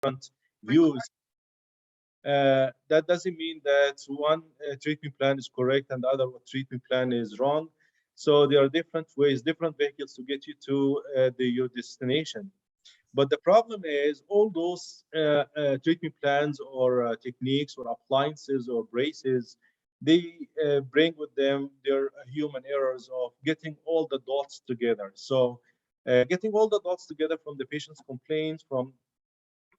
different views. That doesn't mean that one treatment plan is correct and the other treatment plan is wrong. So there are different ways, different vehicles to get you to your destination. But the problem is all those treatment plans or techniques or appliances or braces, they bring with them their human errors of getting all the dots together. So getting all the dots together from the patient's complaints, from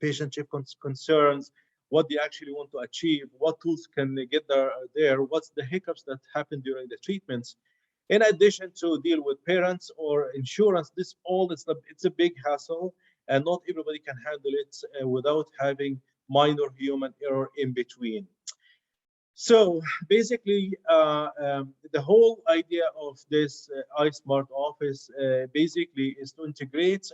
patient concerns, what they actually want to achieve, what tools can they get there, what's the hiccups that happen during the treatments. In addition to deal with parents or insurance, this all it's a big hassle, and not everybody can handle it without having minor human error in between. So basically, the whole idea of this iSmart Office basically is to integrate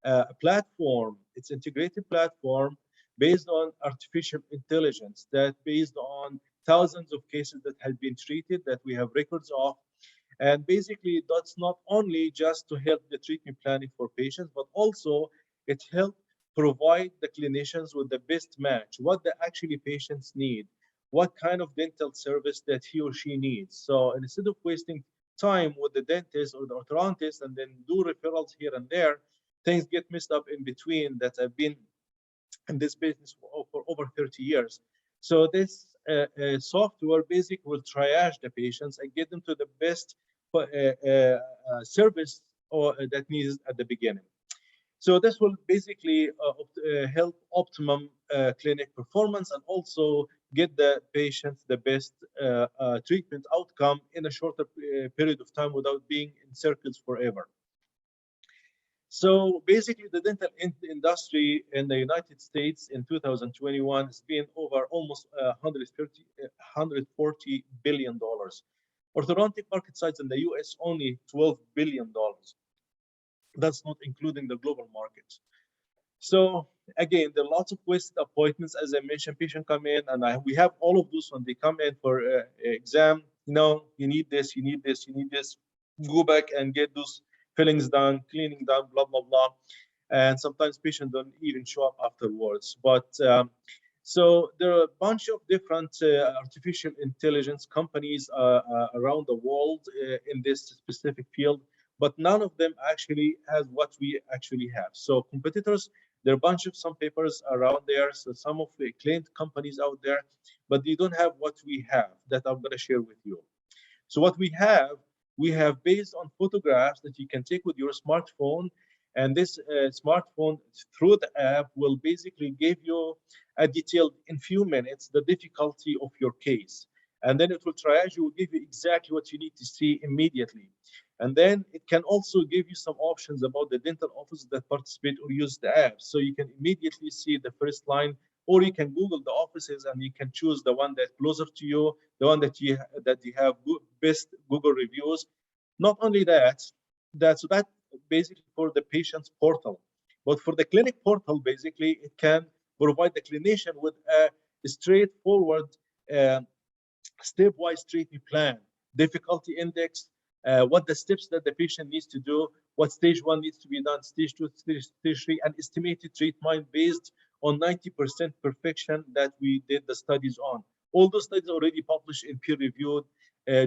a platform. It's an integrated platform based on artificial intelligence that based on thousands of cases that have been treated that we have records of. And basically, that's not only just to help the treatment planning for patients, but also it helps provide the clinicians with the best match, what the actually patients need, what kind of dental service that he or she needs. So instead of wasting time with the dentist or the orthodontist and then do referrals here and there, things get messed up in between that have been in this business for over 30 years. So this software basically will triage the patients and get them to the best service or that needs at the beginning. So this will basically help optimum clinic performance and also get the patients the best treatment outcome in a shorter period of time without being in circles forever. So basically, the dental industry in the United States in 2021 has been over almost $140 billion. Orthodontic market size in the US only $12 billion. That's not including the global market. So again, there are lots of wasted appointments. As I mentioned, patients come in, and we have all of those when they come in for exam. You need this, you need this, you need this. Go back and get those fillings done, cleaning done, blah, blah, blah. And sometimes patients don't even show up afterwards. But so there are a bunch of different artificial intelligence companies around the world in this specific field, but none of them actually has what we actually have. So competitors, there are a bunch of some papers around there, so some of the acclaimed companies out there, but they don't have what we have that I'm going to share with you. So what we have based on photographs that you can take with your smartphone, and this smartphone through the app will basically give you a detailed in few minutes the difficulty of your case. And then it will triage you, will give you exactly what you need to see immediately. And then it can also give you some options about the dental offices that participate or use the app. So you can immediately see the first line, or you can Google the offices and you can choose the one that's closer to you, the one that you have best Google reviews. Not only that, so that basically for the patient's portal, but for the clinic portal, basically it can provide the clinician with a straightforward stepwise treatment plan, difficulty index, what the steps that the patient needs to do, what stage 1 needs to be done, stage 2, stage 3, and estimated treatment based on 90% perfection that we did the studies on. All those studies are already published in peer-reviewed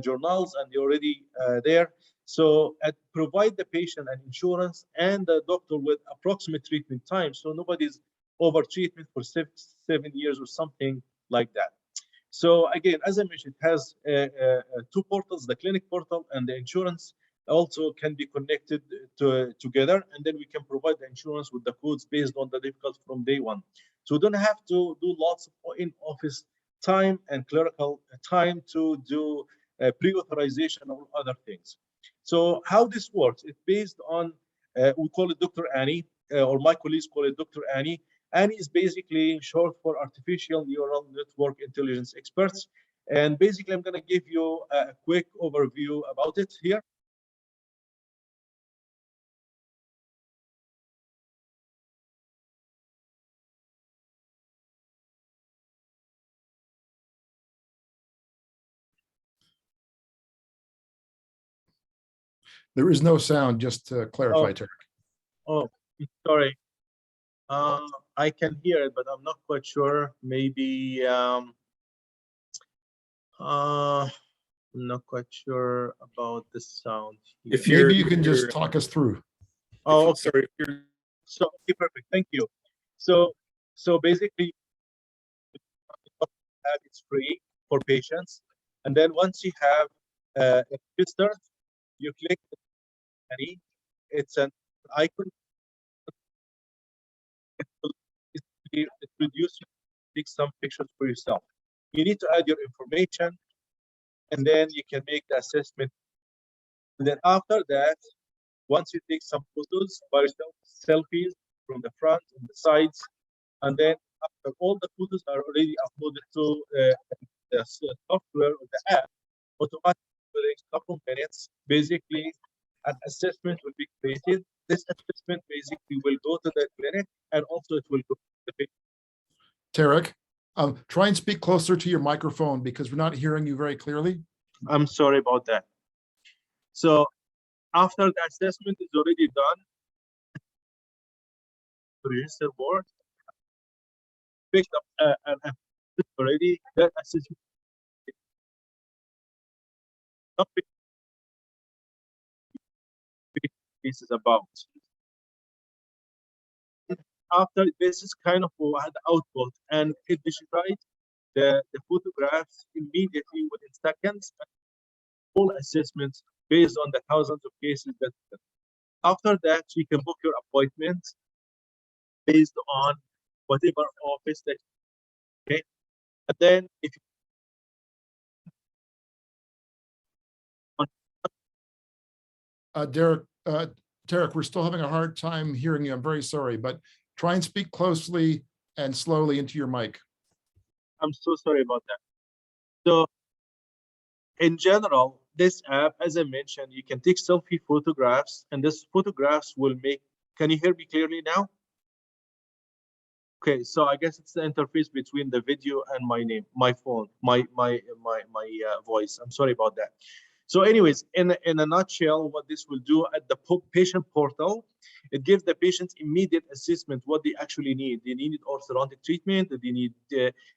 journals, and they're already there. So provide the patient and insurance and the doctor with approximate treatment time, so nobody's over treatment for 7 years or something like that. So again, as I mentioned, it has two portals, the clinic portal and the insurance also can be connected together, and then we can provide the insurance with the codes based on the difficulty from day one. So we don't have to do lots of in-office time and clerical time to do pre-authorization or other things. So how this works, it's based on, we call it Dr. Annie, or my colleagues call it Dr. Annie. Annie is basically short for Artificial Neural Network Intelligence Experts. And basically, I'm going to give you a quick overview about it here. There is no sound, just to clarify, Turk. Oh, sorry. I can hear it, but I'm not quite sure. Maybe I'm not quite sure about the sound here. Maybe you can just talk us through. Oh, okay. Sorry. So, okay, perfect. Thank you. So basically, it's free for patients, and then once you have registered, you click the money. It's an icon. It reduces you take some pictures for yourself. You need to add your information, and then you can make the assessment. And then after that, once you take some photos by yourself, selfies from the front and the sides, and then after all the photos are already uploaded to the software or the app, automatically within a couple minutes, basically an assessment will be created. This assessment basically will go to the clinic, and also it will go to the patient. Tarek, try and speak closer to your microphone because we're not hearing you very clearly. I'm sorry about that. So after the assessment is already done, the register board picked up an already that assessment this is about. After this is kind of the output, and it digitized the photographs immediately within seconds, full assessments based on the thousands of cases that. After that, you can book your appointment based on whatever office that. Okay, and then if Tarek, we're still having a hard time hearing you. I'm very sorry, but try and speak closely and slowly into your mic. I'm so sorry about that. So in general, this app, as I mentioned, you can take selfie photographs, and this photographs will make. Can you hear me clearly now? Okay, so I guess it's the interface between the video and my name, my phone, my voice. I'm sorry about that. So anyways, in a nutshell, what this will do at the patient portal, it gives the patients immediate assessment what they actually need. They need orthodontic treatment, they need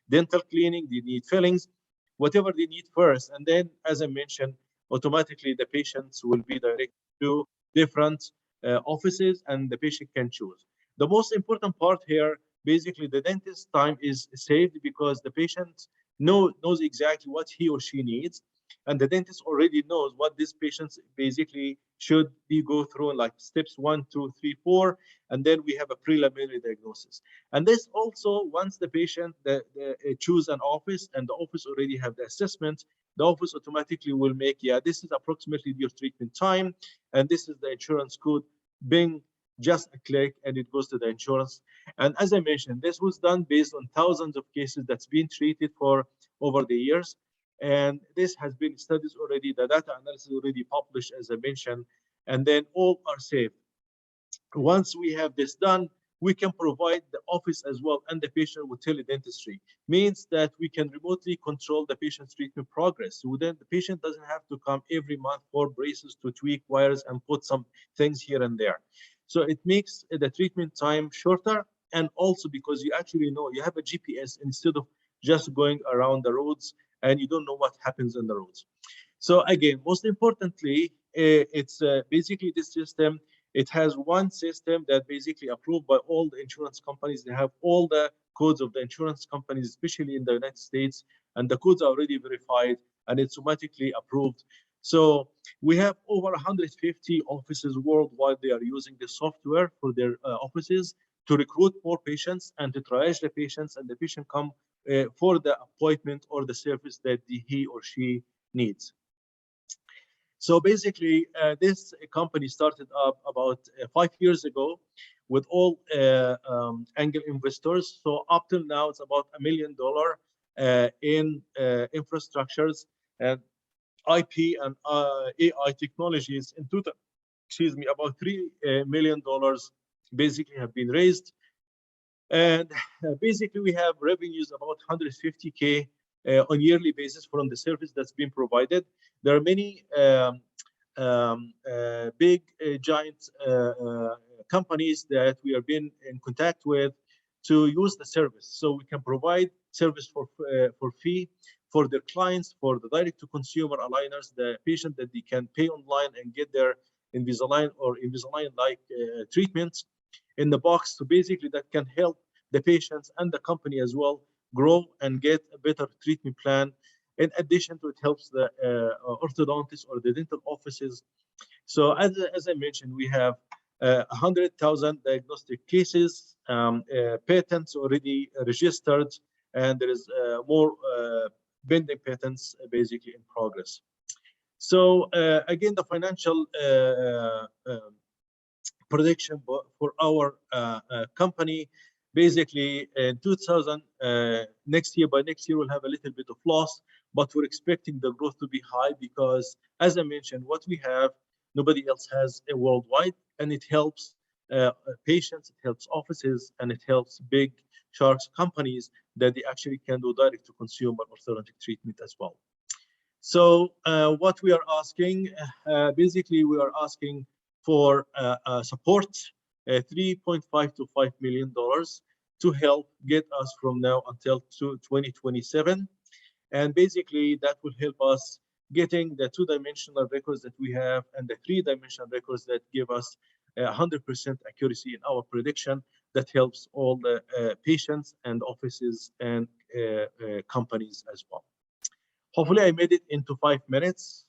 dental cleaning, they need fillings, whatever they need first. And then, as I mentioned, automatically the patients will be directed to different offices, and the patient can choose. The most important part here, basically the dentist time is saved because the patient knows exactly what he or she needs, and the dentist already knows what this patient basically should be go through, like steps 1, 2, 3, 4, and then we have a preliminary diagnosis. And this also, once the patient choose an office and the office already have the assessment, the office automatically will make, yeah, this is approximately your treatment time, and this is the insurance code. Bing, just a click, and it goes to the insurance. And as I mentioned, this was done based on thousands of cases that's been treated for over the years. And this has been studies already, the data analysis already published, as I mentioned, and then all are saved. Once we have this done, we can provide the office as well and the patient with teledentistry. Means that we can remotely control the patient's treatment progress. So then the patient doesn't have to come every month for braces to tweak wires and put some things here and there. So it makes the treatment time shorter, and also because you actually know you have a GPS instead of just going around the roads and you don't know what happens on the roads. So again, most importantly, it's basically this system. It has one system that basically approved by all the insurance companies. They have all the codes of the insurance companies, especially in the United States, and the codes are already verified and it's automatically approved. So we have over 150 offices worldwide. They are using the software for their offices to recruit more patients and to triage the patients, and the patient come for the appointment or the service that he or she needs. So basically, this company started up about 5 years ago with all angel investors. So up till now, it's about $1 million in infrastructures and IP and AI technologies. In total, excuse me, about $3 million basically have been raised. And basically, we have revenues about 150K on yearly basis from the service that's been provided. There are many big giant companies that we have been in contact with to use the service. So we can provide service for fee for their clients, for the direct-to-consumer aligners, the patient that they can pay online and get their Invisalign or Invisalign-like treatments in the box. So basically that can help the patients and the company as well grow and get a better treatment plan. In addition to it, helps the orthodontists or the dental offices. So as I mentioned, we have 100,000 diagnostic cases, patents already registered, and there is more pending patents basically in progress. So again, the financial prediction for our company, basically in 2000 next year, by next year we'll have a little bit of loss, but we're expecting the growth to be high because, as I mentioned, what we have nobody else has worldwide, and it helps patients, it helps offices, and it helps big sharks companies that they actually can do direct to consumer orthodontic treatment as well. So what we are asking, basically we are asking for support, $3.5 to $5 million to help get us from now until 2027. And basically that will help us getting the two-dimensional records that we have and the three-dimensional records that give us 100% accuracy in our prediction that helps all the patients and offices and companies as well. Hopefully I made it into 5 minutes.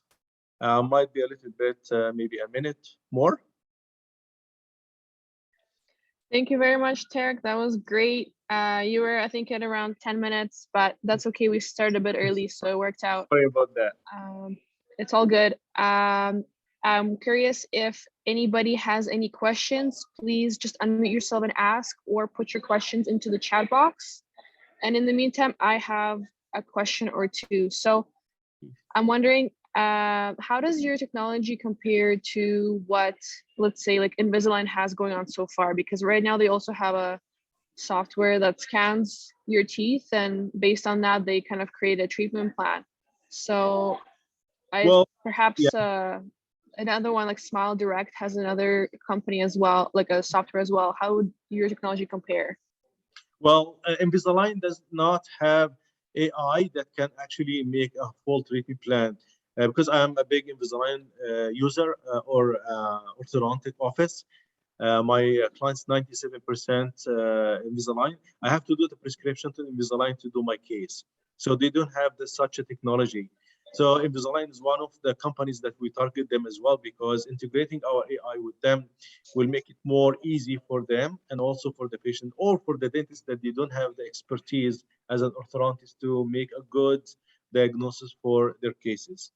Might be a little bit, maybe a minute more. Thank you very much, Tarek. That was great. You were, I think, at around 10 minutes, but that's okay. We started a bit early, so it worked out. Sorry about that. It's all good. I'm curious if anybody has any questions, please just unmute yourself and ask, or put your questions into the chat box. And in the meantime, I have a question or two. So I'm wondering, how does your technology compare to what, let's say, like Invisalign has going on so far? Because right now they also have a software that scans your teeth, and based on that, they kind of create a treatment plan. So perhaps another one like Smile Direct has another company as well, like a software as well. How would your technology compare? Well, Invisalign does not have AI that can actually make a full treatment plan. Because I am a big Invisalign user or orthodontic office, my clients 97% Invisalign. I have to do the prescription to Invisalign to do my case. So they don't have such a technology. So Invisalign is one of the companies that we target them as well, because integrating our AI with them will make it more easy for them and also for the patient or for the dentist that they don't have the expertise as an orthodontist to make a good diagnosis for their cases.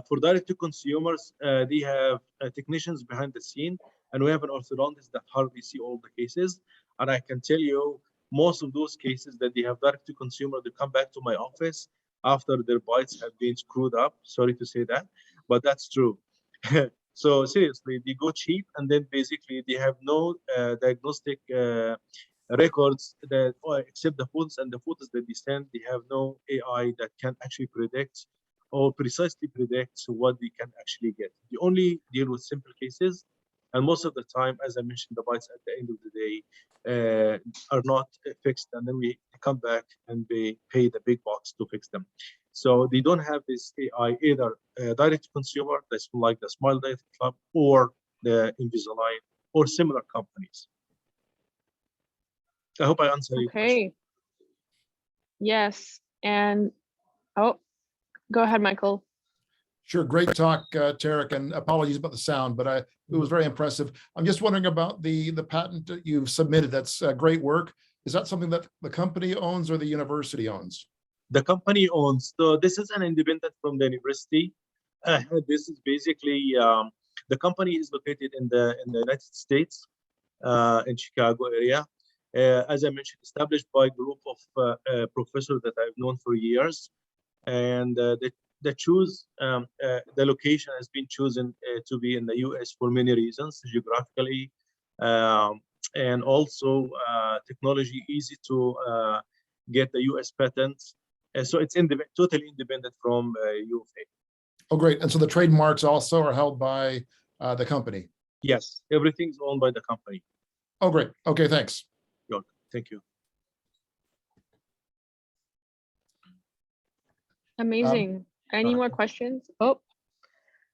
For direct to consumers, they have technicians behind the scene, and we have an orthodontist that hardly see all the cases. And I can tell you, most of those cases that they have direct to consumer, they come back to my office after their bites have been screwed up. Sorry to say that, but that's true. So seriously, they go cheap, and then basically they have no diagnostic records that except the photos, and the photos that they send, they have no AI that can actually predict or precisely predicts what they can actually get. They only deal with simple cases, and most of the time, as I mentioned, the bites at the end of the day are not fixed, and then we come back and they pay the big bucks to fix them. So they don't have this AI either direct to consumer, that's like the Smile Dentist Club or the Invisalign or similar companies. I hope I answered your question. Yes, and go ahead, Michael. Sure, great talk, Tarek, and apologies about the sound, but it was very impressive. I'm just wondering about the patent that you've submitted. That's great work. Is that something that the company owns or the university owns? The company owns. So this is an independent from the university. This is basically the company is located in the United States, in Chicago area. As I mentioned, established by a group of professors that I've known for years, and the location has been chosen to be in the U.S. for many reasons, geographically, and also technology easy to get the U.S. patents. So it's totally independent from U of A. Oh, great. And so the trademarks also are held by the company? Yes, everything's owned by the company. Oh, great. Okay, thanks. Good. Thank you. Amazing. Any more questions? Oh,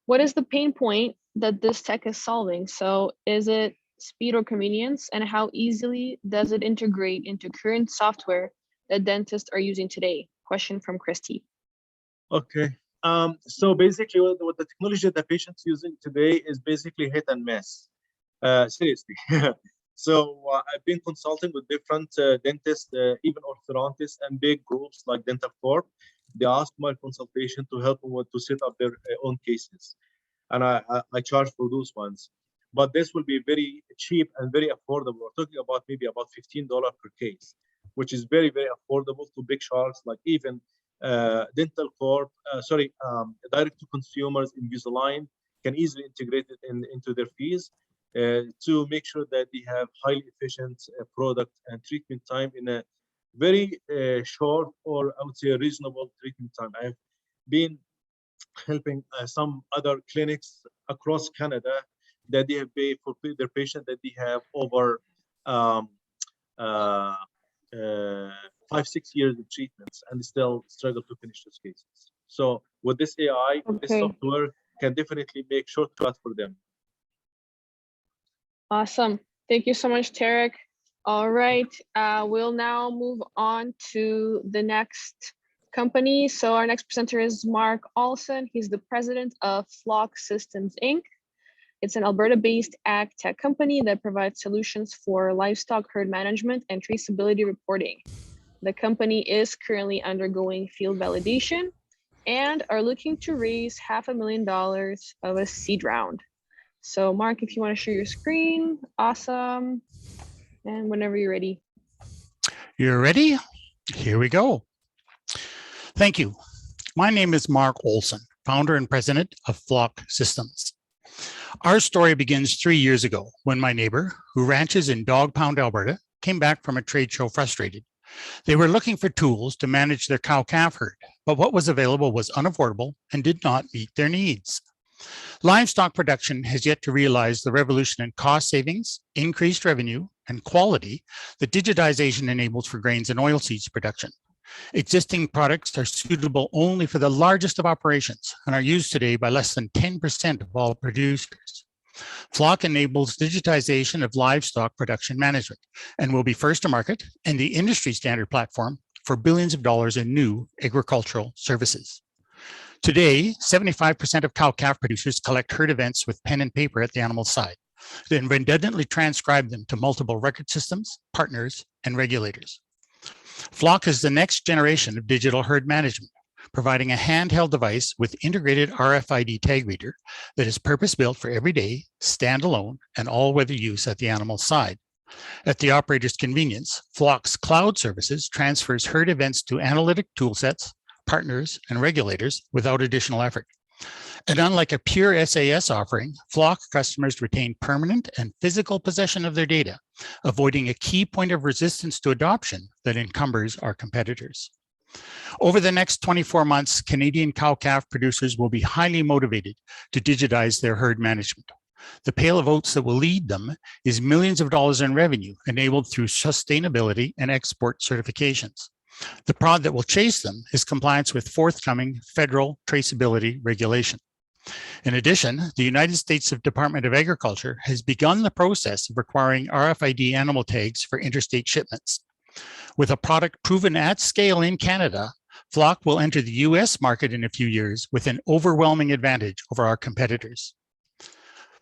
what is the pain point that this tech is solving? So is it speed or convenience? And how easily does it integrate into current software that dentists are using today? Question from Christy. Okay. So basically, what the technology that the patient's using today is basically hit and miss. Seriously. So I've been consulting with different dentists, even orthodontists, and big groups like Dental Corp. They ask my consultation to help them to set up their own cases, and I charge for those ones. But this will be very cheap and very affordable. We're talking about maybe about $15 per case, which is very, very affordable to big sharks like even Dental Corp. Direct to consumers, Invisalign can easily integrate it into their fees to make sure that they have highly efficient product and treatment time in a very short, or I would say a reasonable treatment time. I've been helping some other clinics across Canada that they have paid for their patient that they have over 5-6 years of treatments and still struggle to finish those cases. So with this AI, with this software can definitely make shortcuts for them. Awesome. Thank you so much, Tarek. All right, we'll now move on to the next company. So our next presenter is Mark Olson. He's the president of Flock Systems, Inc. It's an Alberta-based ag tech company that provides solutions for livestock herd management and traceability reporting. The company is currently undergoing field validation and are looking to raise $500,000 of a seed round. So Mark, if you want to share your screen, awesome. And whenever you're ready. You're ready? Here we go. Thank you. My name is Mark Olson, founder and president of Flock Systems. Our story begins 3 years ago when my neighbor, who ranches in Dog Pound, Alberta, came back from a trade show frustrated. They were looking for tools to manage their cow-calf herd, but what was available was unaffordable and did not meet their needs. Livestock production has yet to realize the revolution in cost savings, increased revenue, and quality that digitization enables for grains and oilseeds production. Existing products are suitable only for the largest of operations and are used today by less than 10% of all producers. Flock enables digitization of livestock production management and will be first to market and the industry standard platform for billions of dollars in new agricultural services. Today, 75% of cow-calf producers collect herd events with pen and paper at the animal's side, then redundantly transcribe them to multiple record systems, partners, and regulators. Flock is the next generation of digital herd management, providing a handheld device with integrated RFID tag reader that is purpose-built for everyday, standalone, and all-weather use at the animal's side. At the operator's convenience, Flock's cloud services transfers herd events to analytic toolsets, partners, and regulators without additional effort. And unlike a pure SAS offering, Flock customers retain permanent and physical possession of their data, avoiding a key point of resistance to adoption that encumbers our competitors. Over the next 24 months, Canadian cow-calf producers will be highly motivated to digitize their herd management. The pail of oats that will lead them is millions of dollars in revenue enabled through sustainability and export certifications. The prod that will chase them is compliance with forthcoming federal traceability regulation. In addition, the United States Department of Agriculture has begun the process of requiring RFID animal tags for interstate shipments. With a product proven at scale in Canada, Flock will enter the US market in a few years with an overwhelming advantage over our competitors.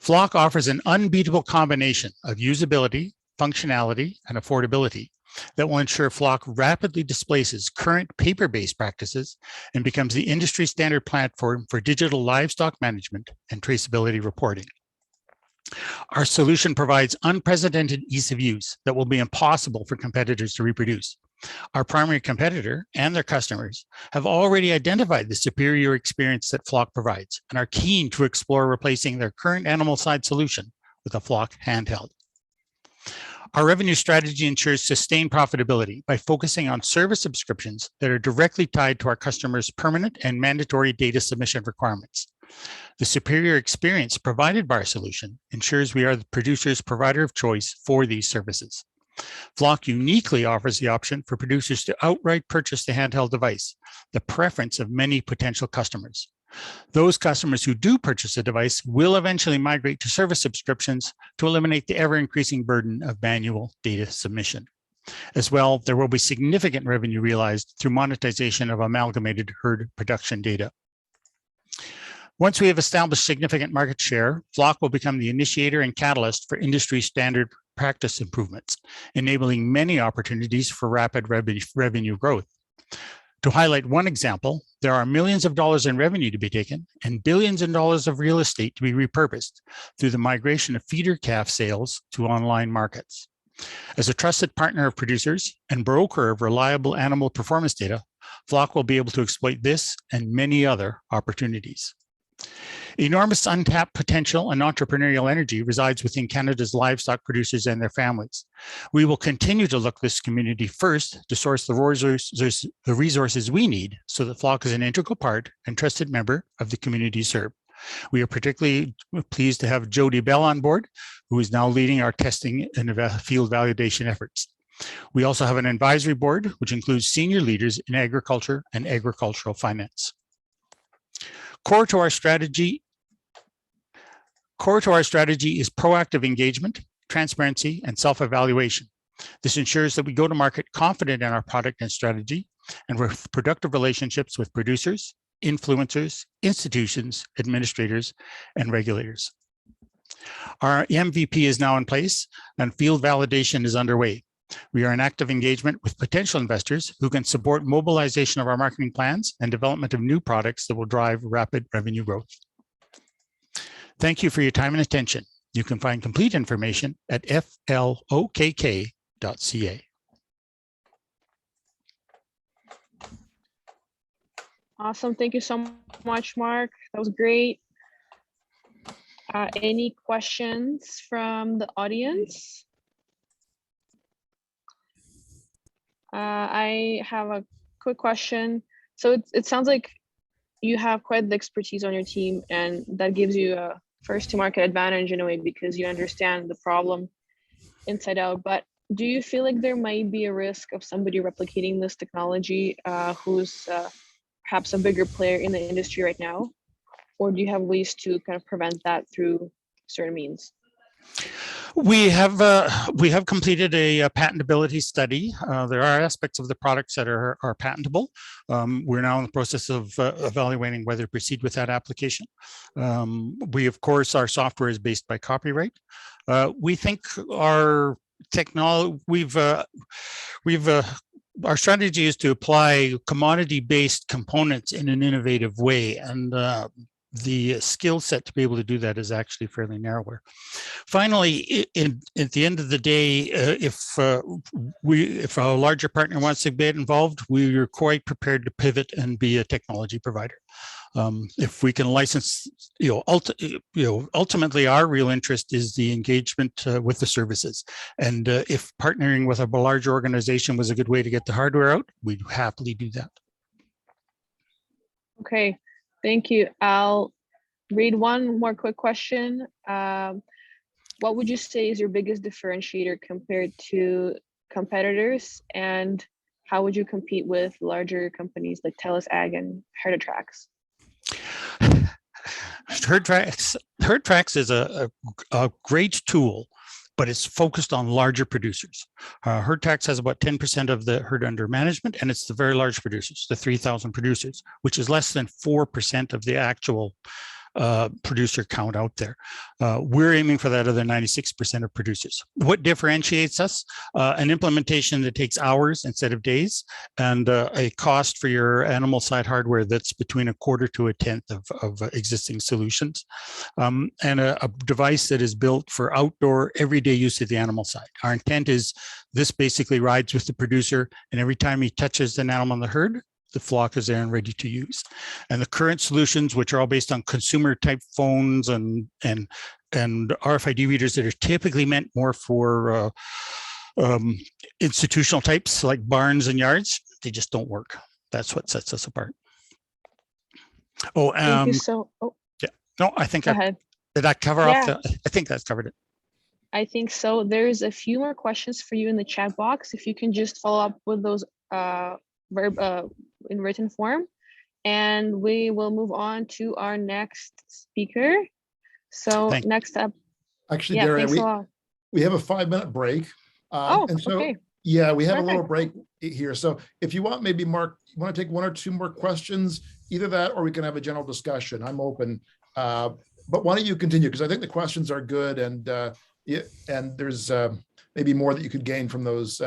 Flock offers an unbeatable combination of usability, functionality, and affordability that will ensure Flock rapidly displaces current paper-based practices and becomes the industry standard platform for digital livestock management and traceability reporting. Our solution provides unprecedented ease of use that will be impossible for competitors to reproduce. Our primary competitor and their customers have already identified the superior experience that Flock provides and are keen to explore replacing their current animal side solution with a Flock handheld. Our revenue strategy ensures sustained profitability by focusing on service subscriptions that are directly tied to our customers' permanent and mandatory data submission requirements. The superior experience provided by our solution ensures we are the producer's provider of choice for these services. Flock uniquely offers the option for producers to outright purchase the handheld device, the preference of many potential customers. Those customers who do purchase a device will eventually migrate to service subscriptions to eliminate the ever-increasing burden of manual data submission. As well, there will be significant revenue realized through monetization of amalgamated herd production data. Once we have established significant market share, Flock will become the initiator and catalyst for industry standard practice improvements, enabling many opportunities for rapid revenue growth. To highlight one example, there are millions of dollars in revenue to be taken and billions in dollars of real estate to be repurposed through the migration of feeder calf sales to online markets. As a trusted partner of producers and broker of reliable animal performance data, Flock will be able to exploit this and many other opportunities. Enormous untapped potential and entrepreneurial energy resides within Canada's livestock producers and their families. We will continue to look this community first to source the resources we need so that Flock is an integral part and trusted member of the community served. We are particularly pleased to have Jody Bell on board, who is now leading our testing and field validation efforts. We also have an advisory board, which includes senior leaders in agriculture and agricultural finance. Core to our strategy is proactive engagement, transparency, and self-evaluation. This ensures that we go to market confident in our product and strategy and with productive relationships with producers, influencers, institutions, administrators, and regulators. Our MVP is now in place and field validation is underway. We are in active engagement with potential investors who can support mobilization of our marketing plans and development of new products that will drive rapid revenue growth. Thank you for your time and attention. You can find complete information at flokk.ca. Awesome. Thank you so much, Mark. That was great. Any questions from the audience? I have a quick question. So it sounds like you have quite the expertise on your team, and that gives you a first to market advantage in a way because you understand the problem inside out. But do you feel like there might be a risk of somebody replicating this technology who's perhaps a bigger player in the industry right now? Or do you have ways to kind of prevent that through certain means? We have completed a patentability study. There are aspects of the products that are patentable. We're now in the process of evaluating whether to proceed with that application. Of course, our software is based by copyright. We think our technology, our strategy is to apply commodity-based components in an innovative way, and the skill set to be able to do that is actually fairly narrower. Finally, at the end of the day, if a larger partner wants to get involved, we are quite prepared to pivot and be a technology provider. If we can license, ultimately our real interest is the engagement with the services. And if partnering with a larger organization was a good way to get the hardware out, we'd happily do that. Okay, thank you. I'll read one more quick question. What would you say is your biggest differentiator compared to competitors, and how would you compete with larger companies like TELUS Ag and HerdTrax? HerdTrax is a great tool, but it's focused on larger producers. HerdTrax has about 10% of the herd under management, and it's the very large producers, the 3,000 producers, which is less than 4% of the actual producer count out there. We're aiming for that other 96% of producers. What differentiates us? An implementation that takes hours instead of days, and a cost for your animal side hardware that's between a quarter to a tenth of existing solutions, and a device that is built for outdoor everyday use of the animal side. Our intent is this basically rides with the producer, and every time he touches an animal in the herd, the flock is there and ready to use. And the current solutions, which are all based on consumer type phones and RFID readers that are typically meant more for institutional types like barns and yards, they just don't work. That's what sets us apart. Oh, thank you so. Yeah, no, I think go ahead. Did I cover off the? I think that's covered it. I think so. There's a few more questions for you in the chat box. If you can just follow up with those in written form, and we will move on to our next speaker. So next up, Actually, yeah, Daria, thanks a lot. we have a 5-minute break. And so, okay. yeah, we have a little Perfect. break here. So if you want, maybe Mark, you want to take 1 or 2 more questions, either that, or we can have a general discussion. I'm open. But why don't you continue? Because I think the questions are good, and there's maybe more that you could gain from those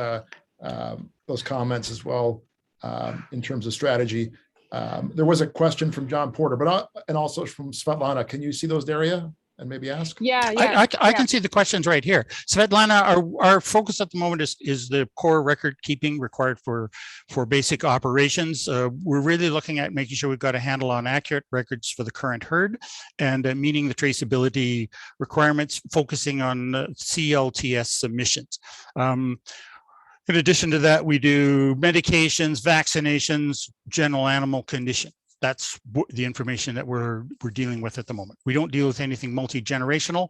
comments as well, in terms of strategy. There was a question from John Porter, but and also from Svetlana. Can you see those, Daria, and maybe ask? Yeah, I can see the questions right here. Svetlana, our focus at the moment is the core record keeping required for basic operations. We're really looking at making sure we've got a handle on accurate records for the current herd and meeting the traceability requirements, focusing on CLTS submissions. In addition to that, we do medications, vaccinations, general animal condition. That's the information that we're dealing with at the moment. We don't deal with anything multi-generational.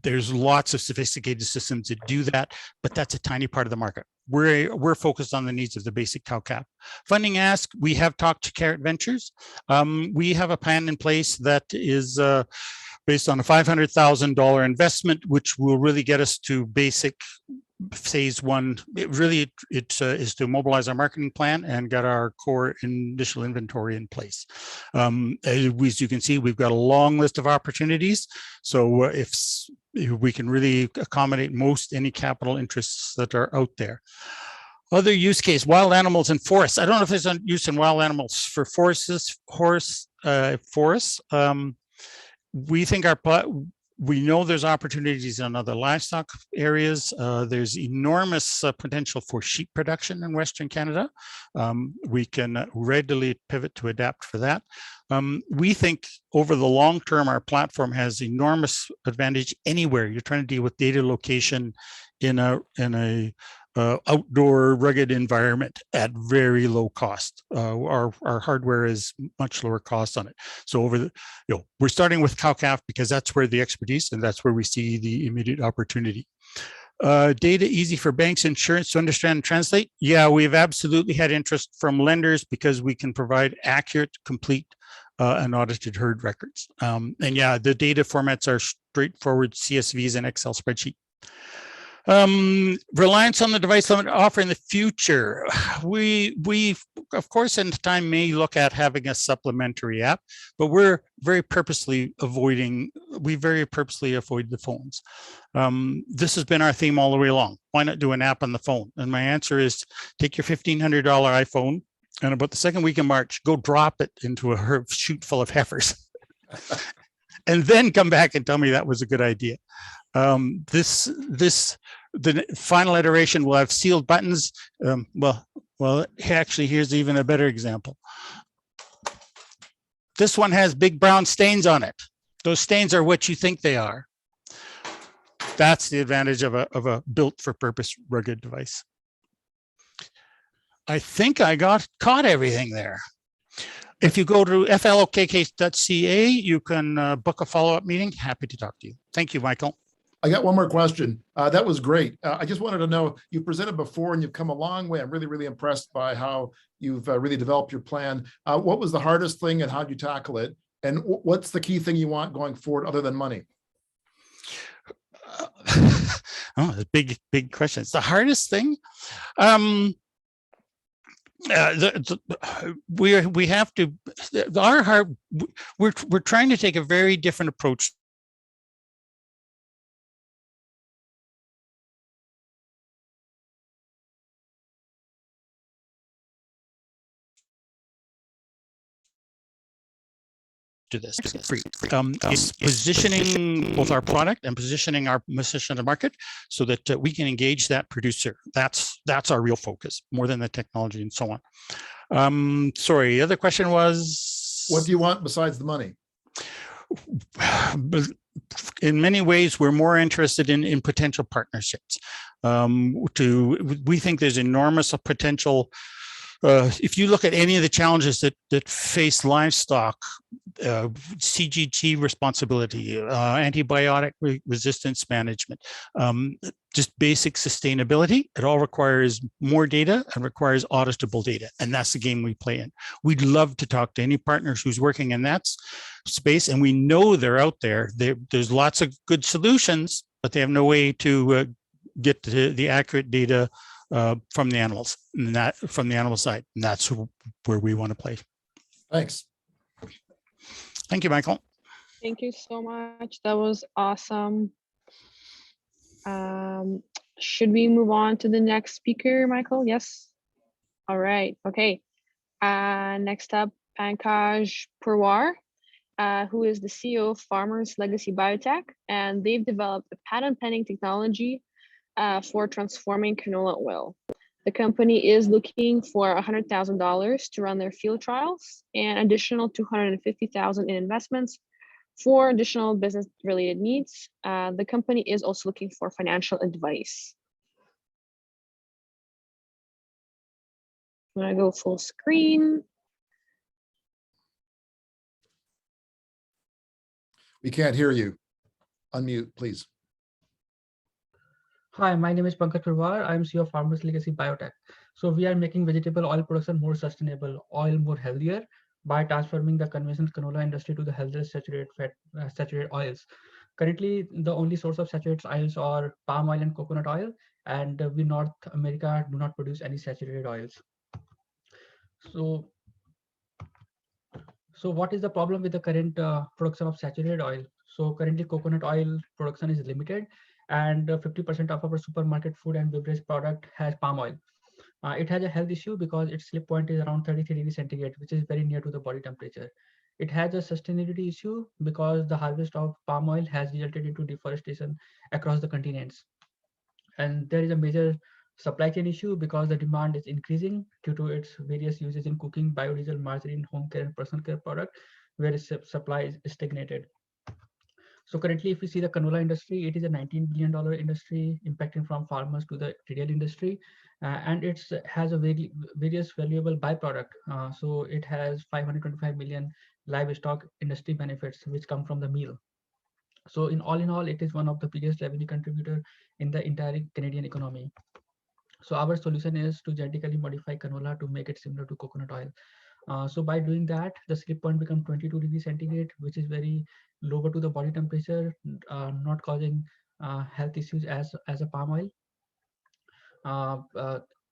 There's lots of sophisticated systems that do that, but that's a tiny part of the market. We're focused on the needs of the basic cow-calf. Funding ask, we have talked to Carrot Ventures. We have a plan in place that is based on a $500,000 investment, which will really get us to basic phase 1. Is to mobilize our marketing plan and get our core initial inventory in place. As you can see, we've got a long list of opportunities. So if we can really accommodate any capital interests that are out there. Other use case, wild animals in forests. I don't know if there's a use in wild animals for forests. We think we know there's opportunities in other livestock areas. There's enormous potential for sheep production in Western Canada. We can readily pivot to adapt for that. We think over the long term, our platform has enormous advantage anywhere you're trying to deal with data location in a outdoor rugged environment at very low cost. Our hardware is much lower cost on it. So we're starting with cow-calf because that's where the expertise and that's where we see the immediate opportunity. Data easy for banks, insurance to understand and translate. Yeah, we've absolutely had interest from lenders because we can provide accurate, complete, and audited herd records. And yeah, the data formats are straightforward CSVs and Excel spreadsheet. Reliance on the device limit offer in the future. We of course in time may look at having a supplementary app, but we very purposely avoid the phones. This has been our theme all the way along. Why not do an app on the phone? And my answer is take your $1,500 iPhone and about the second week in March, go drop it into a chute full of heifers and then come back and tell me that was a good idea. The final iteration will have sealed buttons. Well, actually, here's even a better example. This one has big brown stains on it. Those stains are what you think they are. That's the advantage of a built for purpose rugged device. I think I caught everything there. If you go to flokk.ca, you can book a follow-up meeting. Happy to talk to you. Thank you, Michael. I got one more question. That was great. I just wanted to know, you presented before and you've come a long way. I'm really, really impressed by how you've really developed your plan. What was the hardest thing and how'd you tackle it? And what's the key thing you want going forward other than money? Oh, big questions. The hardest thing? We have to, we're trying to take a very different approach to this. It's positioning both our product and positioning our position in the market so that we can engage that producer. That's our real focus, more than the technology and so on. Sorry, the other question was? What do you want besides the money? In many ways, we're more interested in potential partnerships. We think there's enormous potential if you look at any of the challenges that face livestock, CGT responsibility, antibiotic resistance management, just basic sustainability, it all requires more data and requires auditable data. And that's the game we play in. We'd love to talk to any partners who's working in that space. And we know they're out there. There's lots of good solutions, but they have no way to get the accurate data from the animals, and that from the animal side. And that's where we want to play. Thanks. Thank you, Michael. Thank you so much. That was awesome. Should we move on to the next speaker, Michael? Yes. All right. Okay. Next up, Pankaj Purwar, who is the CEO of Farmers Legacy Biotech, and they've developed a patent pending technology for transforming canola oil. The company is looking for $100,000 to run their field trials and additional $250,000 in investments for additional business-related needs. The company is also looking for financial advice. I'm gonna go full screen. We can't hear you. Unmute, please. Hi, my name is Pankaj Purwar. I'm CEO of Farmers Legacy Biotech. So we are making vegetable oil production more sustainable, oil more healthier by transforming the conventional canola industry to the healthier saturated fat, saturated oils. Currently, the only source of saturated oils are palm oil and coconut oil, and we North America do not produce any saturated oils. So what is the problem with the current production of saturated oil? So currently coconut oil production is limited, and 50% of our supermarket food and beverage product has palm oil. It has a health issue because its slip point is around 33 degrees centigrade, which is very near to the body temperature. It has a sustainability issue because the harvest of palm oil has resulted into deforestation across the continents. And there is a major supply chain issue because the demand is increasing due to its various uses in cooking, biodiesel, margarine, home care, and personal care product, where supply is stagnated. So currently, if we see the canola industry, it is a $19 billion industry impacting from farmers to the retail industry, and it has a various valuable byproduct. So it has 525 million livestock industry benefits which come from the meal. So in all, it is one of the biggest revenue contributor in the entire Canadian economy. So our solution is to genetically modify canola to make it similar to coconut oil. So by doing that, the slip point becomes 22 degrees centigrade, which is very lower to the body temperature, not causing health issues as a palm oil.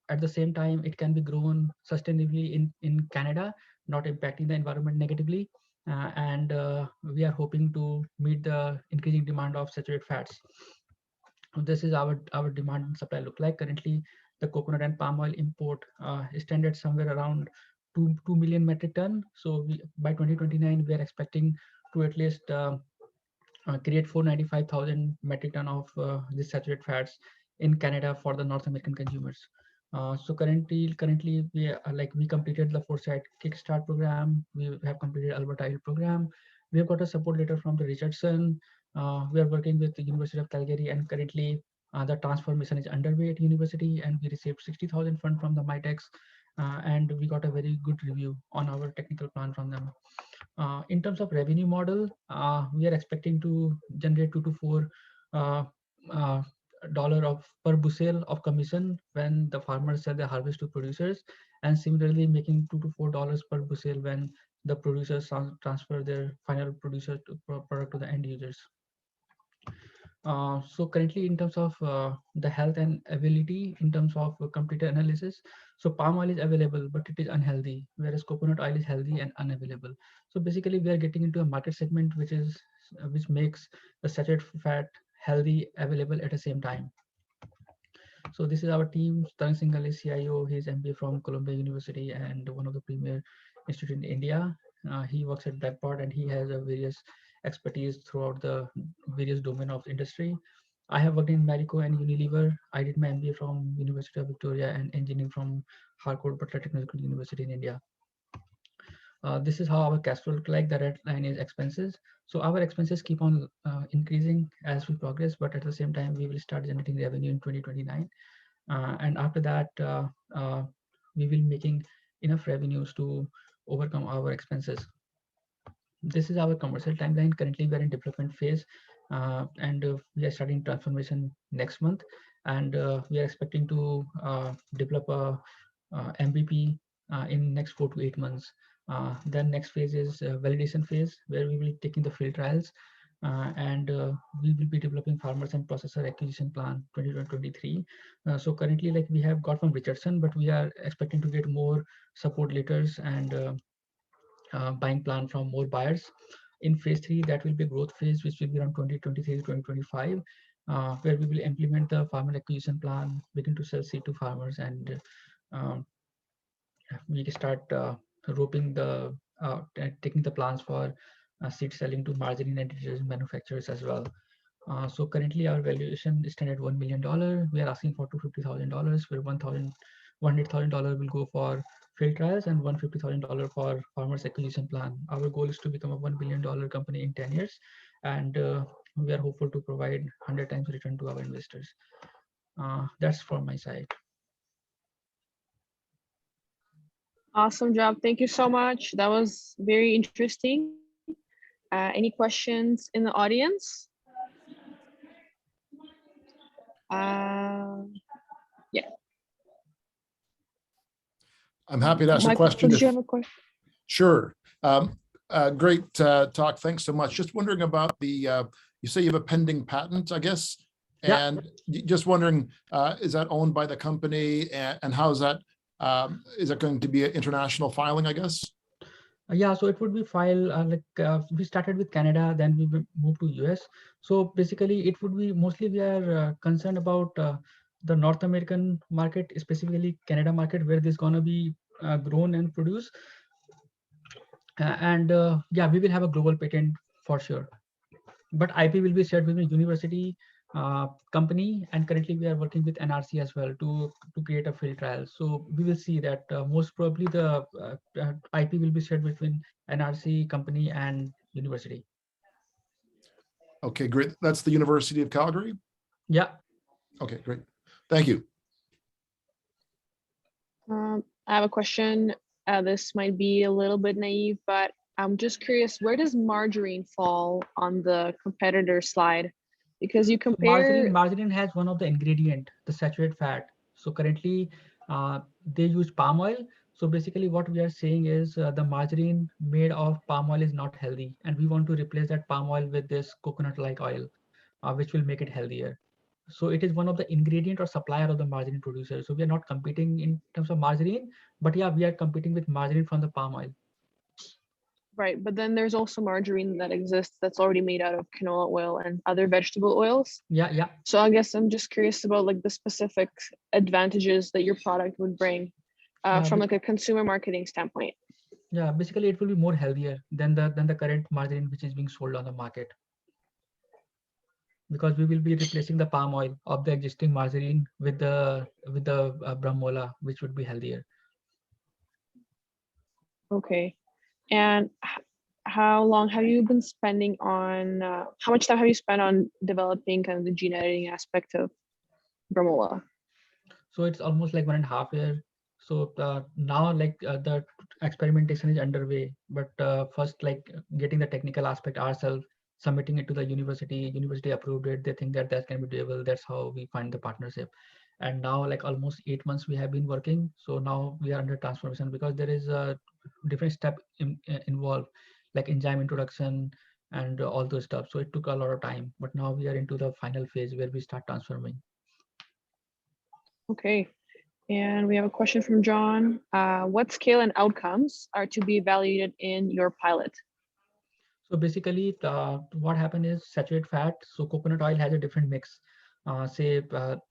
At the same time, it can be grown sustainably in Canada, not impacting the environment negatively. And we are hoping to meet the increasing demand of saturated fats. This is our demand and supply look like. Currently, the coconut and palm oil import stand at somewhere around 2 million metric ton. So by 2029, we are expecting to at least create 495,000 metric ton of these saturated fats in Canada for the North American consumers. So currently we completed the Foresight Kickstart program. We have completed Alberta Yield program. We have got a support letter from the Richardson. We are working with the University of Calgary, and currently the transformation is underway at university, and we received 60,000 fund from the Mitex, and we got a very good review on our technical plan from them. In terms of revenue model, we are expecting to generate $2 to $4 dollar of per bushel of commission when the farmers sell their harvest to producers, and similarly making $2 to $4 per bushel when the producers transfer their final producer product to the end users. So currently, in terms of the health and availability, in terms of computer analysis, so palm oil is available, but it is unhealthy, whereas coconut oil is healthy and unavailable. So basically, we are getting into a market segment which makes the saturated fat healthy, available at the same time. So this is our team. Tarang Singhal is CIO. He's MBA from Columbia University and one of the premier institute in India. He works at Blackboard, and he has a various expertise throughout the various domain of industry. I have worked in Marico and Unilever. I did my MBA from University of Victoria and engineering from Harcourt Butler Technical University in India. This is how our cash flow look like. The red line is expenses. So our expenses keep on increasing as we progress, but at the same time, we will start generating revenue in 2029. And after that, we will making enough revenues to overcome our expenses. This is our commercial timeline. Currently, we are in development phase, and we are starting transformation next month. And we are expecting to develop a MVP in next 4 to 8 months. Then next phase is validation phase, where we will be taking the field trials, and we will be developing farmers and processor acquisition plan 2023. So currently, like we have got from Richardson, but we are expecting to get more support letters and buying plan from more buyers. In phase 3, that will be growth phase, which will be around 2023 to 2025, where we will implement the farmer acquisition plan, begin to sell seed to farmers, and we can start roping the taking the plans for seed selling to margarine and detergent manufacturers as well. So currently our valuation is stand at $1 million. We are asking for $250,000, where $100,000 will go for field trials and $150,000 for farmers acquisition plan. Our goal is to become a $1 billion company in 10 years, and we are hopeful to provide 100 times return to our investors. That's from my side. Awesome job. Thank you so much. That was very interesting. Any questions in the audience? Yeah. I'm happy to ask a Michael, question. did you have a question? Sure. Great talk. Thanks so much. Just wondering about the, you say you have a pending patent, I guess, and just wondering, is that owned by the company, and how is that, is it going to be an international filing, I guess? Yeah, so it would be filed we started with Canada, then we will move to US. So basically, it would be mostly we are concerned about the North American market, specifically Canada market, where this is gonna be grown and produced. And yeah, we will have a global patent for sure. But IP will be shared between university, company, and currently we are working with NRC as well to create a field trial. So we will see that most probably the IP will be shared between NRC, company, and university. Okay, great. That's the University of Calgary? Yeah. Okay, great. Thank you. I have a question. This might be a little bit naive, but I'm just curious, where does margarine fall on the competitor slide? Because you compare... Margarine has one of the ingredient, the saturated fat. So currently they use palm oil. So basically what we are saying is the margarine made of palm oil is not healthy. And we want to replace that palm oil with this coconut-like oil, which will make it healthier. So it is one of the ingredient or supplier of the margarine producer. So we are not competing in terms of margarine, but yeah, we are competing with margarine from the palm oil. Right, but then there's also margarine that exists that's already made out of canola oil and other vegetable oils. Yeah, yeah. So I guess I'm just curious about like the specific advantages that your product would bring from like a consumer marketing standpoint. Yeah, basically it will be more healthier than the current margarine which is being sold on the market, because we will be replacing the palm oil of the existing margarine with the bramola, which would be healthier. Okay. And how long have you been spending on, how much time have you spent on developing kind of the gene editing aspect of bramola? So it's almost like 1.5 years. So now like the experimentation is underway, but first like getting the technical aspect ourselves, submitting it to the university approved it, they think that can be doable. That's how we find the partnership. And now like almost 8 months we have been working. So now we are under transformation, because there is a different step involved, like enzyme introduction and all those stuff. So it took a lot of time, but now we are into the final phase where we start transforming. Okay. And we have a question from John. What scale and outcomes are to be evaluated in your pilot? So basically what happened is saturated fat. So coconut oil has a different mix, say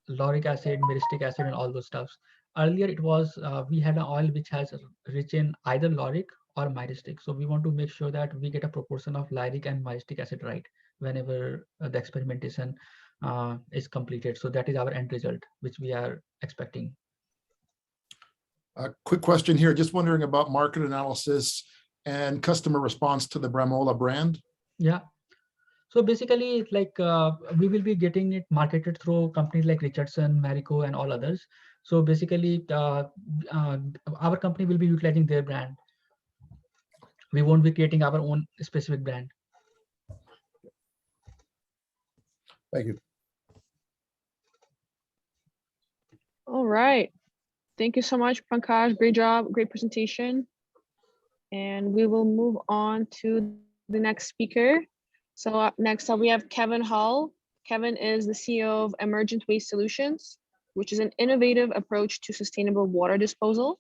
lauric acid, myristic acid, and all those stuffs. Earlier it was, we had an oil which has rich in either lauric or myristic. So we want to make sure that we get a proportion of lauric and myristic acid right whenever the experimentation is completed. So that is our end result, which we are expecting. A quick question here, just wondering about market analysis and customer response to the Bramola brand. Yeah. So basically, like we will be getting it marketed through companies like Richardson, Marico, and all others. So basically, our company will be utilizing their brand. We won't be creating our own specific brand. Thank you. All right. Thank you so much, Pankaj. Great job. Great presentation. And we will move on to the next speaker. So next up, we have Kevin Hall. Kevin is the CEO of Emergent Waste Solutions, which is an innovative approach to sustainable water disposal.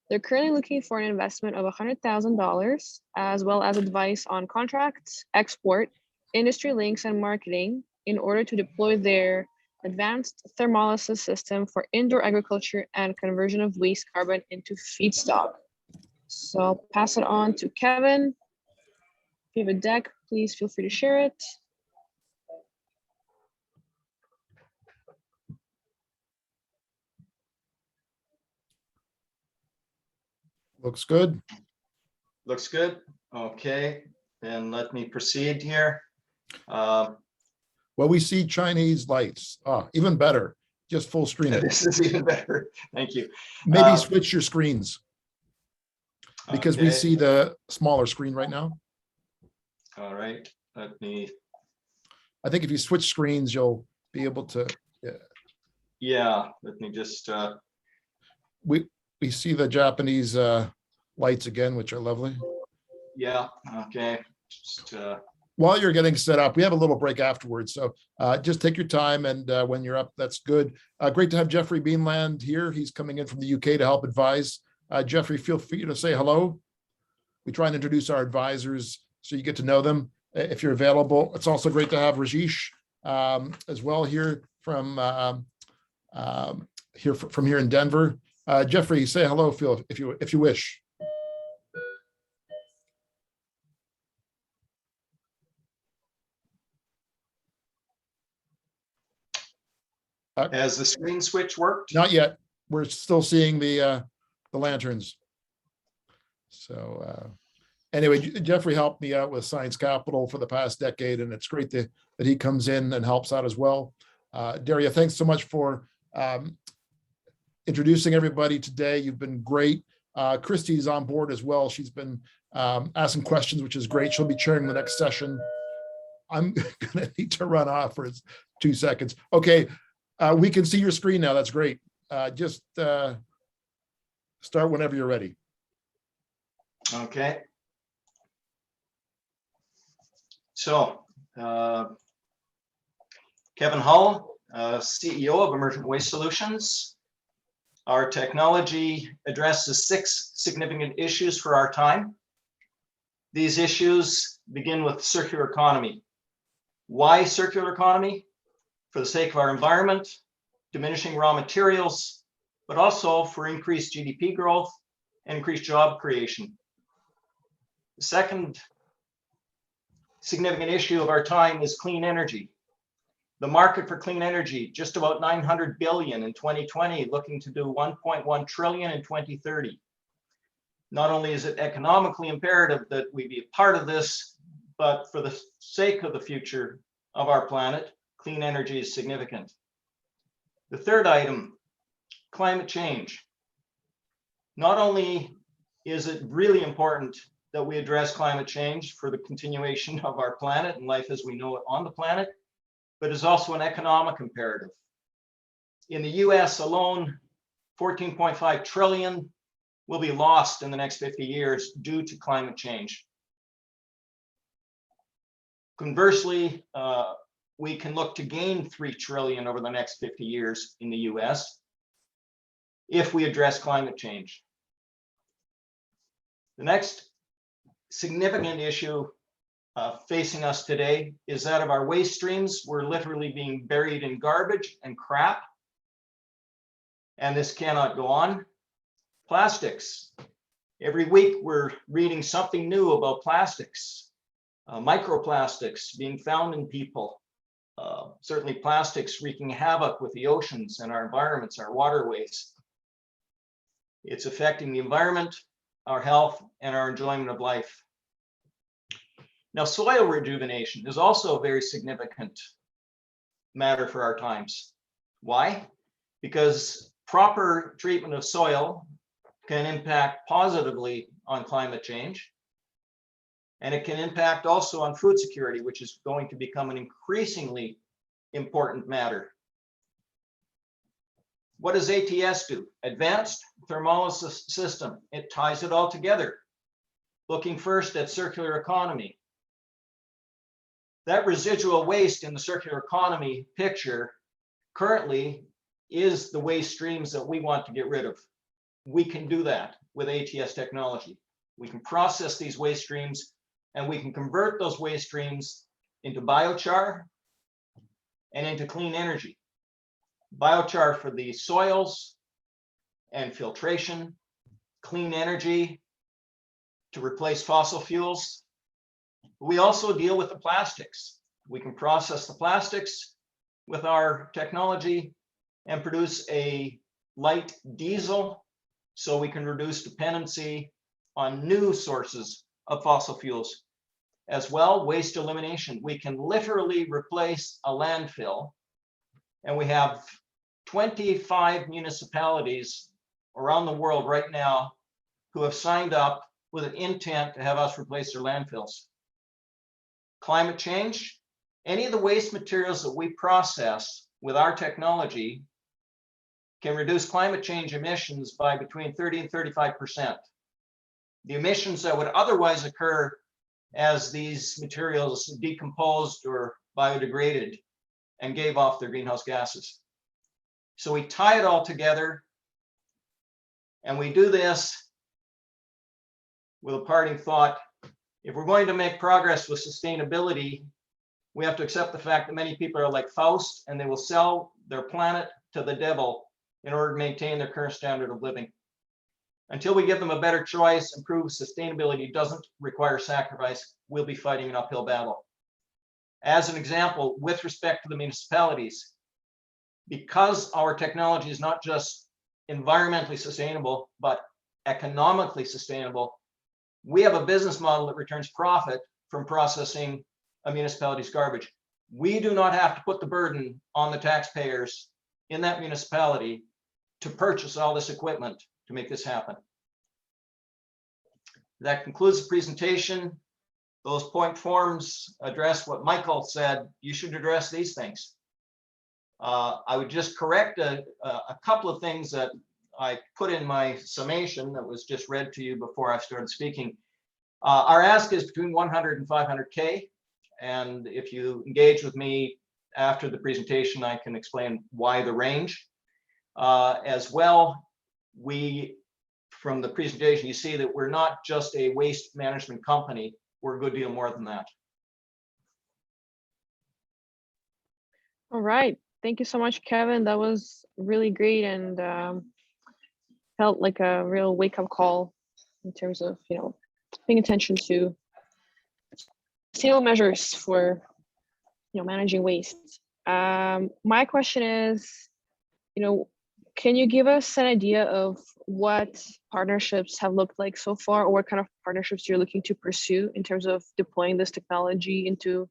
They're currently looking for an investment of $100,000, as well as advice on contracts, export, industry links, and marketing in order to deploy their advanced thermolysis system for indoor agriculture and conversion of waste carbon into feedstock. So I'll pass it on to Kevin. If you have a deck, please feel free to share it. Looks good. Looks good. Okay, then let me proceed here. Well, we see Chinese lights. Ah, even better. Just full screen it. This is even better. Thank you. Maybe switch your screens because we Okay. see the smaller screen right now. All right, let me. I think if you switch screens, you'll be able to. Yeah, let me just. We see the Japanese lights again, which are lovely. Yeah. Okay. Just. While you're getting set up, we have a little break afterwards. So just take your time. And when you're up, that's good. Great to have Jeffrey Beanland here. He's coming in from the UK to help advise. Jeffrey, feel free to say hello. We try and introduce our advisors so you get to know them if you're available. It's also great to have Rajesh as well here from here in Denver. Jeffrey, say hello, Phil, if you wish. Has the screen switch worked? Not yet. We're still seeing the lanterns. So anyway, Jeffrey helped me out with Science Capital for the past decade, and it's great that he comes in and helps out as well. Daria, thanks so much for introducing everybody today. You've been great. Christy's on board as well. She's been asking questions, which is great. She'll be chairing the next session. I'm gonna need to run off for 2 seconds. Okay, we can see your screen now. That's great. Just start whenever you're ready. Okay. So, Kevin Hull, CEO of Emergent Waste Solutions. Our technology addresses 6 significant issues for our time. These issues begin with circular economy. Why circular economy? For the sake of our environment, diminishing raw materials, but also for increased GDP growth and increased job creation. The second significant issue of our time is clean energy. The market for clean energy, just about 900 billion in 2020, looking to do 1.1 trillion in 2030. Not only is it economically imperative that we be a part of this, but for the sake of the future of our planet, clean energy is significant. The third item, climate change. Not only is it really important that we address climate change for the continuation of our planet and life as we know it on the planet, but is also an economic imperative. In the US alone, 14.5 trillion will be lost in the next 50 years due to climate change. Conversely, we can look to gain 3 trillion over the next 50 years in the US if we address climate change. The next significant issue facing us today is that of our waste streams. We're literally being buried in garbage and crap, and this cannot go on. Plastics. Every week we're reading something new about plastics, microplastics being found in people, certainly plastics wreaking havoc with the oceans and our environments, our waterways. It's affecting the environment, our health, and our enjoyment of life. Now, soil rejuvenation is also a very significant matter for our times. Why? Because proper treatment of soil can impact positively on climate change. And it can impact also on food security, which is going to become an increasingly important matter. What does ATS do? Advanced Thermolysis System. It ties it all together. Looking first at circular economy. That residual waste in the circular economy picture currently is the waste streams that we want to get rid of. We can do that with ATS technology. We can process these waste streams and we can convert those waste streams into biochar and into clean energy. Biochar for the soils and filtration, clean energy to replace fossil fuels. We also deal with the plastics. We can process the plastics with our technology and produce a light diesel so we can reduce dependency on new sources of fossil fuels. As well, waste elimination. We can literally replace a landfill, and we have 25 municipalities around the world right now who have signed up with an intent to have us replace their landfills. Climate change, any of the waste materials that we process with our technology can reduce climate change emissions by between 30 and 35%. The emissions that would otherwise occur as these materials decomposed or biodegraded and gave off their greenhouse gases. So we tie it all together, and we do this with a parting thought. If we're going to make progress with sustainability, we have to accept the fact that many people are like Faust, and they will sell their planet to the devil in order to maintain their current standard of living. Until we give them a better choice and prove sustainability doesn't require sacrifice, we'll be fighting an uphill battle. As an example, with respect to the municipalities, because our technology is not just environmentally sustainable, but economically sustainable, we have a business model that returns profit from processing a municipality's garbage. We do not have to put the burden on the taxpayers in that municipality to purchase all this equipment to make this happen. That concludes the presentation. Those point forms address what Michael said. You should address these things. I would just correct a couple of things that I put in my summation that was just read to you before I started speaking. Our ask is between 100 and 500K. And if you engage with me after the presentation, I can explain why the range. As well, from the presentation, you see that we're not just a waste management company. We're a good deal more than that. All right. Thank you so much, Kevin. That was really great and felt like a real wake-up call in terms of, paying attention to sustainable measures for, managing waste. My question is, can you give us an idea of what partnerships have looked like so far, or what kind of partnerships you're looking to pursue in terms of deploying this technology into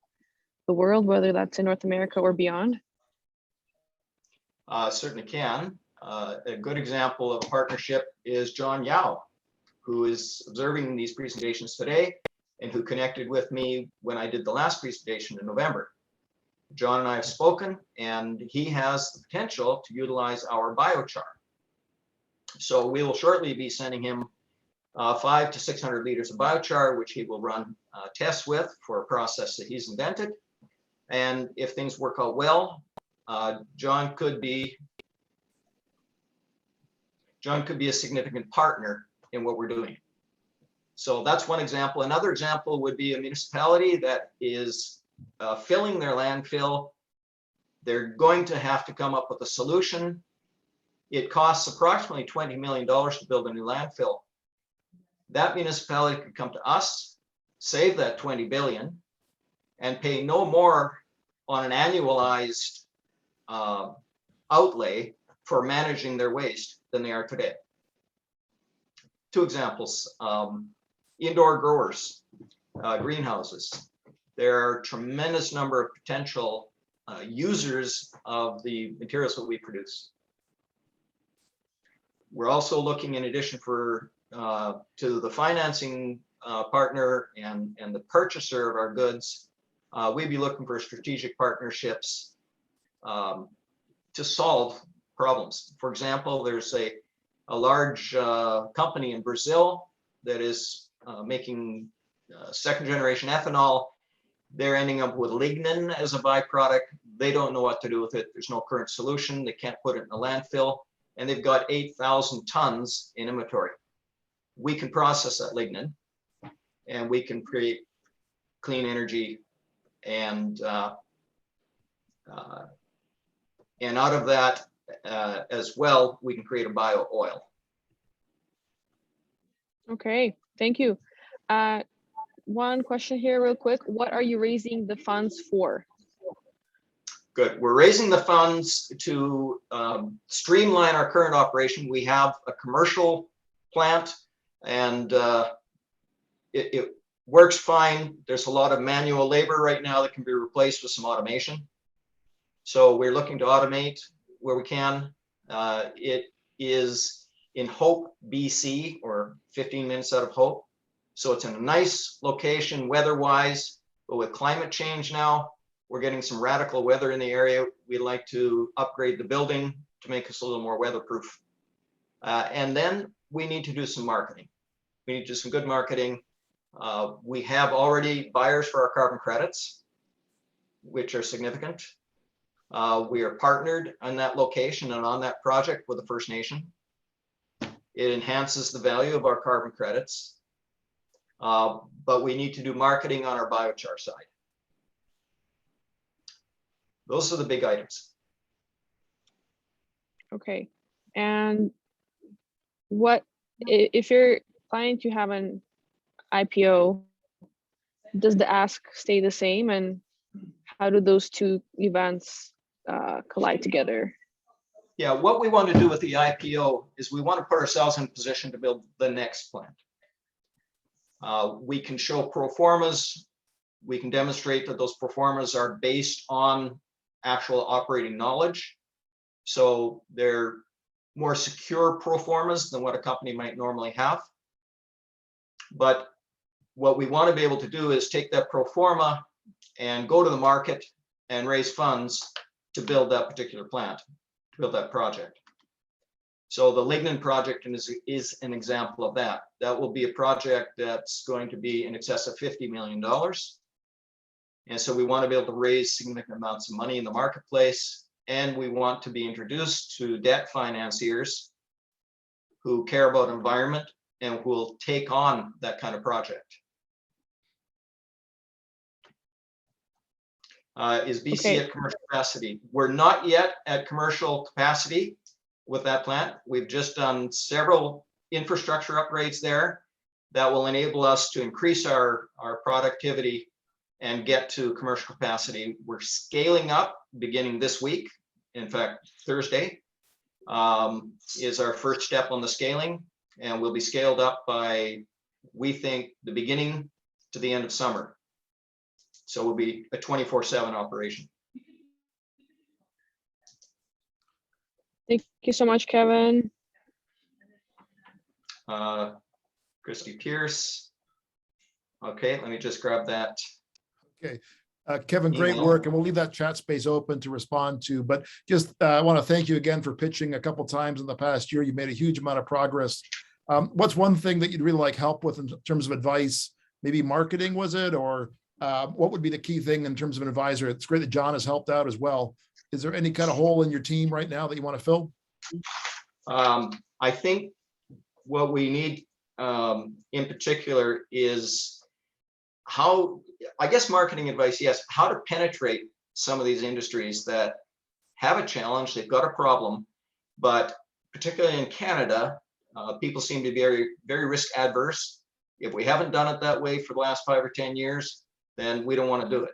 the world, whether that's in North America or beyond? Certainly can. A good example of partnership is John Yao, who is observing these presentations today and who connected with me when I did the last presentation in November. John and I have spoken, and he has the potential to utilize our biochar. So we will shortly be sending him 500 to 600 liters of biochar, which he will run tests with for a process that he's invented. And if things work out well, John could be a significant partner in what we're doing. So that's one example. Another example would be a municipality that is filling their landfill. They're going to have to come up with a solution. It costs approximately $20 million to build a new landfill. That municipality could come to us, save that 20 billion, and pay no more on an annualized outlay for managing their waste than they are today. Two examples: indoor growers, greenhouses. there are a tremendous number of potential users of the materials that we produce. We're also looking, in addition to the financing partner and the purchaser of our goods, we'd be looking for strategic partnerships to solve problems. For example, there's a large company in Brazil that is making second generation ethanol. They're ending up with lignin as a byproduct. They don't know what to do with it. There's no current solution. They can't put it in a landfill. And they've got 8,000 tons in inventory. We can process that lignin and we can create clean energy, and out of that as well, we can create a bio oil. Okay, thank you. One question here real quick. What are you raising the funds for? Good. We're raising the funds to streamline our current operation. We have a commercial plant and it works fine. There's a lot of manual labor right now that can be replaced with some automation. So we're looking to automate where we can. It is in Hope, BC, or 15 minutes out of Hope. So it's in a nice location weather-wise, but with climate change now, we're getting some radical weather in the area. We'd like to upgrade the building to make us a little more weatherproof. And then we need to do some marketing. We need to do some good marketing. We have already buyers for our carbon credits, which are significant. We are partnered on that location and on that project with the First Nation. It enhances the value of our carbon credits, but we need to do marketing on our biochar side. Those are the big items. Okay, and what if you're planning to have an IPO, does the ask stay the same, and how do those two events collide together? Yeah, what we want to do with the IPO is we want to put ourselves in a position to build the next plant. We can show pro formas. We can demonstrate that those pro formas are based on actual operating knowledge. So they're more secure pro formas than what a company might normally have. But what we want to be able to do is take that pro forma and go to the market and raise funds to build that particular plant, to build that project. So the lignin project is an example of that. That will be a project that's going to be in excess of $50 million. And so we want to be able to raise significant amounts of money in the marketplace. And we want to be introduced to debt financiers who care about environment and who will take on that kind of project. Is BC Okay. at commercial capacity? We're not yet at commercial capacity with that plant. We've just done several infrastructure upgrades there that will enable us to increase our productivity and get to commercial capacity. We're scaling up beginning this week. In fact, Thursday is our first step on the scaling, and we'll be scaled up by, we think, the beginning to the end of summer. So we'll be a 24/7 operation. Thank you so much, Kevin. Christy Pierce. Okay, let me just grab that. Okay, Kevin, great Email. work, and we'll leave that chat space open to respond to, but just I want to thank you again for pitching a couple times in the past year. You made a huge amount of progress. What's one thing that you'd really like help with in terms of advice? Maybe marketing, was it? Or what would be the key thing in terms of an advisor? It's great that John has helped out as well. Is there any kind of hole in your team right now that you want to fill? I think what we need in particular is how, I guess marketing advice, yes, how to penetrate some of these industries that have a challenge, they've got a problem, but particularly in Canada, people seem to be very, very risk adverse. If we haven't done it that way for the last 5 or 10 years, then we don't want to do it.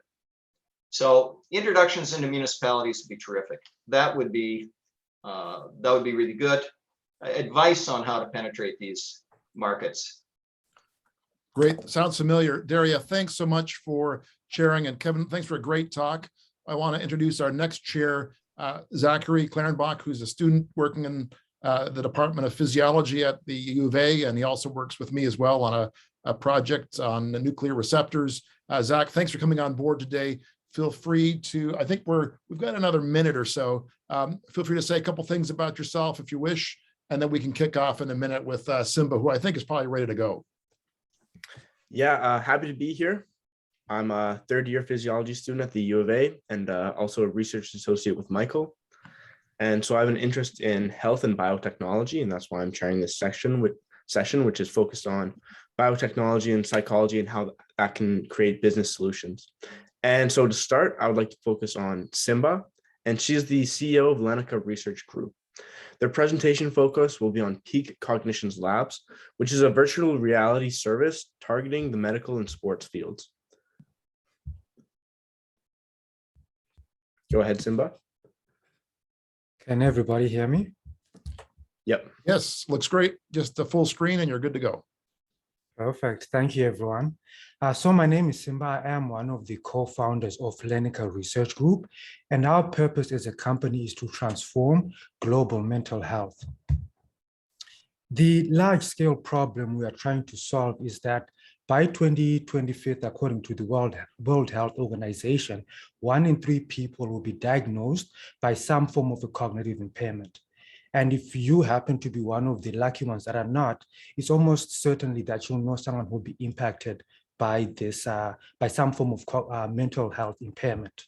So introductions into municipalities would be terrific. That would be really good. Advice on how to penetrate these markets. Great. Sounds familiar. Daria, thanks so much for sharing. And Kevin, thanks for a great talk. I want to introduce our next chair, Zachary Clarenbach, who's a student working in the Department of Physiology at the U of A, and he also works with me as well on a project on the nuclear receptors. Zach, thanks for coming on board today. Feel free to, I think we've got another minute or so. Feel free to say a couple things about yourself if you wish, and then we can kick off in a minute with Simba, who I think is probably ready to go. Yeah, happy to be here. I'm a third-year physiology student at the U of A and also a research associate with Michael. And so I have an interest in health and biotechnology, and that's why I'm chairing this session, which is focused on biotechnology and psychology and how that can create business solutions. And so to start, I would like to focus on Simba, and she's the CEO of Lenica Research Group. Their presentation focus will be on Peak Cognitions Labs, which is a virtual reality service targeting the medical and sports fields. Go ahead, Simba. Can everybody hear me? Yep. Yes, looks great. Just the full screen and you're good to go. Perfect. Thank you, everyone. So my name is Simba. I am one of the co-founders of Lenica Research Group, and our purpose as a company is to transform global mental health. The large-scale problem we are trying to solve is that by 2025, according to the World Health Organization, 1 in 3 people will be diagnosed by some form of a cognitive impairment. And if you happen to be one of the lucky ones that are not, it's almost certainly that you'll know someone who will be impacted by this, by some form of mental health impairment.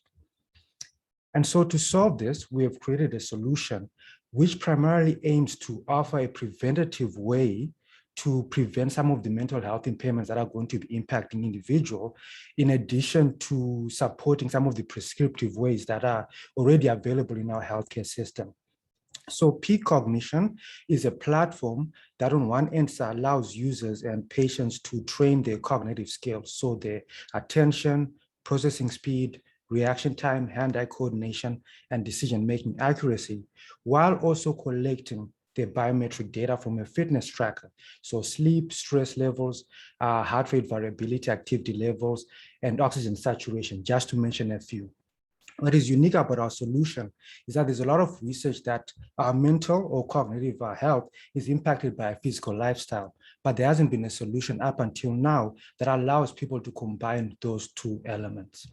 And so to solve this, we have created a solution which primarily aims to offer a preventative way to prevent some of the mental health impairments that are going to be impacting individuals, in addition to supporting some of the prescriptive ways that are already available in our healthcare system. So Peak Cognition is a platform that on one end allows users and patients to train their cognitive skills, so their attention, processing speed, reaction time, hand-eye coordination, and decision-making accuracy, while also collecting the biometric data from a fitness tracker. So sleep, stress levels, heart rate variability, activity levels, and oxygen saturation, just to mention a few. What is unique about our solution is that there's a lot of research that our mental or cognitive health is impacted by a physical lifestyle, but there hasn't been a solution up until now that allows people to combine those two elements.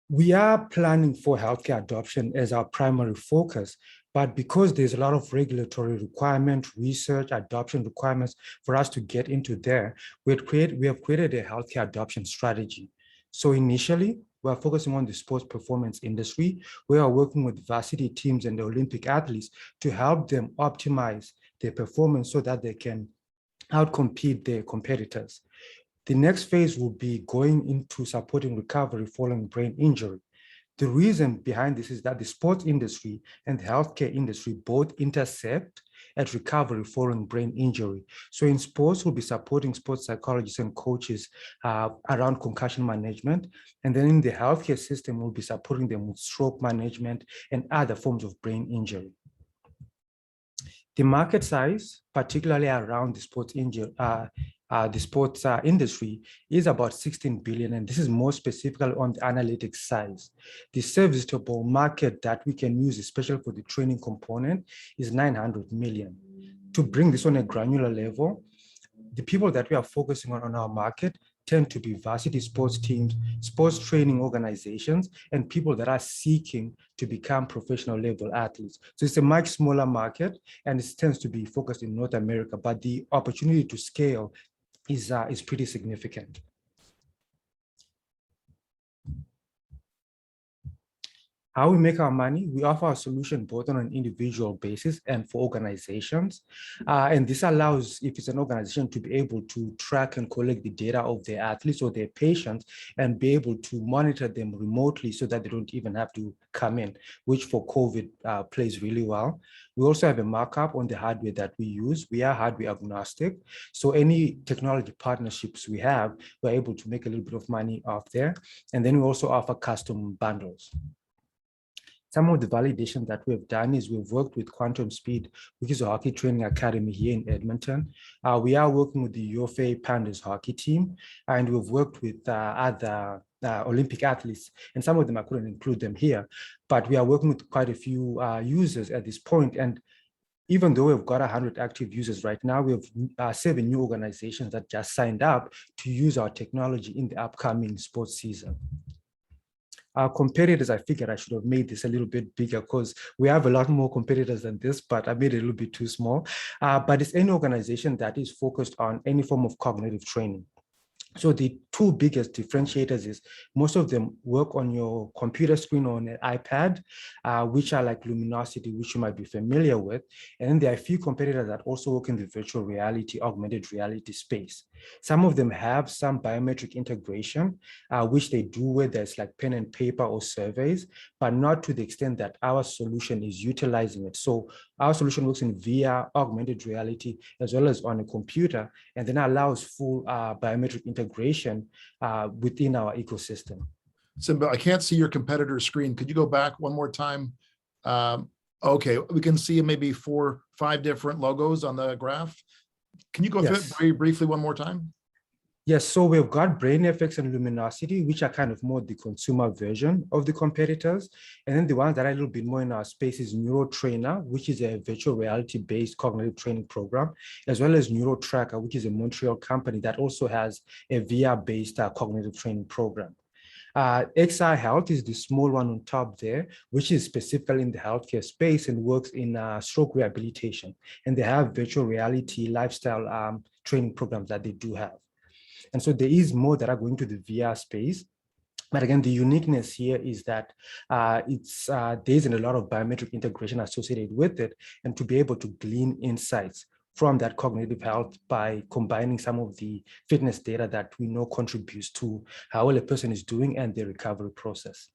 We are planning for healthcare adoption as our primary focus, but because there's a lot of regulatory requirement, research, adoption requirements for us to get into there, we have created a healthcare adoption strategy. So initially, we're focusing on the sports performance industry. We are working with varsity teams and the Olympic athletes to help them optimize their performance so that they can outcompete their competitors. The next phase will be going into supporting recovery following brain injury. The reason behind this is that the sports industry and the healthcare industry both intersect at recovery following brain injury. So in sports, we'll be supporting sports psychologists and coaches around concussion management. And then in the healthcare system, we'll be supporting them with stroke management and other forms of brain injury. The market size, particularly around the sports injury, industry, is about 16 billion, and this is more specifically on the analytics size. The serviceable market that we can use, especially for the training component, is 900 million. To bring this on a granular level, the people that we are focusing on our market tend to be varsity sports teams, sports training organizations, and people that are seeking to become professional level athletes. So it's a much smaller market, and it tends to be focused in North America, but the opportunity to scale is pretty significant. How we make our money, we offer a solution both on an individual basis and for organizations. And this allows, if it's an organization, to be able to track and collect the data of their athletes or their patients and be able to monitor them remotely so that they don't even have to come in, which for COVID plays really well. We also have a markup on the hardware that we use. We are hardware agnostic. So any technology partnerships we have, we're able to make a little bit of money off there. And then we also offer custom bundles. Some of the validation that we've done is we've worked with Quantum Speed, which is a hockey training academy here in Edmonton. We are working with the UFA Pandas hockey team, and we've worked with other Olympic athletes, and some of them I couldn't include them here, but we are working with quite a few users at this point. And even though we've got 100 active users right now, we have 7 new organizations that just signed up to use our technology in the upcoming sports season. Our competitors, I figured I should have made this a little bit bigger because we have a lot more competitors than this, but I made it a little bit too small. But it's any organization that is focused on any form of cognitive training. So the 2 biggest differentiators is most of them work on your computer screen or on an iPad, which are like Luminosity, which you might be familiar with. And then there are a few competitors that also work in the virtual reality, augmented reality space. Some of them have some biometric integration, which they do where there's like pen and paper or surveys, but not to the extent that our solution is utilizing it. So our solution works in VR, augmented reality, as well as on a computer, and then allows full biometric integration within our ecosystem. Simba, I can't see your competitor's screen. Could you go back one more time? Okay, we can see maybe 4 or 5 different logos on the graph. Can you go through it very briefly one more time? Yes, so we've got BrainFX and Luminosity, which are kind of more the consumer version of the competitors. And then the ones that are a little bit more in our space is NeuroTrainer, which is a virtual reality-based cognitive training program, as well as NeuroTracker, which is a Montreal company that also has a VR-based cognitive training program. XI Health is the small one on top there, which is specifically in the healthcare space and works in stroke rehabilitation. And they have virtual reality lifestyle training programs that they do have. And so there is more that are going to the VR space. But again, the uniqueness here is that there isn't a lot of biometric integration associated with it, and to be able to glean insights from that cognitive health by combining some of the fitness data that we know contributes to how well a person is doing and their recovery process.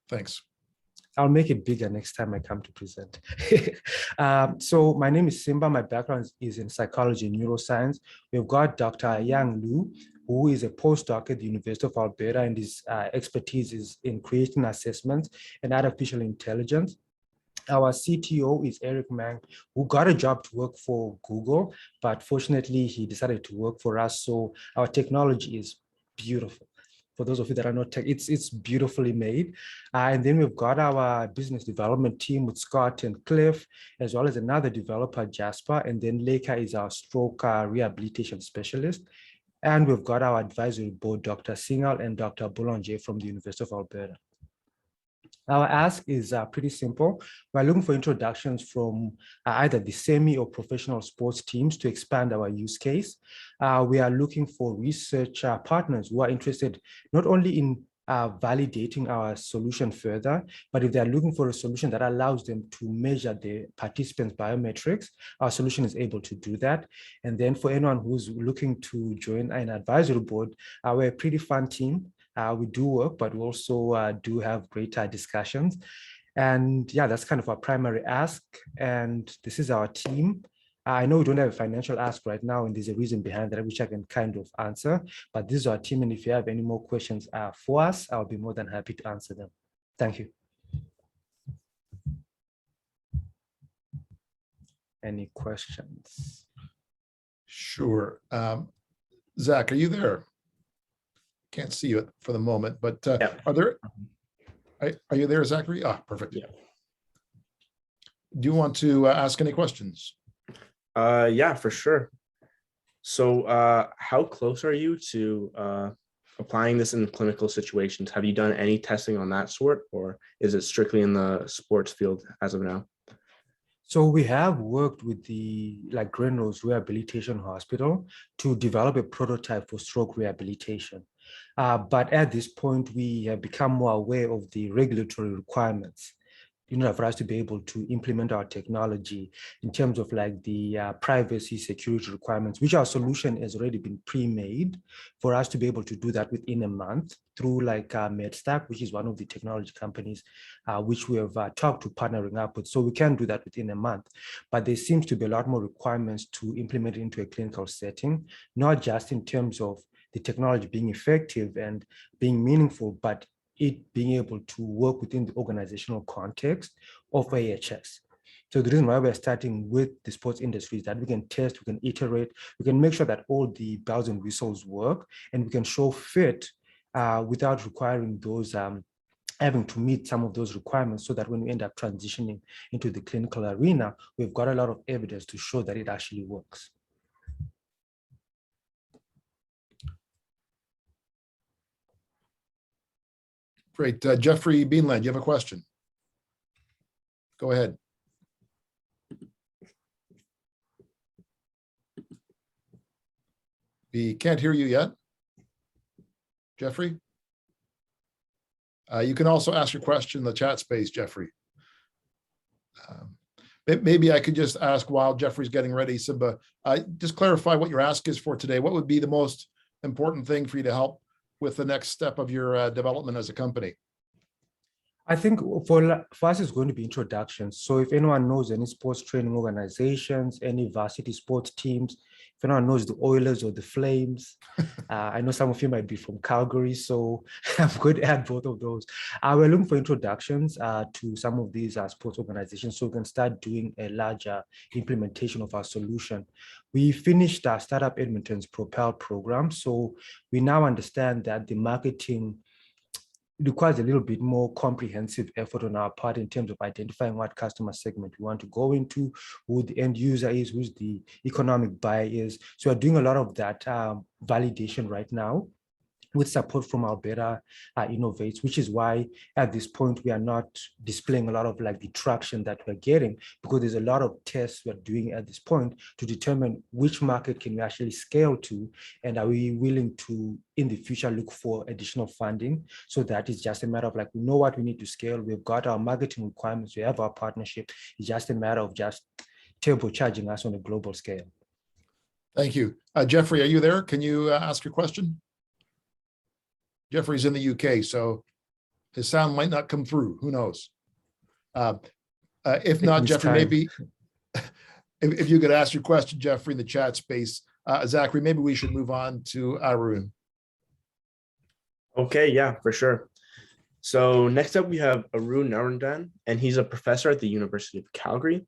Thanks. I'll make it bigger next time I come to present. So my name is Simba. My background is in psychology and neuroscience. We've got Dr. Yang Lu, who is a postdoc at the University of Alberta, and his expertise is in creating assessments and artificial intelligence. Our CTO is Eric Mang, who got a job to work for Google, but fortunately he decided to work for us. So our technology is beautiful. For those of you that are not tech, it's beautifully made. And then we've got our business development team with Scott and Cliff, as well as another developer, Jasper. And then Leica is our stroke rehabilitation specialist. And we've got our advisory board, Dr. Singal and Dr. Boulanger from the University of Alberta. Our ask is pretty simple. We're looking for introductions from either the semi or professional sports teams to expand our use case. We are looking for research partners who are interested not only in validating our solution further, but if they're looking for a solution that allows them to measure the participants' biometrics, our solution is able to do that. And then for anyone who's looking to join an advisory board, we're a pretty fun team. We do work, but we also do have great discussions. And yeah, that's kind of our primary ask. And this is our team. I know we don't have a financial ask right now, and there's a reason behind that, which I can kind of answer. But this is our team. And if you have any more questions for us, I'll be more than happy to answer them. Thank you. Any questions? Sure. Zach, are you there? Can't see you for the moment, but are you there, Zachary? Ah, perfect. Yeah. Do you want to ask any questions? Yeah, for sure. So how close are you to applying this in clinical situations? Have you done any testing on that sort, or is it strictly in the sports field as of now? So we have worked with the Grenrose Rehabilitation Hospital to develop a prototype for stroke rehabilitation. But at this point, we have become more aware of the regulatory requirements in order for us to be able to implement our technology in terms of the privacy security requirements, which our solution has already been pre-made for us to be able to do that within a month through MedStack, which is one of the technology companies which we have talked to partnering up with. So we can do that within a month, but there seems to be a lot more requirements to implement it into a clinical setting, not just in terms of the technology being effective and being meaningful, but it being able to work within the organizational context of AHS. So the reason why we're starting with the sports industry is that we can test, we can iterate, we can make sure that all the bells and whistles work, and we can show fit without requiring those having to meet some of those requirements, so that when we end up transitioning into the clinical arena, we've got a lot of evidence to show that it actually works. Great. Jeffrey Beanland, you have a question? Go ahead. We can't hear you yet. Jeffrey? You can also ask your question in the chat space, Jeffrey. Maybe I could just ask while Jeffrey's getting ready, Simba, just clarify what your ask is for today. What would be the most important thing for you to help with the next step of your development as a company? I think for us, it's going to be introductions. So if anyone knows any sports training organizations, any varsity sports teams, if anyone knows the Oilers or the Flames, I know some of you might be from Calgary, so I'm going to add both of those. We're looking for introductions to some of these sports organizations, so we can start doing a larger implementation of our solution. We finished our Startup Edmonton's Propel program, so we now understand that the marketing requires a little bit more comprehensive effort on our part in terms of identifying what customer segment we want to go into, who the end user is, who's the economic buyer is. So we're doing a lot of that validation right now, with support from our Beta Innovates, which is why at this point we are not displaying a lot of like the traction that we're getting, because there's a lot of tests we're doing at this point to determine which market can we actually scale to, and are we willing to in the future look for additional funding. So that is just a matter of like, we know what we need to scale, we've got our marketing requirements, we have our partnership, it's just a matter of just turbocharging us on a global scale. Thank you. Jeffrey, are you there? Can you ask your question? Jeffrey's in the UK, so his sound might not come through. Who knows? If not, Jeffrey, maybe if you could ask your question, Jeffrey, in the chat space. Zachary, maybe we should move on to Arun. Okay, yeah, for sure. So next up, we have Arun Narandan, and he's a professor at the University of Calgary.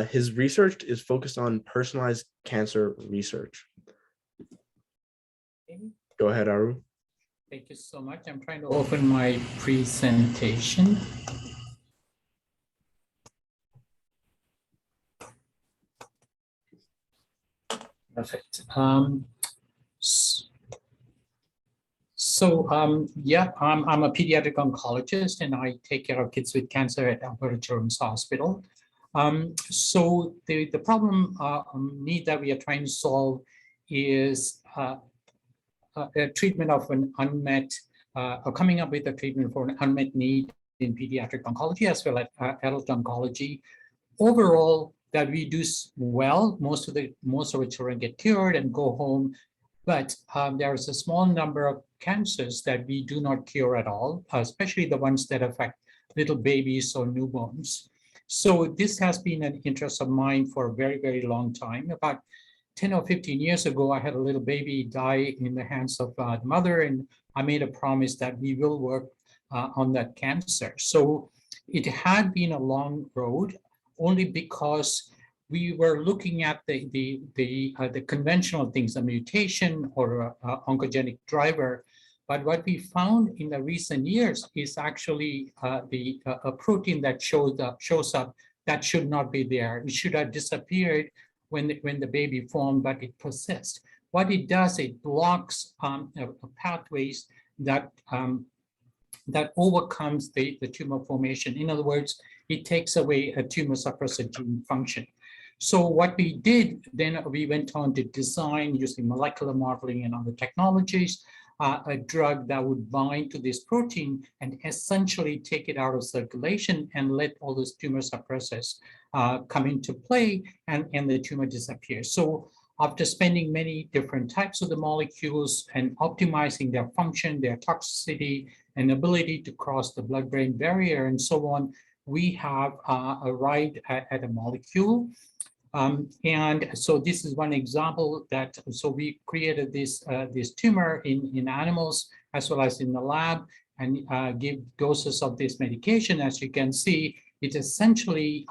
His research is focused on personalized cancer research. Go ahead, Arun. Thank you so much. I'm trying to open my presentation. Perfect. Yeah, I'm a pediatric oncologist, and I take care of kids with cancer at Alberta Children's Hospital. So the problem need that we are trying to solve is a treatment of an unmet, or coming up with a treatment for an unmet need in pediatric oncology as well as adult oncology. Overall, that we do well, most of the children get cured and go home, but there is a small number of cancers that we do not cure at all, especially the ones that affect little babies or newborns. So this has been an interest of mine for a very, very long time. About 10 or 15 years ago, I had a little baby die in the hands of the mother, and I made a promise that we will work on that cancer. So it had been a long road, only because we were looking at the conventional things, a mutation or a oncogenic driver. But what we found in the recent years is actually a protein that shows up that should not be there. It should have disappeared when the baby formed, but it persists. What it does, it blocks pathways that overcomes the tumor formation. In other words, it takes away a tumor suppressor gene function. So what we did, then we went on to design, using molecular modeling and other technologies, a drug that would bind to this protein and essentially take it out of circulation and let all those tumor suppressors come into play, and the tumor disappears. So after spending many different types of the molecules and optimizing their function, their toxicity, and ability to cross the blood-brain barrier and so on, we have arrived at a molecule. And so this is one example that, so we created this tumor in animals as well as in the lab, and give doses of this medication, as you can see, it essentially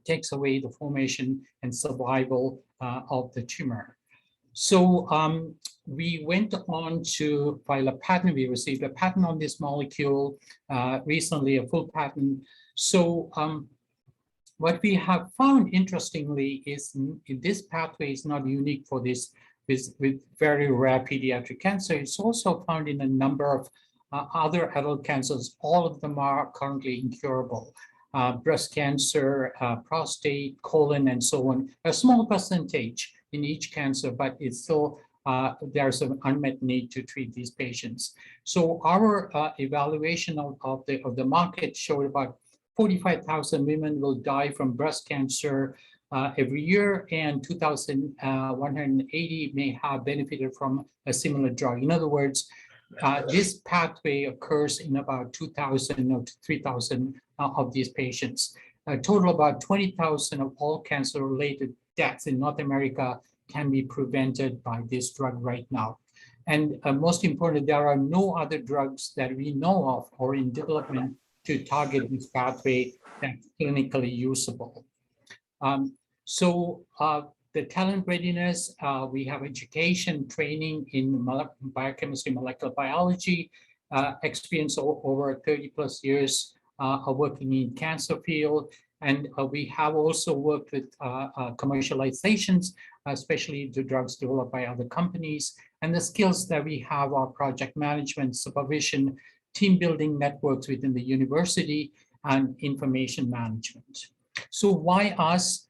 takes away the formation and survival of the tumor. So we went on to file a patent. We received a patent on this molecule recently, a full patent. So what we have found, interestingly, is this pathway is not unique for this with very rare pediatric cancer. It's also found in a number of other adult cancers. All of them are currently incurable. Breast cancer, prostate, colon, and so on. A small percentage in each cancer, but it's still there's an unmet need to treat these patients. So our evaluation of the market showed about 45,000 women will die from breast cancer every year, and 2,180 may have benefited from a similar drug. In other words, this pathway occurs in about 2,000 or 3,000 of these patients. A total of about 20,000 of all cancer-related deaths in North America can be prevented by this drug right now. And most importantly, there are no other drugs that we know of or in development to target this pathway that's clinically usable. The talent readiness, we have education, training in biochemistry, molecular biology, experience over 30 plus years of working in cancer field. And we have also worked with commercializations, especially the drugs developed by other companies. And the skills that we have are project management, supervision, team building networks within the university, and information management. So why us?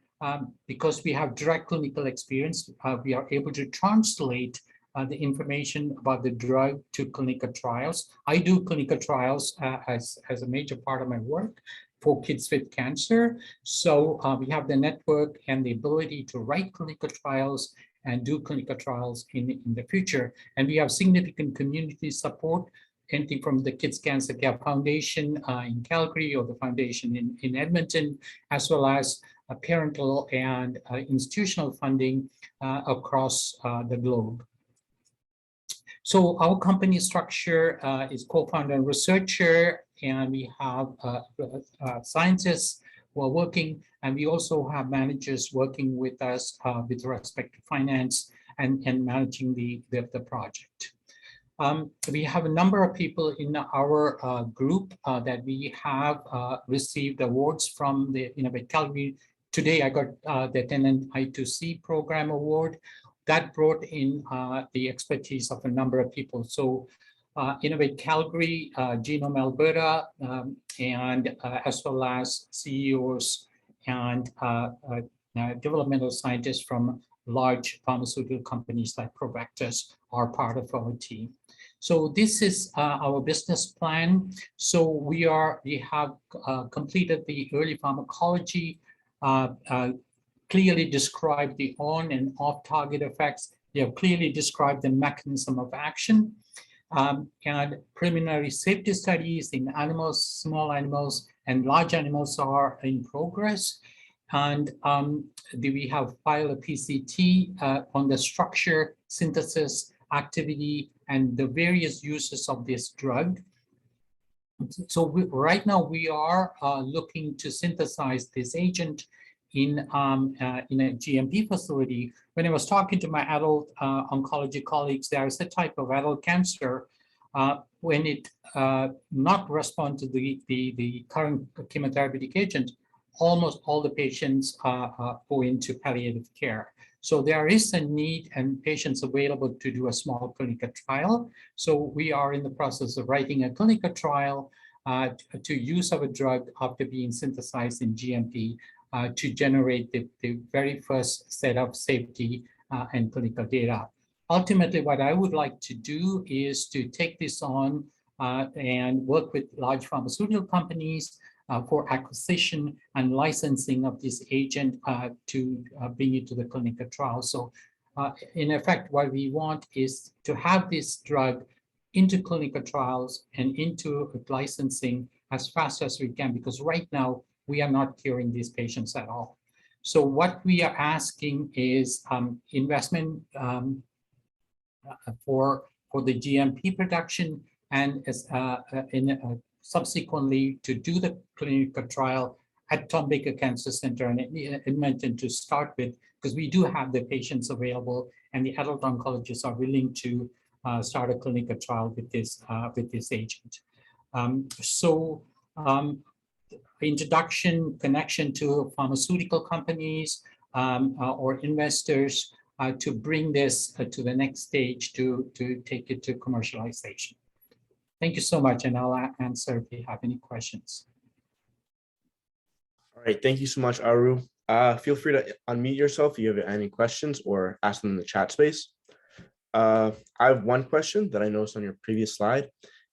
Because we have direct clinical experience, we are able to translate the information about the drug to clinical trials. I do clinical trials as a major part of my work for kids with cancer. So we have the network and the ability to write clinical trials and do clinical trials in the future. And we have significant community support, anything from the Kids Cancer Care Foundation in Calgary or the foundation in Edmonton, as well as parental and institutional funding across the globe. So our company structure is co-founder and researcher, and we have scientists who are working, and we also have managers working with us with respect to finance and managing the project. We have a number of people in our group that we have received awards from the Innovate Calgary. Today I got the Tenant I2C program award that brought in the expertise of a number of people. So Innovate Calgary, Genome Alberta, and as well as CEOs and developmental scientists from large pharmaceutical companies like Provectus are part of our team. So this is our business plan. So we have completed the early pharmacology, clearly described the on and off target effects. We have clearly described the mechanism of action, and preliminary safety studies in animals, small animals, and large animals are in progress. And we have filed a PCT on the structure, synthesis, activity, and the various uses of this drug. So right now we are looking to synthesize this agent in a GMP facility. When I was talking to my adult oncology colleagues, there is a type of adult cancer when it not respond to the current chemotherapeutic agent, almost all the patients go into palliative care. So there is a need and patients available to do a small clinical trial. So we are in the process of writing a clinical trial to use of a drug after being synthesized in GMP to generate the very first set of safety and clinical data. Ultimately, what I would like to do is to take this on and work with large pharmaceutical companies for acquisition and licensing of this agent to bring it to the clinical trial. So in effect, what we want is to have this drug into clinical trials and into licensing as fast as we can, because right now we are not curing these patients at all. So what we are asking is investment for the GMP production and subsequently to do the clinical trial at Tom Baker Cancer Center in Edmonton to start with, because we do have the patients available and the adult oncologists are willing to start a clinical trial with this agent. Introduction, connection to pharmaceutical companies or investors to bring this to the next stage to take it to commercialization. Thank you so much, and I'll answer if you have any questions. All right, thank you so much, Aru. Feel free to unmute yourself if you have any questions or ask them in the chat space. I have one question that I noticed on your previous slide.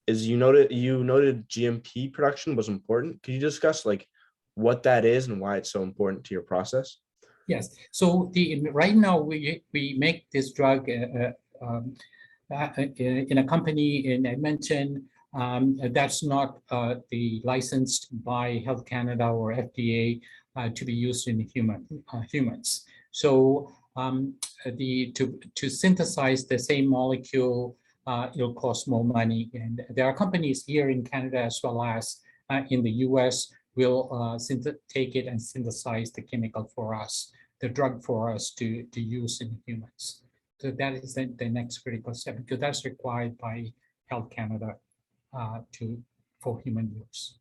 Is you noted GMP production was important. Could you discuss like what that is and why it's so important to your process? Yes. So right now we make this drug in a company in Edmonton that's not licensed by Health Canada or FDA to be used in humans. So to synthesize the same molecule, it'll cost more money. And there are companies here in Canada as well as in the US will take it and synthesize the chemical for us, the drug for us to use in humans. So that is the next critical step, because that's required by Health Canada for human use.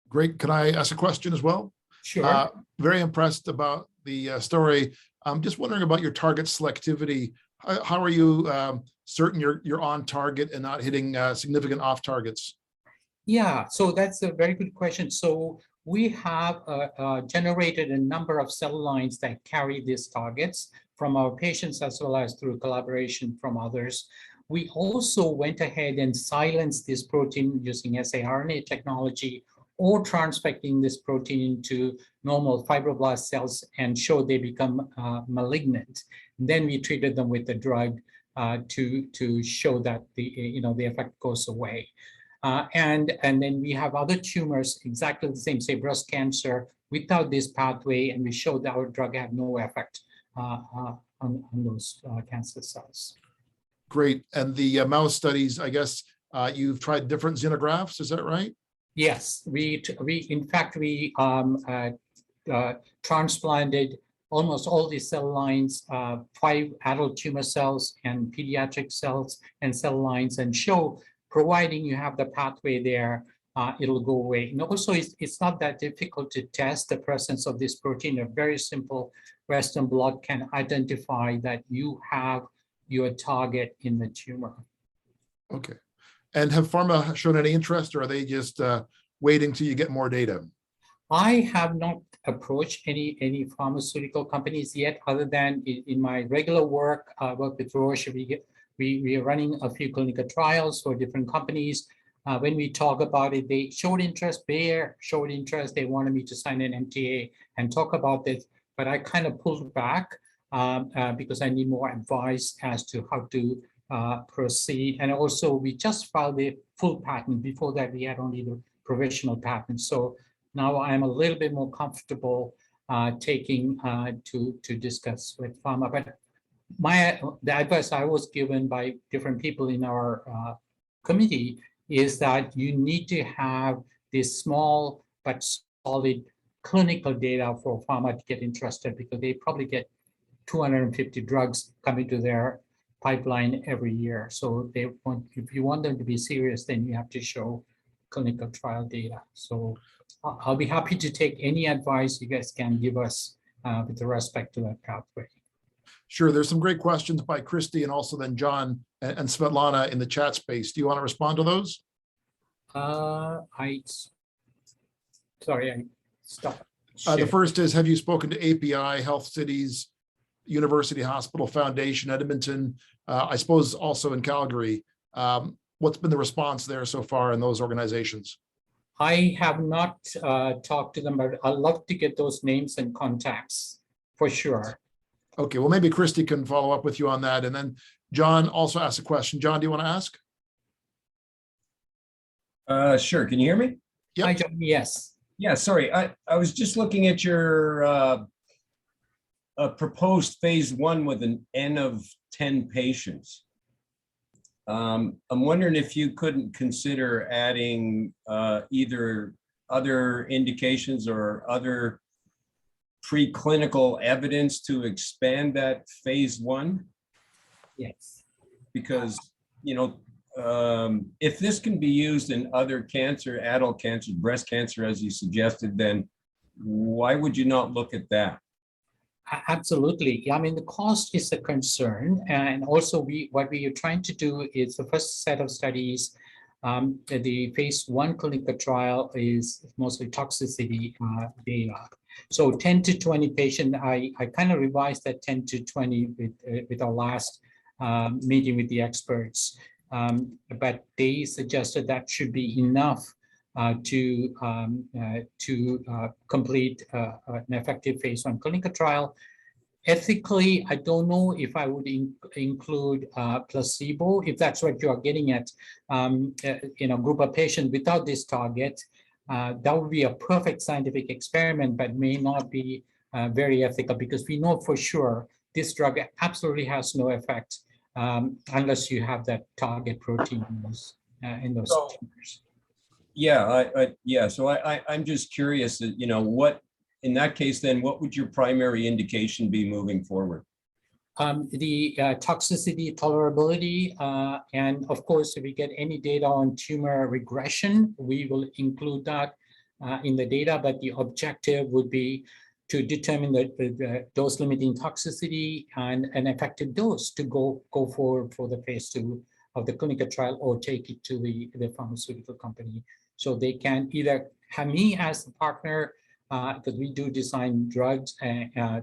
Great. Can I ask a question as well? Sure. Very impressed about the story. I'm just wondering about your target selectivity. How are you certain you're on target and not hitting significant off targets? Yeah, so that's a very good question. So we have generated a number of cell lines that carry these targets from our patients as well as through collaboration from others. We also went ahead and silenced this protein using siRNA technology or transfecting this protein into normal fibroblast cells and showed they become malignant. Then we treated them with the drug to show that the effect goes away. And then we have other tumors exactly the same, say breast cancer, without this pathway, and we showed that our drug had no effect on those cancer cells. Great. And the mouse studies, I guess you've tried different xenografts, is that right? Yes, we transplanted almost all the cell lines, 5 adult tumor cells and pediatric cells and cell lines, and show, providing you have the pathway there, it'll go away. And also, it's not that difficult to test the presence of this protein. A very simple Western blot can identify that you have your target in the tumor. Okay. And have pharma shown any interest, or are they just waiting till you get more data? I have not approached any pharmaceutical companies yet, other than in my regular work. I work with Roche. We are running a few clinical trials for different companies. When we talk about it, they showed interest. Bayer showed interest. They wanted me to sign an MTA and talk about this, but I kind of pulled back because I need more advice as to how to proceed. And also, we just filed the full patent. Before that, we had only the provisional patent. So now I'm a little bit more comfortable taking to discuss with pharma. But the advice I was given by different people in our committee is that you need to have this small but solid clinical data for pharma to get interested, because they probably get 250 drugs coming to their pipeline every year. So they want, if you want them to be serious, then you have to show clinical trial data. So I'll be happy to take any advice you guys can give us with respect to that pathway. Sure. There's some great questions by Christy and also then John and Svetlana in the chat space. Do you want to respond to those? I stopped. The first is, have you spoken to API, Health Cities, University Hospital Foundation, Edmonton, I suppose also in Calgary? What's been the response there so far in those organizations? I have not talked to them, but I'd love to get those names and contacts for sure. Okay, well, maybe Christy can follow up with you on that. And then John also asked a question. John, do you want to ask? Sure. Can you hear me? Yep. Hi, John. Yes. Yeah, sorry. I was just looking at your proposed phase 1 with an N of 10 patients. I'm wondering if you couldn't consider adding either other indications or other preclinical evidence to expand that phase 1? Yes. Because, you know, if this can be used in other cancer, adult cancer, breast cancer, as you suggested, then why would you not look at that? Absolutely. Yeah, I mean, the cost is a concern. And also what we are trying to do is the first set of studies, the phase 1 clinical trial is mostly toxicity data. So 10 to 20 patients, I kind of revised that 10 to 20 with our last meeting with the experts. But they suggested that should be enough to complete an effective phase 1 clinical trial. Ethically, I don't know if I would include placebo, if that's what you are getting at, in a group of patients without this target. That would be a perfect scientific experiment, but may not be very ethical, because we know for sure this drug absolutely has no effect unless you have that target protein in those tumors. Yeah, so I'm just curious, you know, what, in that case, then what would your primary indication be moving forward? The toxicity, tolerability, and of course, if we get any data on tumor regression, we will include that in the data, but the objective would be to determine the dose-limiting toxicity and an effective dose to go forward for the phase 2 of the clinical trial, or take it to the pharmaceutical company. So they can either have me as the partner, because we do design drugs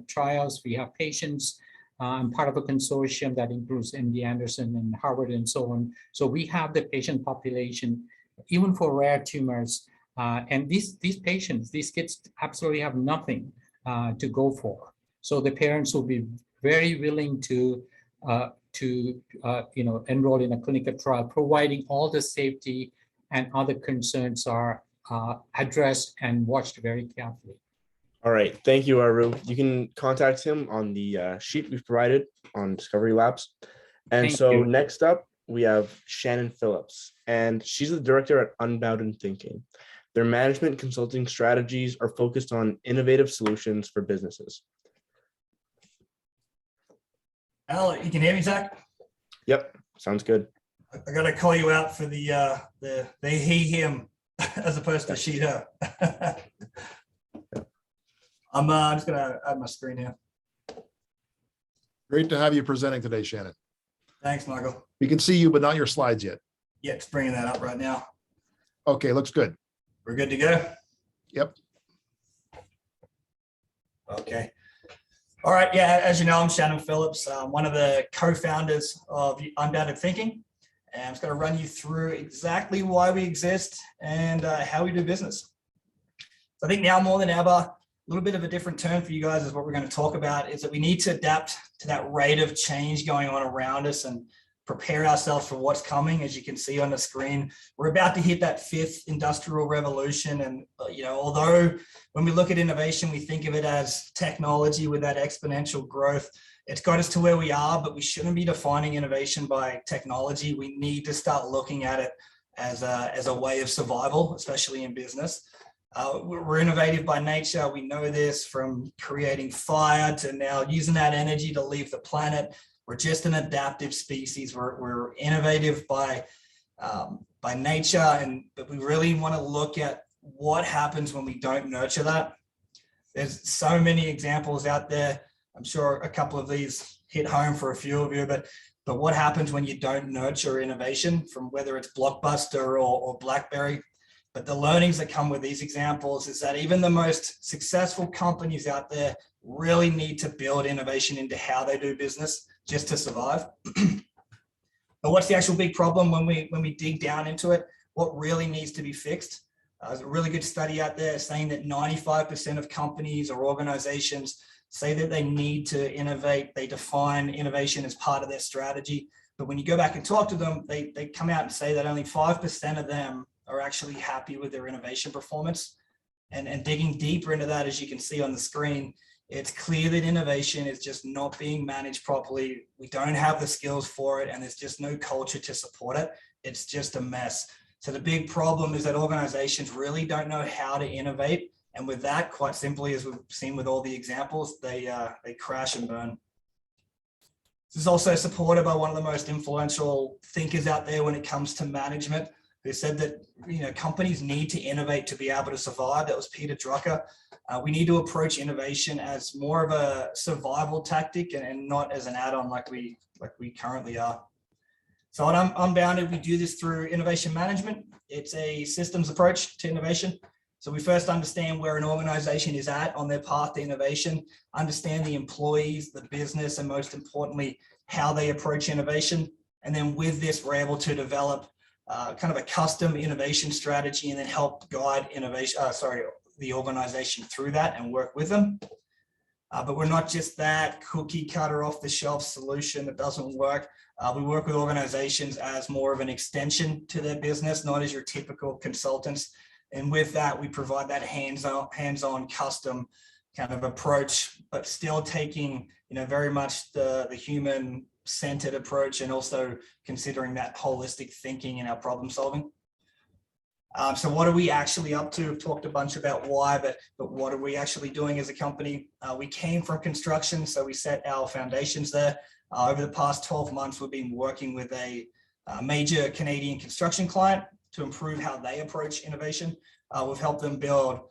trials, we have patients. I'm part of a consortium that includes MD Anderson and Harvard and so on. So we have the patient population, even for rare tumors. And these patients, these kids absolutely have nothing to go for. So the parents will be very willing to enroll in a clinical trial, providing all the safety and other concerns are addressed and watched very carefully. All right, thank you, Aru. You can contact him on the sheet we've provided on Discovery Labs. And Thank so you. next up, we have Shannon Phillips, and she's the director at Unbounded Thinking. Their management consulting strategies are focused on innovative solutions for businesses. Al, you can hear me, Zach? Yep, sounds good. I got to call you out for the he, him, as opposed to she, her. I'm just going to add my screen here. Great to have you presenting today, Shannon. Thanks, Michael. We can see you, but not your slides yet. Yeah, it's bringing that up right now. Okay, looks good. We're good to go? Yep. Okay. All right. Yeah, as you know, I'm Shannon Phillips, one of the co-founders of Unbounded Thinking. And I'm just going to run you through exactly why we exist and how we do business. So I think now more than ever, a little bit of a different term for you guys is what we're going to talk about, is that we need to adapt to that rate of change going on around us and prepare ourselves for what's coming. As you can see on the screen, we're about to hit that 5th industrial revolution. And, although when we look at innovation, we think of it as technology with that exponential growth, it's got us to where we are, but we shouldn't be defining innovation by technology. We need to start looking at it as a way of survival, especially in business. We're innovative by nature. We know this, from creating fire to now using that energy to leave the planet. We're just an adaptive species. We're innovative by nature, but we really want to look at what happens when we don't nurture that. There's so many examples out there. I'm sure a couple of these hit home for a few of you, but what happens when you don't nurture innovation, from whether it's Blockbuster or BlackBerry? But the learnings that come with these examples is that even the most successful companies out there really need to build innovation into how they do business just to survive. But what's the actual big problem when we dig down into it? What really needs to be fixed? There's a really good study out there saying that 95% of companies or organizations say that they need to innovate. They define innovation as part of their strategy. But when you go back and talk to them, they come out and say that only 5% of them are actually happy with their innovation performance. And digging deeper into that, as you can see on the screen, It's clear that innovation is just not being managed properly. We don't have the skills for it, and there's just no culture to support it. It's just a mess. So the big problem is that organizations really don't know how to innovate. And with that, quite simply, as we've seen with all the examples, they crash and burn. This is also supported by one of the most influential thinkers out there when it comes to management, who said that companies need to innovate to be able to survive. That was Peter Drucker. We need to approach innovation as more of a survival tactic and not as an add-on like we currently are. So at Unbounded, we do this through innovation management. It's a systems approach to innovation. So we first understand where an organization is at on their path to innovation, understand the employees, the business, and most importantly, how they approach innovation. And then with this, we're able to develop kind of a custom innovation strategy and then help guide the organization through that and work with them. But we're not just that cookie cutter off the shelf solution that doesn't work. We work with organizations as more of an extension to their business, not as your typical consultants. And with that, we provide that hands-on custom kind of approach, but still taking, very much the human-centered approach and also considering that holistic thinking in our problem solving. So what are we actually up to? We've talked a bunch about why, but what are we actually doing as a company? We came from construction, so we set our foundations there. Over the past 12 months, we've been working with a major Canadian construction client to improve how they approach innovation. We've helped them build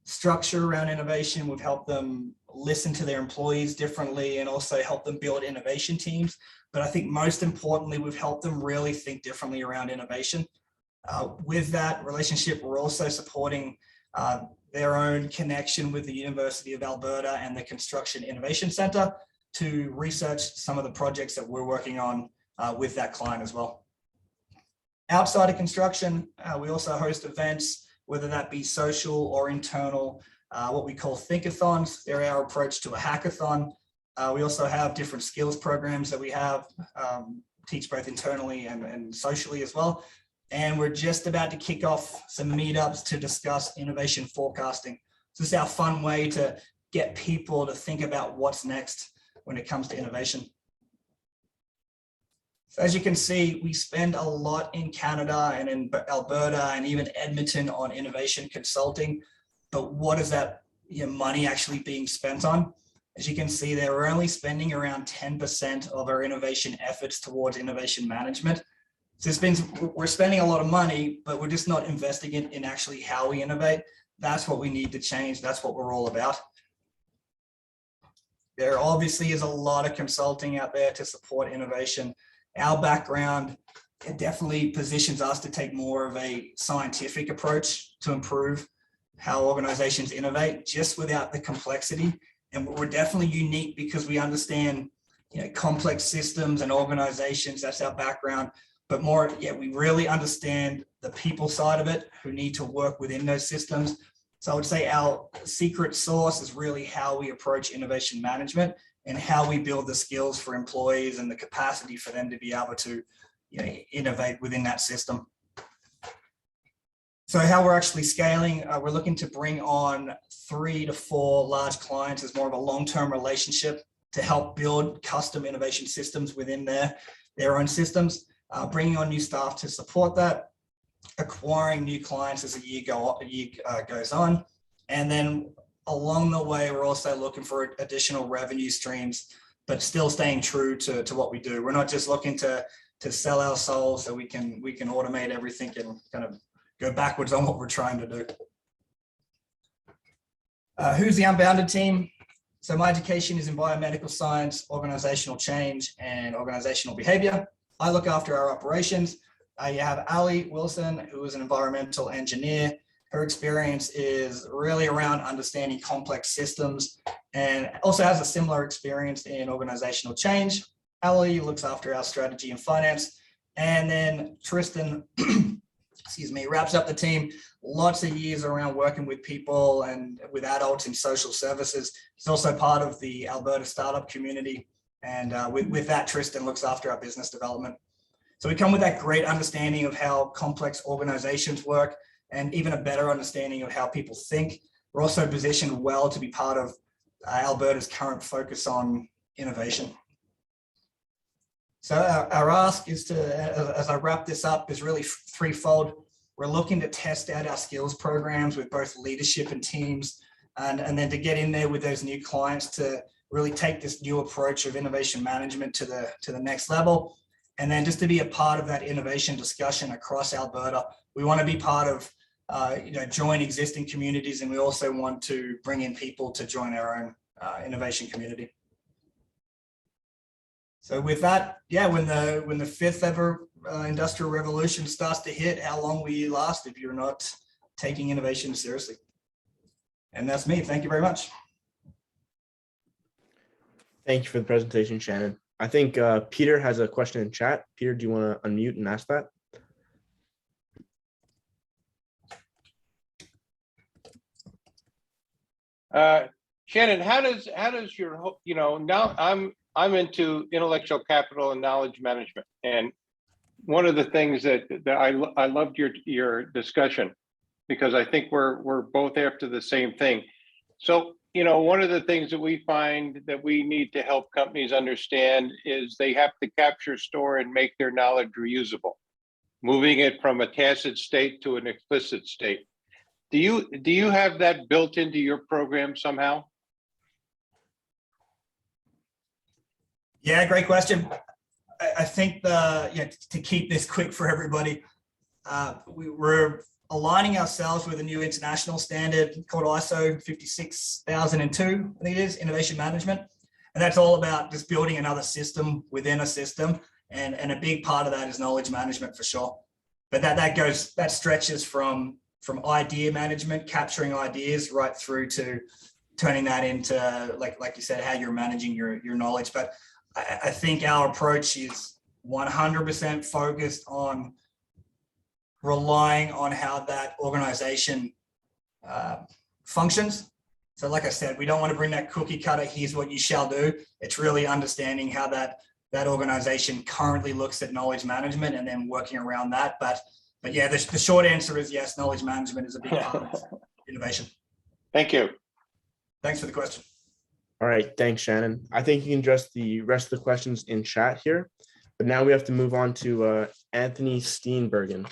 structure around innovation. We've helped them listen to their employees differently and also help them build innovation teams. But I think most importantly, we've helped them really think differently around innovation. With that relationship, we're also supporting their own connection with the University of Alberta and the Construction Innovation Centre to research some of the projects that we're working on with that client as well. Outside of construction, we also host events, whether that be social or internal, what we call thinkathons. They're our approach to a hackathon. We also have different skills programs that we have, teach both internally and socially as well. And we're just about to kick off some meetups to discuss innovation forecasting. So this is our fun way to get people to think about what's next when it comes to innovation. So as you can see, we spend a lot in Canada and in Alberta and even Edmonton on innovation consulting. But what is that money actually being spent on? As you can see there, we're only spending around 10% of our innovation efforts towards innovation management. So this means we're spending a lot of money, but we're just not investing in actually how we innovate. That's what we need to change. That's what we're all about. There obviously is a lot of consulting out there to support innovation. Our background, it definitely positions us to take more of a scientific approach to improve how organizations innovate, just without the complexity. And we're definitely unique because we understand, complex systems and organizations. That's our background. But more, we really understand the people side of it who need to work within those systems. So I would say our secret sauce is really how we approach innovation management and how we build the skills for employees and the capacity for them to be able to innovate within that system. So how we're actually scaling, we're looking to bring on 3 to 4 large clients as more of a long-term relationship to help build custom innovation systems within their own systems, bringing on new staff to support that, acquiring new clients as the year goes on. And then along the way, we're also looking for additional revenue streams, but still staying true to what we do. We're not just looking to sell our souls so we can automate everything and kind of go backwards on what we're trying to do. Who's the Unbounded team? So my education is in biomedical science, organizational change, and organizational behavior. I look after our operations. You have Ali Wilson, who is an environmental engineer. Her experience is really around understanding complex systems and also has a similar experience in organizational change. Ali looks after our strategy and finance. And then Tristan, wraps up the team. Lots of years around working with people and with adults in social services. He's also part of the Alberta startup community. And with that, Tristan looks after our business development. So we come with that great understanding of how complex organizations work and even a better understanding of how people think. We're also positioned well to be part of Alberta's current focus on innovation. So our ask is to, as I wrap this up, is really threefold. We're looking to test out our skills programs with both leadership and teams, and then to get in there with those new clients to really take this new approach of innovation management to the next level. And then just to be a part of that innovation discussion across Alberta. We want to be part of, join existing communities, and we also want to bring in people to join our own innovation community. So with that, yeah, when the fifth ever industrial revolution starts to hit, how long will you last if you're not taking innovation seriously? And that's me. Thank you very much. Thank you for the presentation, Shannon. I think Peter has a question in chat. Peter, do you want to unmute and ask that? Shannon, how does your, now I'm into intellectual capital and knowledge management, and one of the things that I loved your discussion, because I think we're both after the same thing. So, one of the things that we find that we need to help companies understand is they have to capture, store, and make their knowledge reusable, moving it from a tacit state to an explicit state. Do you have that built into your program somehow? Yeah, great question. I think to keep this quick for everybody, we're aligning ourselves with a new international standard called ISO 56002, I think it is, innovation management. And that's all about just building another system within a system. And a big part of that is knowledge management for sure. But that stretches from idea management, capturing ideas, right through to turning that into, like you said, how you're managing your knowledge. But I think our approach is 100% focused on relying on how that organization functions. So like I said, we don't want to bring that cookie cutter, here's what you shall do. It's really understanding how that organization currently looks at knowledge management and then working around that. But yeah, the short answer is yes, knowledge management is a big part of innovation. Thank you. Thanks for the question. All right, thanks, Shannon. I think you can address the rest of the questions in chat here, but now we have to move on to Anthony Steenbergen,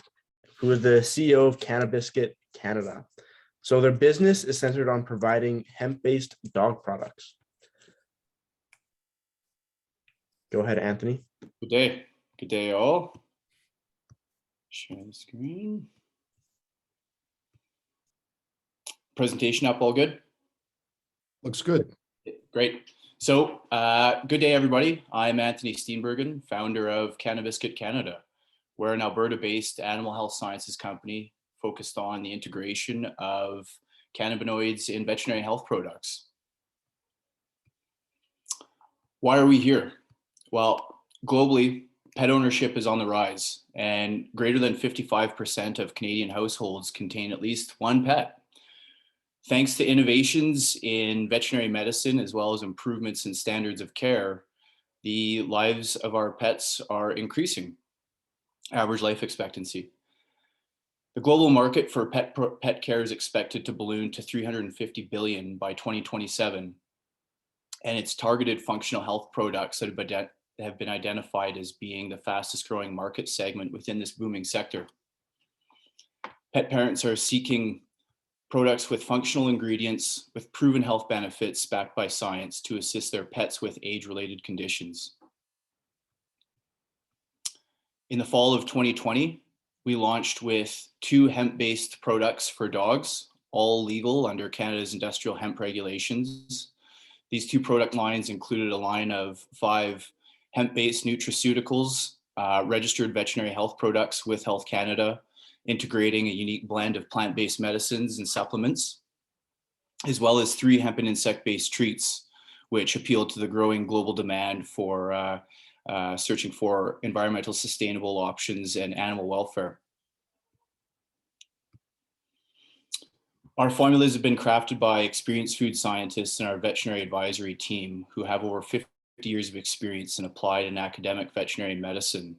who is the CEO of Cannabiscuit Canada. So their business is centered on providing hemp-based dog products. Go ahead, Anthony. Good day. Good day, all. Share the screen. Presentation up, all good? Looks good. Great. So good day, everybody. I'm Anthony Steenbergen, founder of Cannabiscuit Canada. We're an Alberta-based animal health sciences company focused on the integration of cannabinoids in veterinary health products. Why are we here? Well, globally, pet ownership is on the rise, and greater than 55% of Canadian households contain at least one pet. Thanks to innovations in veterinary medicine, as well as improvements in standards of care, the lives of our pets are increasing. Average life expectancy. The global market for pet care is expected to balloon to $350 billion by 2027, and its targeted functional health products that have been identified as being the fastest growing market segment within this booming sector. Pet parents are seeking products with functional ingredients with proven health benefits backed by science to assist their pets with age-related conditions. In the fall of 2020, we launched with 2 hemp-based products for dogs, all legal under Canada's industrial hemp regulations. These 2 product lines included a line of 5 hemp-based nutraceuticals, registered veterinary health products with Health Canada, integrating a unique blend of plant-based medicines and supplements, as well as 3 hemp and insect-based treats, which appeal to the growing global demand for searching for environmental sustainable options and animal welfare. Our formulas have been crafted by experienced food scientists in our veterinary advisory team who have over 50 years of experience in applied and academic veterinary medicine.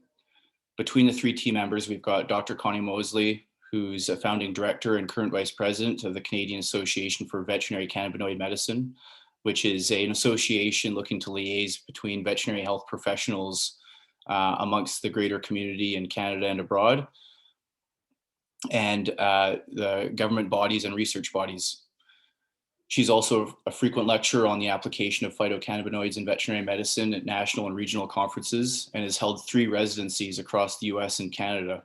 Between the 3 team members, we've got Dr. Connie Mosley, who's a founding director and current vice president of the Canadian Association for Veterinary Cannabinoid Medicine, which is an association looking to liaise between veterinary health professionals amongst the greater community in Canada and abroad, and the government bodies and research bodies. She's also a frequent lecturer on the application of phytocannabinoids in veterinary medicine at national and regional conferences, and has held 3 residencies across the US and Canada.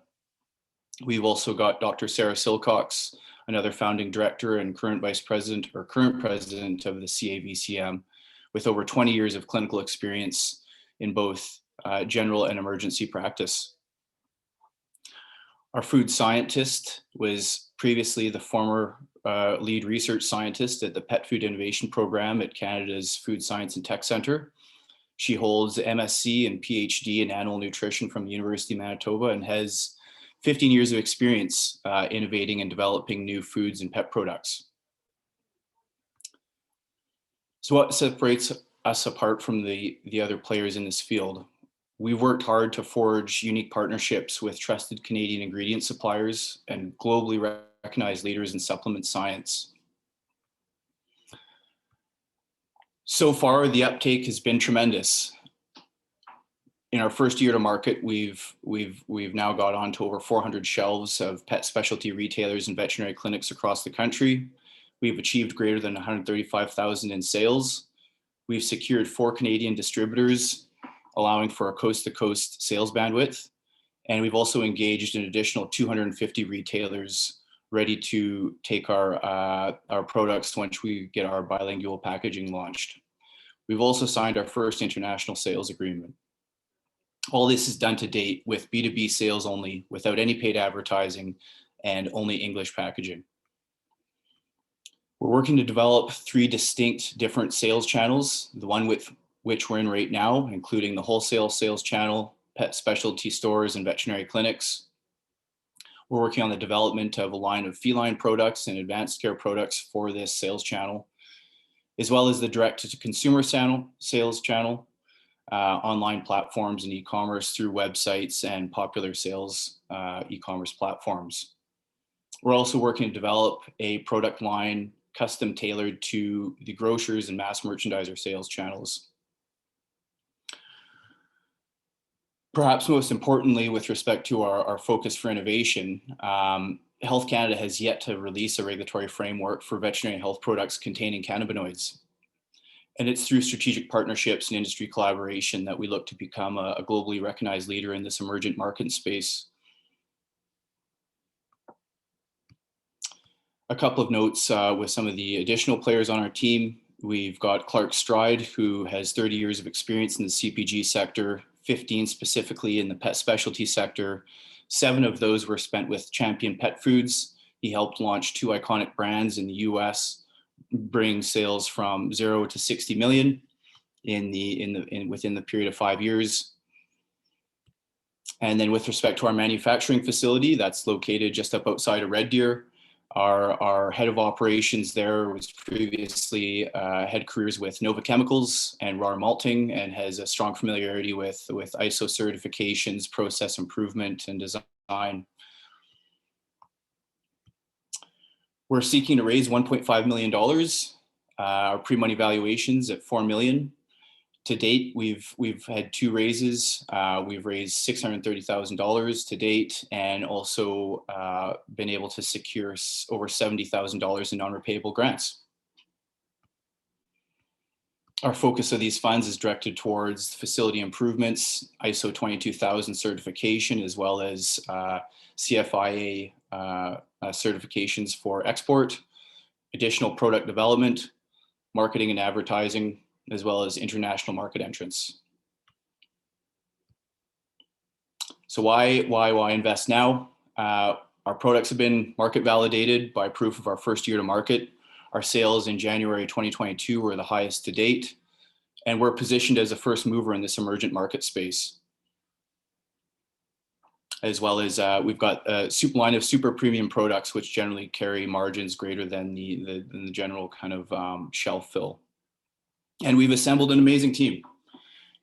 We've also got Dr. Sarah Silcox, another founding director and current vice president or current president of the CAVCM, with over 20 years of clinical experience in both general and emergency practice. Our food scientist was previously the former lead research scientist at the Pet Food Innovation Program at Canada's Food Science and Tech Centre. She holds MSc and PhD in animal nutrition from the University of Manitoba and has 15 years of experience innovating and developing new foods and pet products. So what separates us apart from the other players in this field? We've worked hard to forge unique partnerships with trusted Canadian ingredient suppliers and globally recognized leaders in supplement science. So far, the uptake has been tremendous. In our first year to market, we've now got on to over 400 shelves of pet specialty retailers and veterinary clinics across the country. We've achieved greater than 135,000 in sales. We've secured 4 Canadian distributors, allowing for a coast-to-coast sales bandwidth. And we've also engaged an additional 250 retailers ready to take our products once we get our bilingual packaging launched. We've also signed our first international sales agreement. All this is done to date with B2B sales only, without any paid advertising, and only English packaging. We're working to develop 3 distinct different sales channels, the one with which we're in right now, including the wholesale sales channel, pet specialty stores, and veterinary clinics. We're working on the development of a line of feline products and advanced care products for this sales channel, as well as the direct-to-consumer sales channel, online platforms and e-commerce through websites and popular sales e-commerce platforms. We're also working to develop a product line custom tailored to the grocers and mass merchandiser sales channels. Perhaps most importantly, with respect to our focus for innovation, Health Canada has yet to release a regulatory framework for veterinary health products containing cannabinoids. And it's through strategic partnerships and industry collaboration that we look to become a globally recognized leader in this emergent market space. A couple of notes with some of the additional players on our team. We've got Clark Stride, who has 30 years of experience in the CPG sector, 15 specifically in the pet specialty sector. 7 of those were spent with Champion Pet Foods. He helped launch 2 iconic brands in the US, bring sales from 0 to 60 million within the period of 5 years. And then with respect to our manufacturing facility, that's located just up outside of Red Deer. Our head of operations there was previously had careers with Nova Chemicals and RAR Malting, and has a strong familiarity with ISO certifications, process improvement, and design. We're seeking to raise $1.5 million. Our pre-money valuations at $4 million. To date, we've had 2 raises. We've raised $630,000 to date, and also been able to secure over $70,000 in non-repayable grants. Our focus of these funds is directed towards facility improvements, ISO 22000 certification, as well as CFIA certifications for export, additional product development, marketing and advertising, as well as international market entrance. So why invest now? Our products have been market validated by proof of our first year to market. Our sales in January 2022 were the highest to date, and we're positioned as a first mover in this emergent market space. As well as we've got a line of super premium products, which generally carry margins greater than the general kind of shelf fill. And we've assembled an amazing team,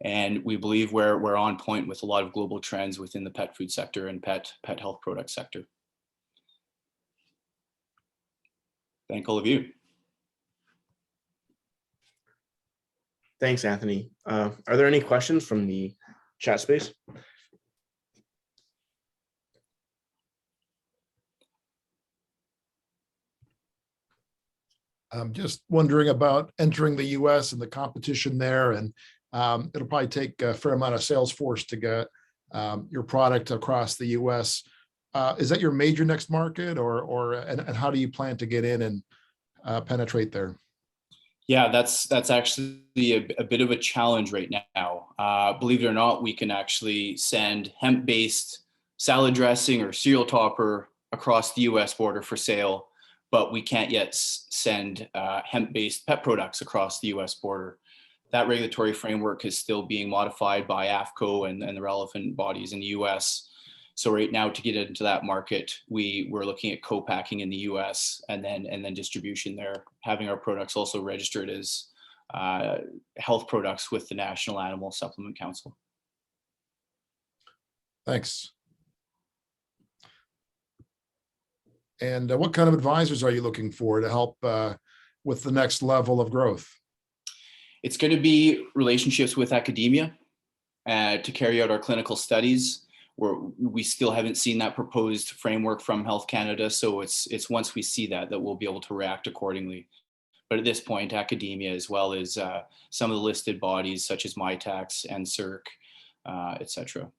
and we believe we're on point with a lot of global trends within the pet food sector and pet health product sector. Thank all of you. Thanks, Anthony. Are there any questions from the chat space? I'm just wondering about entering the US and the competition there, and it'll probably take a fair amount of sales force to get your product across the US. Is that your major next market, and how do you plan to get in and penetrate there? Yeah, that's actually a bit of a challenge right now. Believe it or not, we can actually send hemp-based salad dressing or cereal topper across the US border for sale, but we can't yet send hemp-based pet products across the US border. That regulatory framework is still being modified by AFCO and the relevant bodies in the US. So right now, to get into that market, we're looking at co-packing in the US and then distribution there, having our products also registered as health products with the National Animal Supplement Council. Thanks. And what kind of advisors are you looking for to help with the next level of growth? It's going to be relationships with academia to carry out our clinical studies. We still haven't seen that proposed framework from Health Canada, so it's once we see that we'll be able to react accordingly. But at this point, academia, as well as some of the listed bodies such as MyTax and CIRC, etc.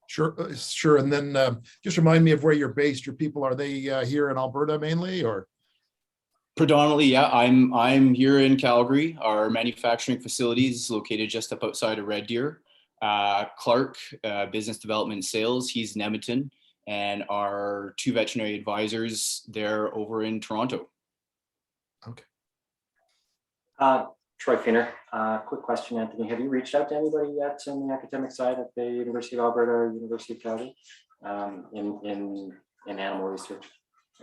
Sure. And then just remind me of where you're based. Your people, are they here in Alberta mainly, or? Predominantly, yeah. I'm here in Calgary. Our manufacturing facility is located just up outside of Red Deer. Clark, business development and sales, he's in Edmonton, and our two veterinary advisors, they're over in Toronto. Okay. Troy Finner, quick question, Anthony. Have you reached out to anybody yet on the academic side at the University of Alberta or University of Calgary in animal research?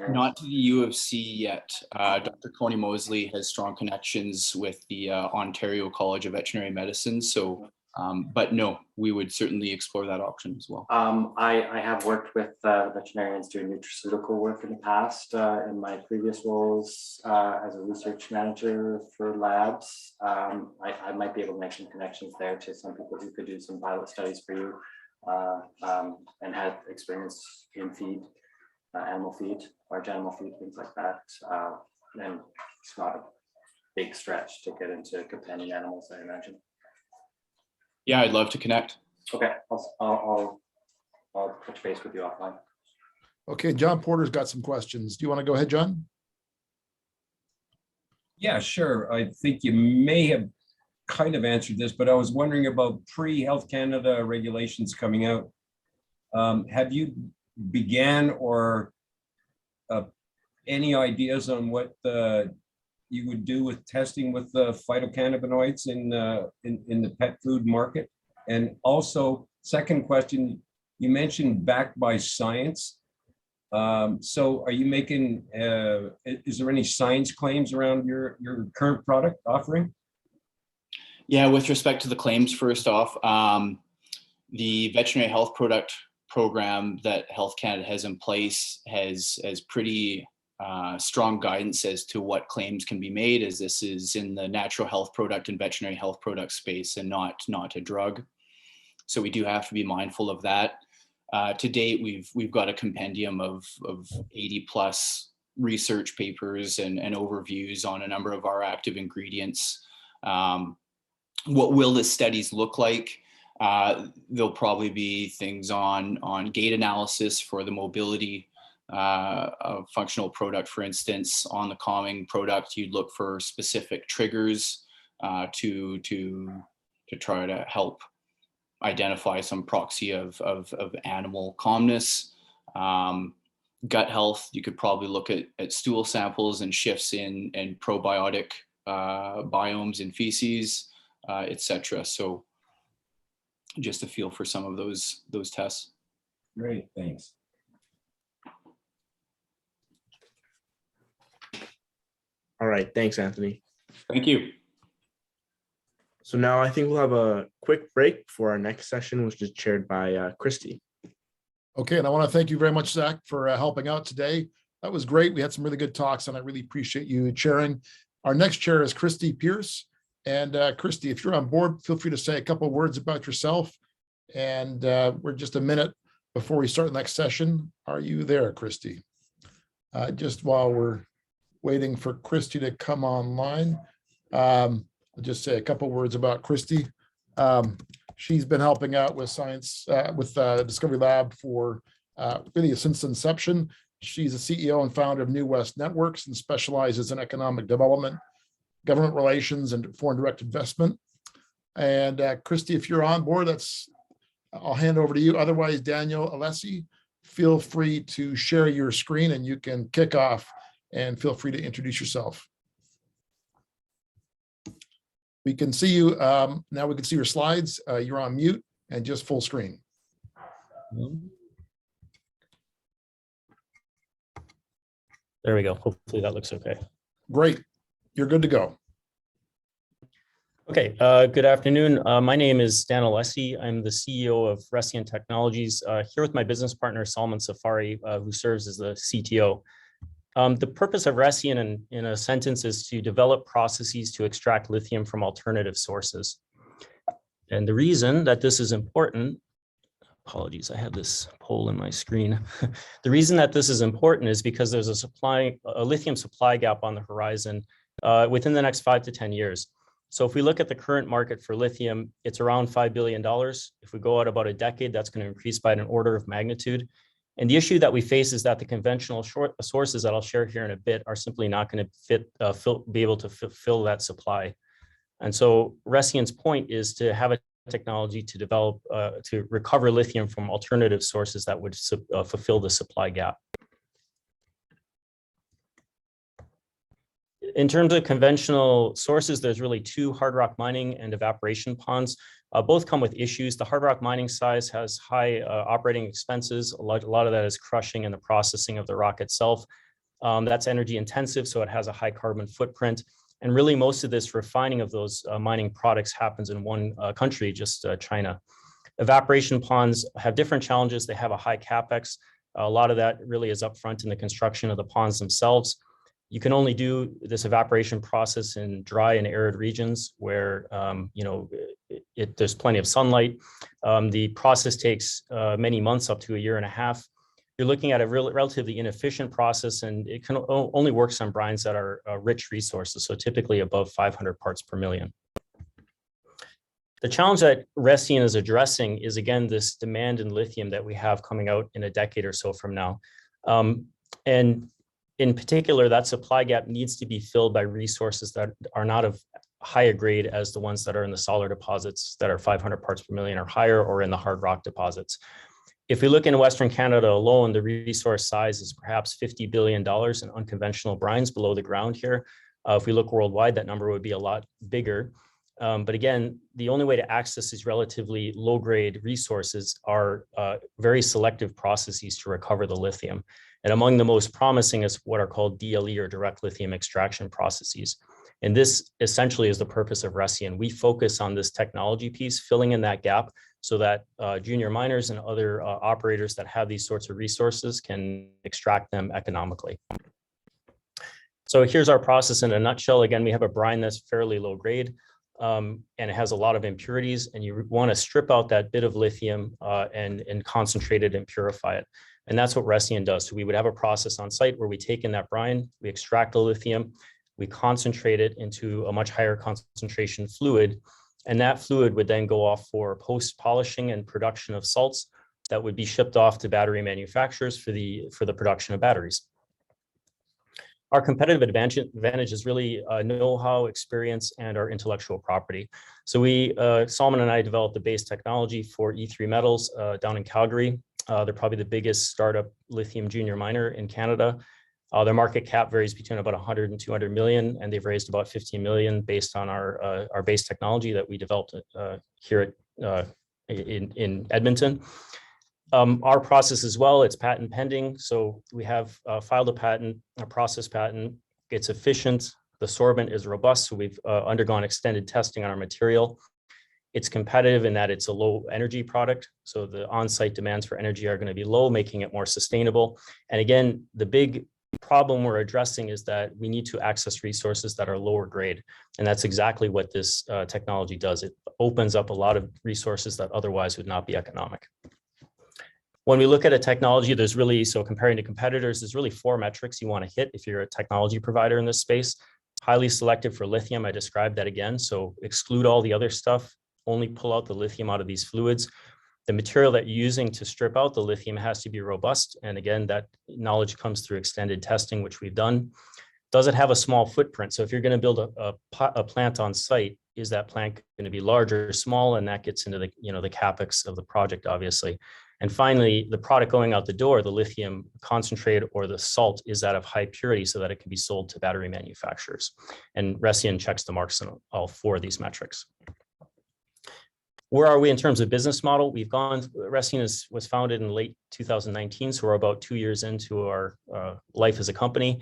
Not to the U of C yet. Dr. Coney Mosley has strong connections with the Ontario College of Veterinary Medicine. So, but no, we would certainly explore that option as well. I have worked with veterinarians doing nutraceutical work in the past in my previous roles as a research manager for labs. I might be able to make some connections there to some people who could do some pilot studies for you and have experience in feed, animal feed, large animal feed, things like that. And it's not a big stretch to get into companion animals, I imagine. Yeah, I'd love to connect. Okay, I'll touch base with you offline. Okay, John Porter's got some questions. Do you want to go ahead, John? Yeah, sure. I think you may have kind of answered this, but I was wondering about pre-Health Canada regulations coming out. Have you began or any ideas on what you would do with testing with the phytocannabinoids in the pet food market? And also, second question, you mentioned backed by science. So are you making, is there any science claims around your current product offering? Yeah, with respect to the claims, first off, the veterinary health product program that Health Canada has in place has pretty strong guidance as to what claims can be made, as this is in the natural health product and veterinary health product space and not a drug. So we do have to be mindful of that. To date, we've got a compendium of 80 plus research papers and overviews on a number of our active ingredients. What will the studies look like? There'll probably be things on gait analysis for the mobility of functional product. For instance, on the calming product, you'd look for specific triggers to try to help identify some proxy of animal calmness. Gut health, you could probably look at stool samples and shifts in probiotic biomes in feces, etc. So just a feel for some of those tests. Great, thanks. All right, thanks, Anthony. Thank you. So now I think we'll have a quick break for our next session, which is chaired by Christy. Okay, and I want to thank you very much, Zach, for helping out today. That was great. We had some really good talks, and I really appreciate you chairing. Our next chair is Christy Pierce. And Christy, if you're on board, feel free to say a couple of words about yourself. And we're just a minute before we start the next session. Are you there, Christy? Just while we're waiting for Christy to come online, I'll just say a couple of words about Christy. She's been helping out with science, with Discovery Lab for really since inception. She's the CEO and founder of New West Networks and specializes in economic development, government relations, and foreign direct investment. And Christy, if you're on board, I'll hand over to you. Otherwise, Daniel Alessi, feel free to share your screen and you can kick off and feel free to introduce yourself. We can see you. Now we can see your slides. You're on mute and just full screen. There we go. Hopefully that looks okay. Great. You're good to go. Okay, good afternoon. My name is Dan Alessi. I'm the CEO of Resian Technologies, here with my business partner, Salman Safari, who serves as the CTO. The purpose of Resian, in a sentence, is to develop processes to extract lithium from alternative sources. And the reason that this is important, apologies, I have this poll in my screen. The reason that this is important is because there's a lithium supply gap on the horizon within the next 5 to 10 years. So if we look at the current market for lithium, it's around $5 billion. If we go out about a decade, that's going to increase by an order of magnitude. And the issue that we face is that the conventional sources that I'll share here in a bit are simply not going to be able to fulfill that supply. And so Resian's point is to have a technology to develop, to recover lithium from alternative sources that would fulfill the supply gap. In terms of conventional sources, there's really two: hard rock mining and evaporation ponds. Both come with issues. The hard rock mining size has high operating expenses. A lot of that is crushing and the processing of the rock itself. That's energy intensive, so it has a high carbon footprint. And really most of this refining of those mining products happens in one country, just China. Evaporation ponds have different challenges. They have a high capex. A lot of that really is upfront in the construction of the ponds themselves. You can only do this evaporation process in dry and arid regions where there's plenty of sunlight. The process takes many months, up to a year and a half. You're looking at a relatively inefficient process, and it can only works on brines that are rich resources, so typically above 500 parts per million. The challenge that Resian is addressing is, again, this demand in lithium that we have coming out in a decade or so from now. And in particular, that supply gap needs to be filled by resources that are not of higher grade as the ones that are in the solar deposits that are 500 parts per million or higher, or in the hard rock deposits. If we look in Western Canada alone, the resource size is perhaps $50 billion in unconventional brines below the ground here. If we look worldwide, that number would be a lot bigger. But again, the only way to access these relatively low-grade resources are very selective processes to recover the lithium. And among the most promising is what are called DLE, or direct lithium extraction processes. And this essentially is the purpose of Resian. We focus on this technology piece, filling in that gap so that junior miners and other operators that have these sorts of resources can extract them economically. So here's our process in a nutshell. Again, we have a brine that's fairly low grade, and it has a lot of impurities, and you want to strip out that bit of lithium and concentrate it and purify it. And that's what Resian does. So we would have a process on site where we take in that brine, we extract the lithium, we concentrate it into a much higher concentration fluid, and that fluid would then go off for post-polishing and production of salts that would be shipped off to battery manufacturers for the production of batteries. Our competitive advantage is really know-how, experience, and our intellectual property. So Salman and I developed the base technology for E3 Metals down in Calgary. They're probably the biggest startup lithium junior miner in Canada. Their market cap varies between about 100 and 200 million, and they've raised about 15 million based on our base technology that we developed here in Edmonton. Our process as well, it's patent pending. So we have filed a patent, a process patent. It's efficient. The sorbent is robust. So we've undergone extended testing on our material. It's competitive in that it's a low energy product. So the on-site demands for energy are going to be low, making it more sustainable. And again, the big problem we're addressing is that we need to access resources that are lower grade. And that's exactly what this technology does. It opens up a lot of resources that otherwise would not be economic. When we look at a technology, there's really, so comparing to competitors, there's really 4 metrics you want to hit if you're a technology provider in this space. Highly selective for lithium, I described that again. So exclude all the other stuff, only pull out the lithium out of these fluids. The material that you're using to strip out the lithium has to be robust. And again, that knowledge comes through extended testing, which we've done. Does it have a small footprint? So if you're going to build a plant on site, is that plant going to be large or small? And that gets into the, the capex of the project, obviously. And finally, the product going out the door, the lithium concentrate or the salt, is that of high purity so that it can be sold to battery manufacturers. And Resian checks the marks on all 4 of these metrics. Where are we in terms of business model? Resian was founded in late 2019, so we're about 2 years into our life as a company.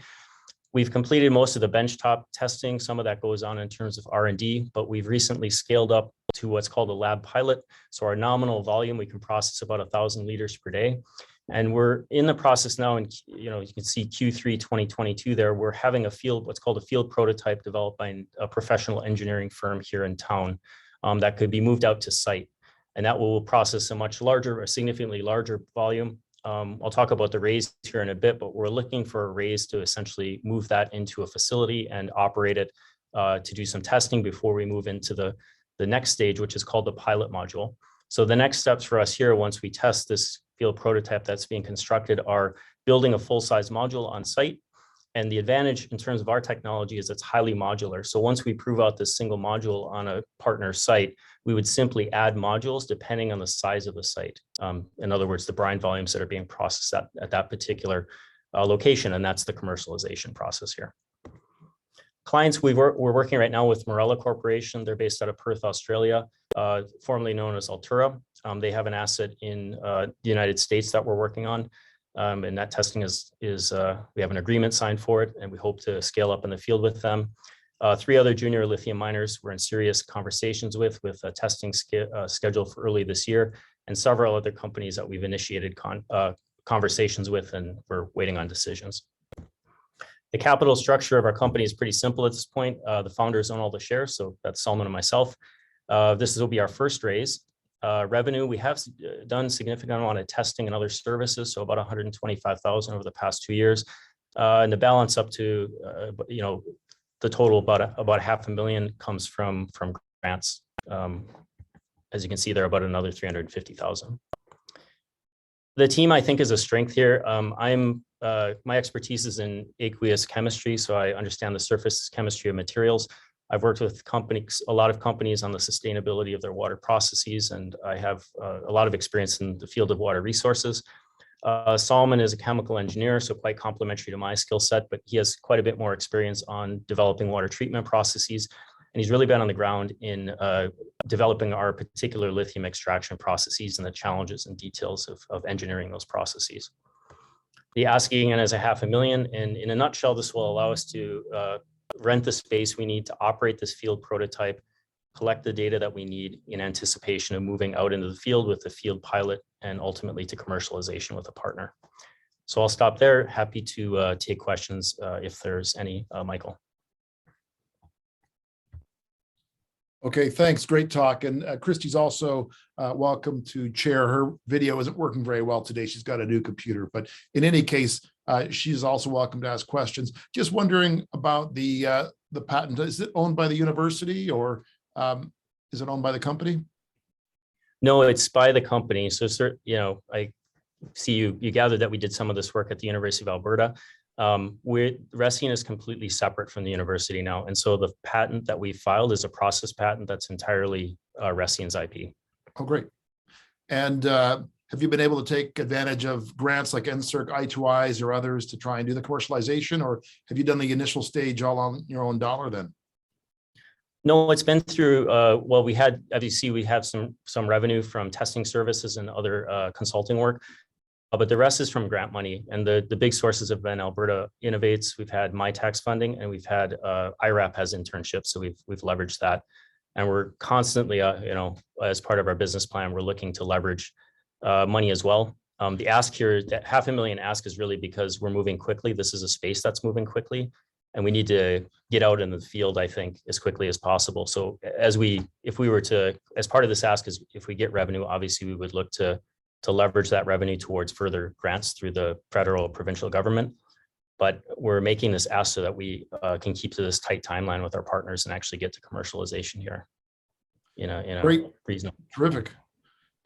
We've completed most of the benchtop testing. Some of that goes on in terms of R&D, but we've recently scaled up to what's called a lab pilot. So our nominal volume, we can process about 1,000 liters per day. And we're in the process now, and you can see Q3 2022 there, we're having what's called a field prototype developed by a professional engineering firm here in town that could be moved out to site. And that will process a significantly larger volume. I'll talk about the raise here in a bit, but we're looking for a raise to essentially move that into a facility and operate it to do some testing before we move into the next stage, which is called the pilot module. So the next steps for us here, once we test this field prototype that's being constructed, are building a full-size module on site. And the advantage in terms of our technology is it's highly modular. So once we prove out this single module on a partner site, we would simply add modules depending on the size of the site. In other words, the brine volumes that are being processed at that particular location, and that's the commercialization process here. Clients, we're working right now with Morella Corporation. They're based out of Perth, Australia, formerly known as Altura. They have an asset in the United States that we're working on. And that testing we have an agreement signed for it, and we hope to scale up in the field with them. 3 other junior lithium miners we're in serious conversations with a testing schedule for early this year, and several other companies that we've initiated conversations with, and we're waiting on decisions. The capital structure of our company is pretty simple at this point. The founders own all the shares, so that's Salman and myself. This will be our first raise. Revenue, we have done significant amount of testing and other services, so about 125,000 over the past 2 years, and the balance up to the total about $500,000 comes from grants. As you can see there, about another 350,000. The team, I think, is a strength here. My expertise is in aqueous chemistry, so I understand the surface chemistry of materials. I've worked with a lot of companies on the sustainability of their water processes, and I have a lot of experience in the field of water resources. Salman is a chemical engineer, so quite complementary to my skill set, but he has quite a bit more experience on developing water treatment processes. And he's really been on the ground in developing our particular lithium extraction processes and the challenges and details of engineering those processes. The asking is $500,000, and in a nutshell, this will allow us to rent the space we need to operate this field prototype, collect the data that we need in anticipation of moving out into the field with the field pilot, and ultimately to commercialization with a partner. So I'll stop there. Happy to take questions if there's any, Michael. Okay, thanks. Great talk. And Christy's also welcome to chair. Her video isn't working very well today. She's got a new computer, but in any case, she's also welcome to ask questions. Just wondering about the patent. Is it owned by the university, or is it owned by the company? No, it's by the company. So, I see you gathered that we did some of this work at the University of Alberta. Resian is completely separate from the university now. And so the patent that we filed is a process patent that's entirely Resian's IP. Oh, great. And have you been able to take advantage of grants like NSERC, I2Is, or others to try and do the commercialization, or have you done the initial stage all on your own dollar then? No, it's been through, well, we had, as you see, we have some revenue from testing services and other consulting work. But the rest is from grant money, and the big sources have been Alberta Innovates. We've had MyTax funding, and we've had IRAP has internships, so we've leveraged that, and we're constantly, as part of our business plan, we're looking to leverage money as well. The ask here, that $500,000 ask is really because we're moving quickly. This is a space that's moving quickly, and we need to get out in the field, I think, as quickly as possible. So as part of this ask is if we get revenue, obviously we would look to leverage that revenue towards further grants through the federal, provincial government. But we're making this ask so that we can keep to this tight timeline with our partners and actually get to commercialization here. Great. Reasonable. Terrific.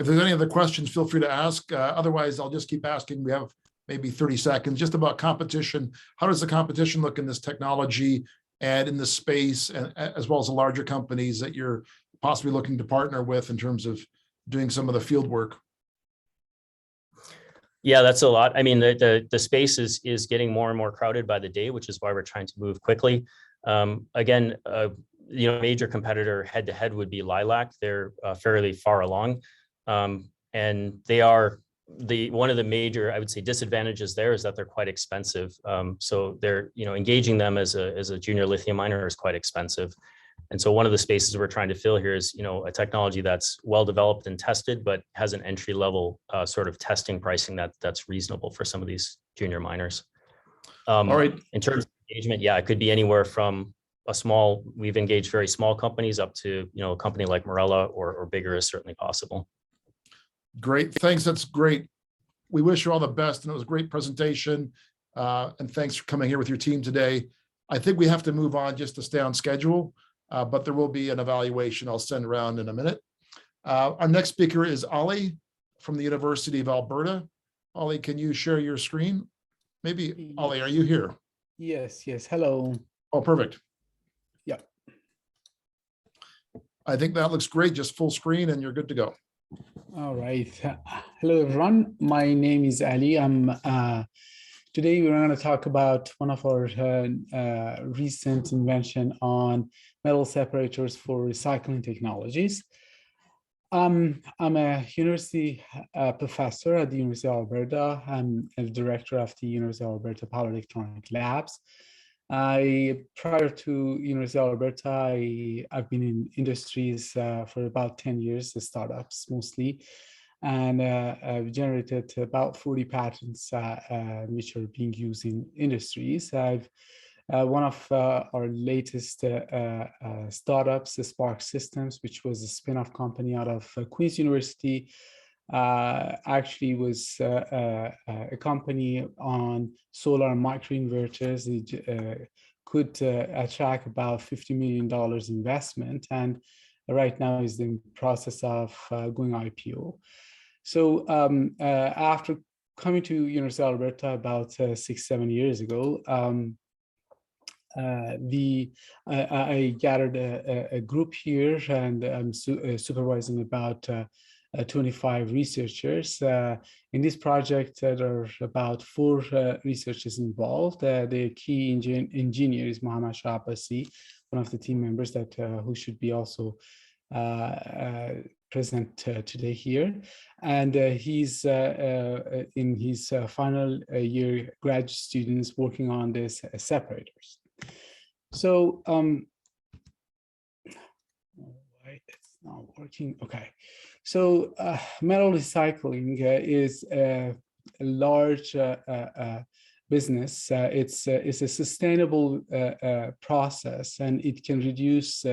If there's any other questions, feel free to ask. Otherwise, I'll just keep asking. We have maybe 30 seconds just about competition. How does the competition look in this technology and in this space, and as well as the larger companies that you're possibly looking to partner with in terms of doing some of the field work? Yeah, that's a lot. I mean, the space is getting more and more crowded by the day, which is why we're trying to move quickly. Again, major competitor head to head would be Lilac. They're fairly far along. And they are one of the major, I would say, disadvantages there is that they're quite expensive. So they're, engaging them as a junior lithium miner is quite expensive. And so one of the spaces we're trying to fill here is, a technology that's well developed and tested, but has an entry level sort of testing pricing that's reasonable for some of these junior miners. All right. In terms of engagement, yeah, it could be anywhere from we've engaged very small companies up to, a company like Morella or bigger is certainly possible. Great. Thanks. That's great. We wish you all the best. And it was a great presentation. And thanks for coming here with your team today. I think we have to move on just to stay on schedule, but there will be an evaluation I'll send around in a minute. Our next speaker is Ali from the University of Alberta. Ali, can you share your screen? Maybe, Ali, are you here? Yes. Hello. Oh, perfect. Yeah. I think that looks great. Just full screen and you're good to go. All right. Hello, everyone. My name is Ali. Today we're going to talk about one of our recent invention on metal separators for recycling technologies. I'm a university professor at the University of Alberta. I'm a director of the University of Alberta Power Electronic Labs. Prior to University of Alberta, I've been in industries for about 10 years, startups mostly, and I've generated about 40 patents which are being used in industries. One of our latest startups, Spark Systems, which was a spin-off company out of Queen's University, actually was a company on solar microinverters. It could attract about $50 million investment, and right now is in the process of going IPO. So after coming to University of Alberta about 6-7 years ago, I gathered a group here, and I'm supervising about 25 researchers. In this project, there are about 4 researchers involved. The key engineer is Mohammad Shah Abbasi, one of the team members that who should be also present today here. And he's in his final year graduate students working on this separators. So, it's not working. Okay. So metal recycling is a large business. It's a sustainable process, and it can reduce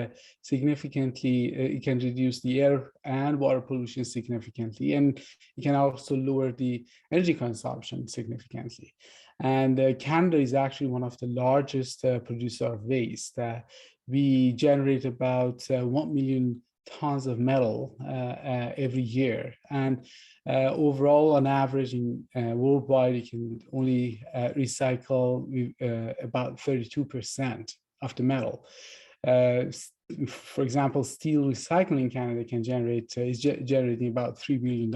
significantly. It can reduce the air and water pollution significantly, and it can also lower the energy consumption significantly. And Canada is actually one of the largest producer of waste. We generate about 1 million tons of metal every year, and overall, on average, in worldwide, you can only recycle about 32% of the metal. For example, steel recycling in Canada can is generating about $3 billion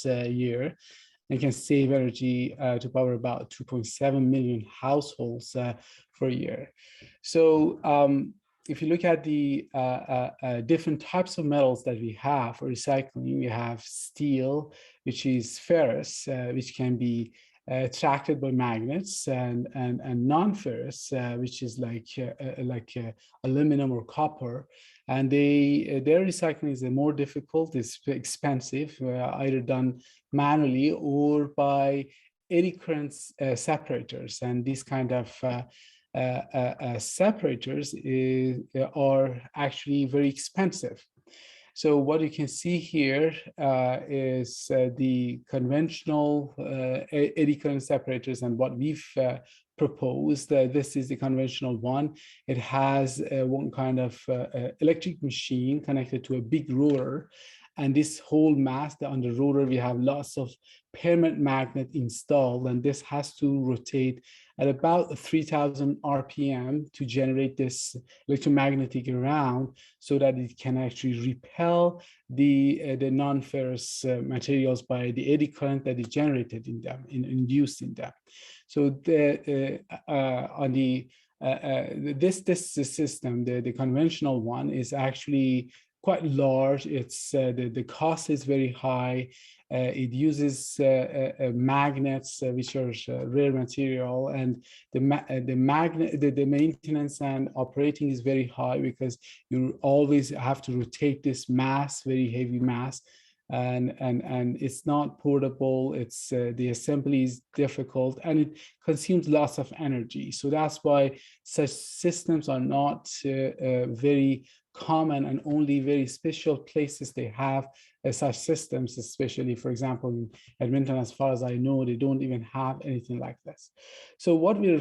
a year, and can save energy to power about 2.7 million households for a year. So if you look at the different types of metals that we have for recycling, we have steel, which is ferrous, which can be attracted by magnets, and non-ferrous, which is like aluminum or copper. And their recycling is more difficult, it's expensive, either done manually or by eddy current separators. And these kind of separators are actually very expensive. So what you can see here is the conventional eddy current separators, and what we've proposed. This is the conventional one. It has one kind of electric machine connected to a big rotor. And this whole mass on the rotor, we have lots of permanent magnet installed, and this has to rotate at about 3,000 RPM to generate this electromagnetic round, so that it can actually repel the non-ferrous materials by the eddy current that is generated in them, induced in them. So this system, the conventional one, is actually quite large. It's the cost is very high. It uses magnets, which are rare material, and the maintenance and operating is very high, because you always have to rotate this mass, very heavy mass, and it's not portable. It's the assembly is difficult, and it consumes lots of energy. So that's why such systems are not very common, and only very special places they have such systems, especially, for example, in Edmonton, as far as I know, they don't even have anything like this. So what we're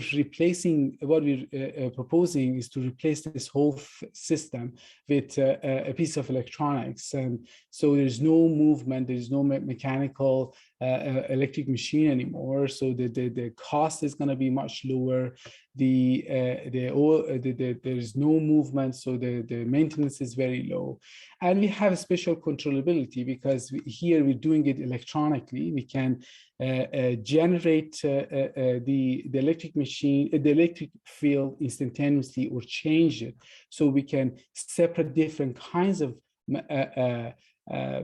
proposing is to replace this whole system with a piece of electronics. And so there's no movement, there's no mechanical electric machine anymore. So the cost is going to be much lower. There's no movement, so the maintenance is very low. And we have a special controllability, because here we're doing it electronically. We can generate the electric machine, the electric field instantaneously, or change it. So we can separate different kinds of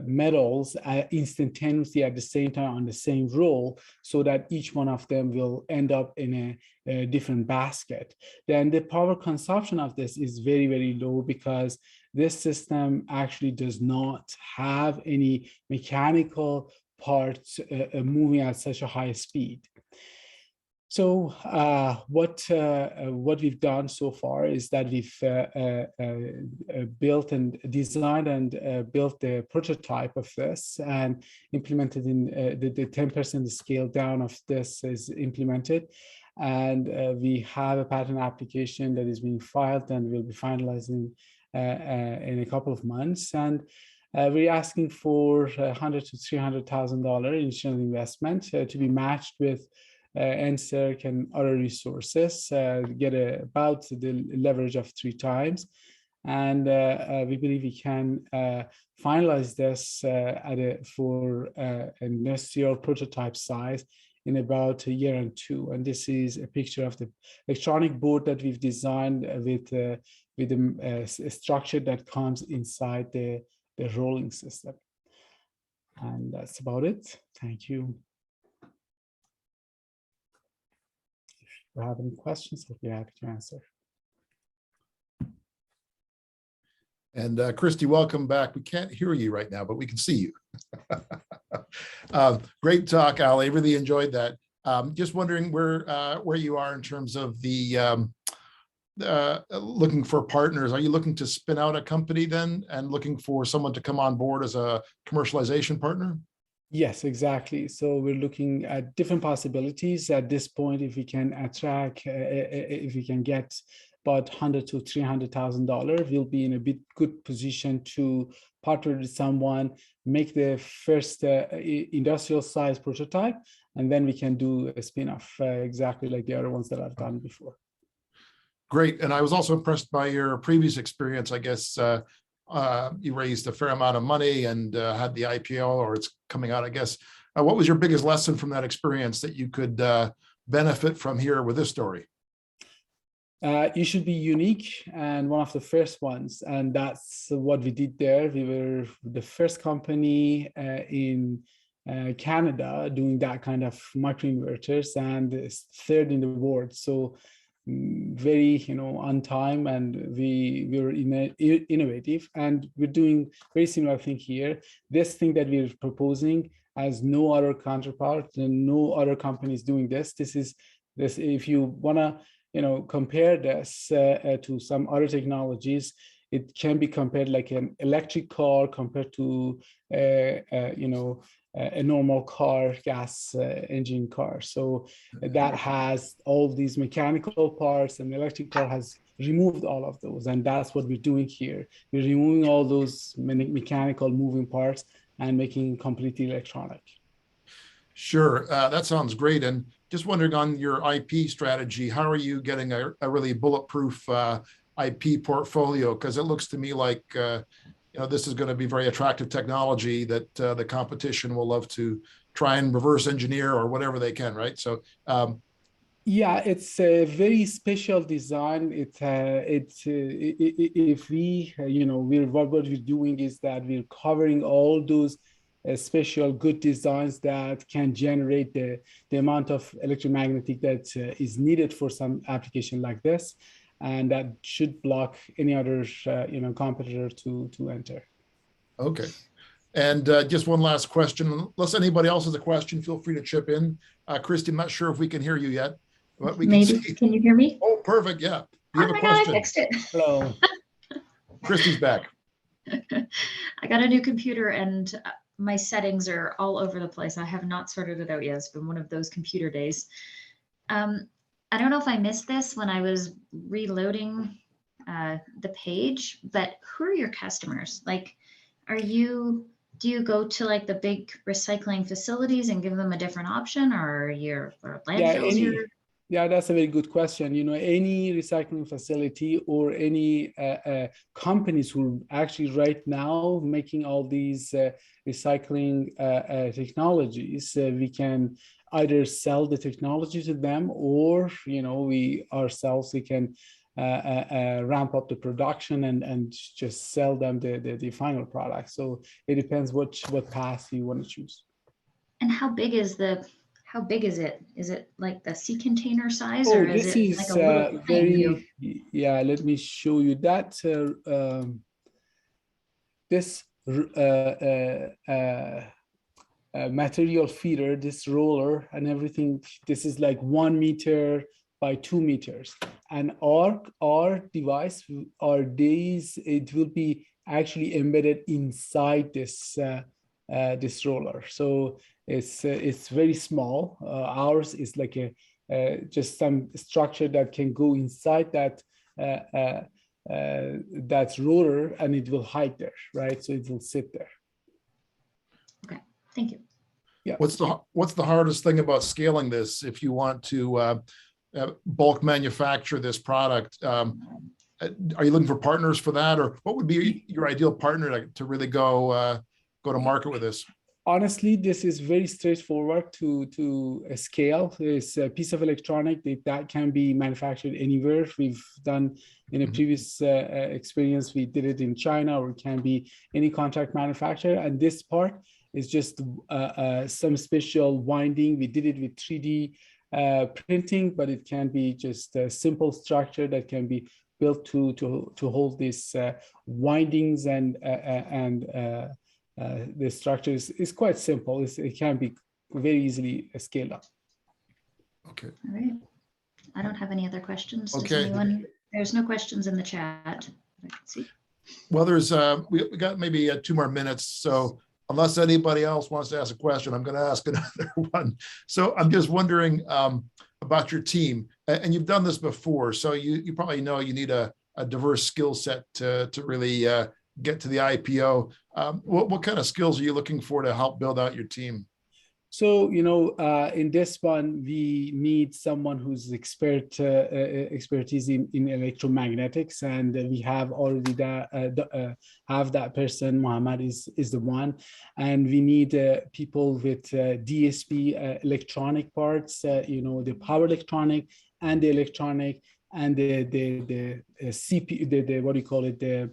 metals instantaneously at the same time on the same roll, so that each one of them will end up in a different basket. Then the power consumption of this is very, very low, because this system actually does not have any mechanical parts moving at such a high speed. So what we've done so far is that we've built and designed and built the prototype of this, and implemented in the 10% scale down of this is implemented. And we have a patent application that is being filed and will be finalizing in a couple of months. And we're asking for $100,000 to $300,000 initial investment to be matched with NSERC and other resources, get about the leverage of 3 times. And we believe we can finalize this for an industrial prototype size in about 1 year and 2. And this is a picture of the electronic board that we've designed with a structure that comes inside the rolling system. And that's about it. Thank you. If you have any questions, I'll be happy to answer. And Christy, welcome back. We can't hear you right now, but we can see you. Great talk, Ali. Really enjoyed that. Just wondering where you are in terms of the looking for partners. Are you looking to spin out a company then, and looking for someone to come on board as a commercialization partner? Yes, exactly. So we're looking at different possibilities at this point. If we can attract, if we can get about $100,000 to $300,000, we'll be in a good position to partner with someone, make the first industrial size prototype, and then we can do a spin-off exactly like the other ones that I've done before. Great. And I was also impressed by your previous experience. I guess you raised a fair amount of money and had the IPO, or it's coming out, I guess. What was your biggest lesson from that experience that you could benefit from here with this story? You should be unique and one of the first ones. And that's what we did there. We were the first company in Canada doing that kind of microinverters, and is third in the world. So very, on time, and we're innovative, and we're doing very similar thing here. This thing that we're proposing has no other counterpart, and no other company is doing this. This if you wanna, compare this to some other technologies, it can be compared like an electric car compared to a normal car, gas engine car. So that has all these mechanical parts, and the electric car has removed all of those. And that's what we're doing here. We're removing all those mechanical moving parts and making completely electronic. Sure, that sounds great. And just wondering on your IP strategy, how are you getting a really bulletproof IP portfolio? Because it looks to me like this is going to be very attractive technology that the competition will love to try and reverse engineer or whatever they can, right? So, yeah, it's a very special design. If we, what we're doing is that we're covering all those special good designs that can generate the amount of electromagnetic that is needed for some application like this. And that should block any other, competitor to enter. Okay. And just one last question. Unless anybody else has a question, feel free to chip in. Christy, I'm not sure if we can hear you yet, but we Maybe. Can you hear me? Oh, perfect. Yeah. You have a God, question. I fixed it. Hello. Christy's back. I got a new computer, and my settings are all over the place. I have not sorted it out yet. It's been one of those computer days. I don't know if I missed this when I was reloading the page, but who are your customers? Like, do you go to like the big recycling facilities and give them a different option, or landfills? Yeah, that's a very good question. Any recycling facility or any companies who actually right now making all these recycling technologies, we can either sell the technology to them, or we can ramp up the production and just sell them the final product. So it depends what path you want to choose. And how big is it? Is it like the sea container size, or is this it is like a little very, yeah, let me show you that. This material feeder, this roller and everything, this is like 1 meter by 2 meters. And our device, it will be actually embedded inside this this roller. So it's very small. Ours is like just some structure that can go inside that that roller, and it will hide there, right? So it will sit there. Okay, thank you. Yeah. What's the hardest thing about scaling this? If you want to bulk manufacture this product, are you looking for partners for that, or what would be your ideal partner to really go to market with this? Honestly, this is very straightforward to scale. It's a piece of electronic that can be manufactured anywhere. We've done in a previous experience, we did it in China, or it can be any contract manufacturer. And this part is just some special winding. We did it with 3D printing, but it can be just a simple structure that can be built to hold these windings, and the structure is quite simple. It can be very easily scaled up. Okay. All right. I don't have any other questions. Does Okay. anyone? There's no questions in the chat. I can see. Well, there's we got maybe 2 more minutes. So unless anybody else wants to ask a question, I'm going to ask another one. So I'm just wondering about your team, and you've done this before, so you probably know you need a diverse skill set to really get to the IPO. What kind of skills are you looking for to help build out your team? So, in this one, we need someone who's expertise in electromagnetics, and we have already have that person. Mohammed is the one, and we need people with DSP electronic parts, the power electronic and the electronic and the CPU, what do you call it, the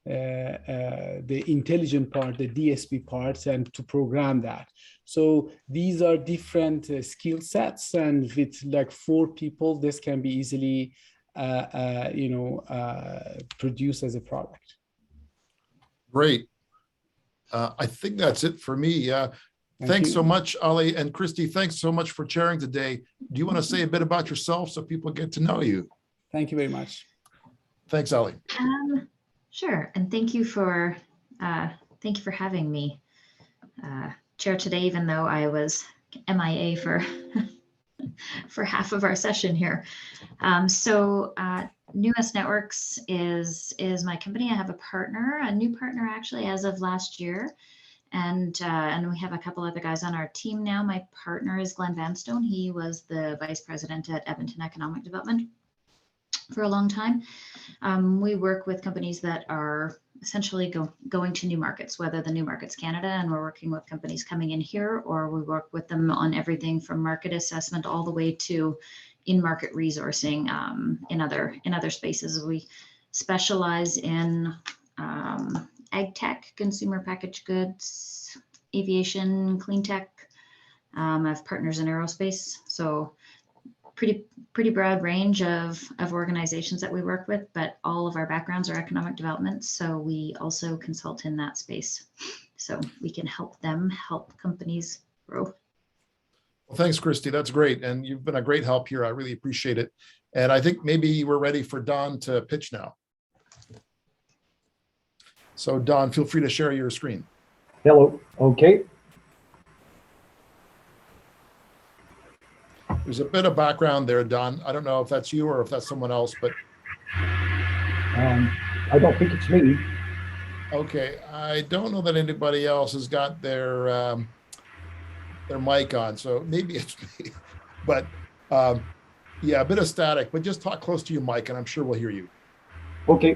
the intelligent part, the DSP parts, and to program that. So these are different skill sets, and with like 4 people, this can be easily, produced as a product. Great. I think that's it for me. Thanks so much, Ali, and Christy. Thanks so much for sharing today. Do you want to say a bit about yourself so people get to know you? Thank you very much. Thanks, Ali. Sure, and thank you for having me, Chair, today, even though I was MIA for for half of our session here. Newest Networks is my company. I have a new partner actually as of last year, and we have a couple other guys on our team now. My partner is Glenn Vanstone. He was the vice president at Edmonton Economic Development for a long time. We work with companies that are essentially going to new markets, whether the new market's Canada, and we're working with companies coming in here, or we work with them on everything from market assessment all the way to in-market resourcing in other spaces. We specialize in ag tech, consumer packaged goods, aviation, clean tech. I have partners in aerospace, so pretty broad range of organizations that we work with, but all of our backgrounds are economic development. So we also consult in that space. So we can help companies grow. Well, thanks, Christy. That's great. And you've been a great help here. I really appreciate it. And I think maybe we're ready for Don to pitch now. So Don, feel free to share your screen. Hello. Okay. There's a bit of background there, Don. I don't know if that's you or if that's someone else, but. I don't think it's me. Okay. I don't know that anybody else has got their mic on, so maybe it's me. But yeah, a bit of static, but just talk close to your mic and I'm sure we'll hear you. Okay.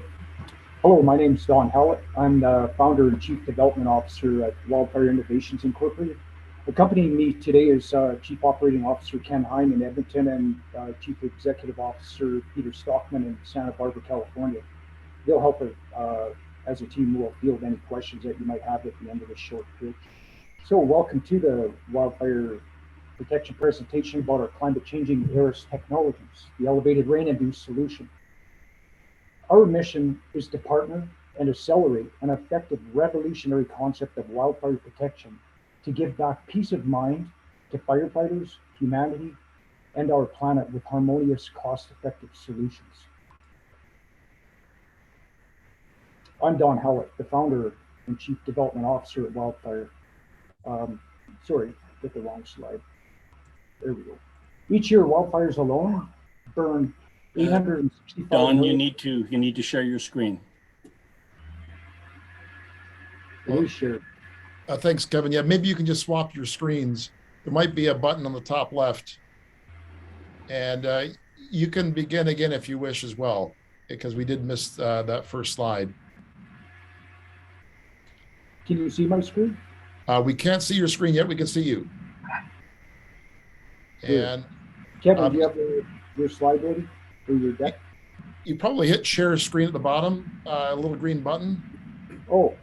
Hello, my name is Don Howlett. I'm the founder and chief development officer at Wildfire Innovations Incorporated. Accompanying me today is Chief Operating Officer Ken Hine in Edmonton and Chief Executive Officer Peter Stockman in Santa Barbara, California. They'll help as a team. We'll field any questions that you might have at the end of this short pitch. So welcome to the wildfire protection presentation about our climate changing ARIS technologies, the elevated rain induced solution. Our mission is to partner and accelerate an effective revolutionary concept of wildfire protection to give back peace of mind to firefighters, humanity, and our planet with harmonious, cost-effective solutions. I'm Don Howlett, the founder and chief development officer at Wildfire. Sorry, get the wrong slide. There we go. Each year, wildfires alone burn 865 Don, million. you need to share your screen. It is shared. Thanks, Kevin. Yeah, maybe you can just swap your screens. There might be a button on the top left. And you can begin again if you wish as well, because we did miss that first slide. Can you see my screen? We can't see your screen yet. We can see you. And Kevin, do you have your slide ready for your deck? You probably hit share screen at the bottom, a little green button. Oh,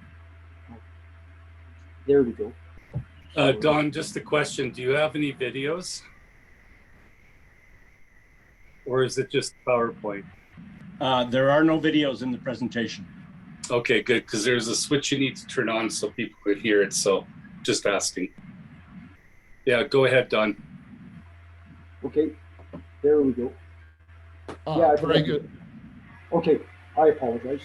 there we go. Don, just a question. Do you have any videos? Or is it just PowerPoint? There are no videos in the presentation. Okay, good, because there's a switch you need to turn on so people could hear it. So just asking. Yeah, go ahead, Don. Okay, there we go. Yeah, very good. Okay, I apologize.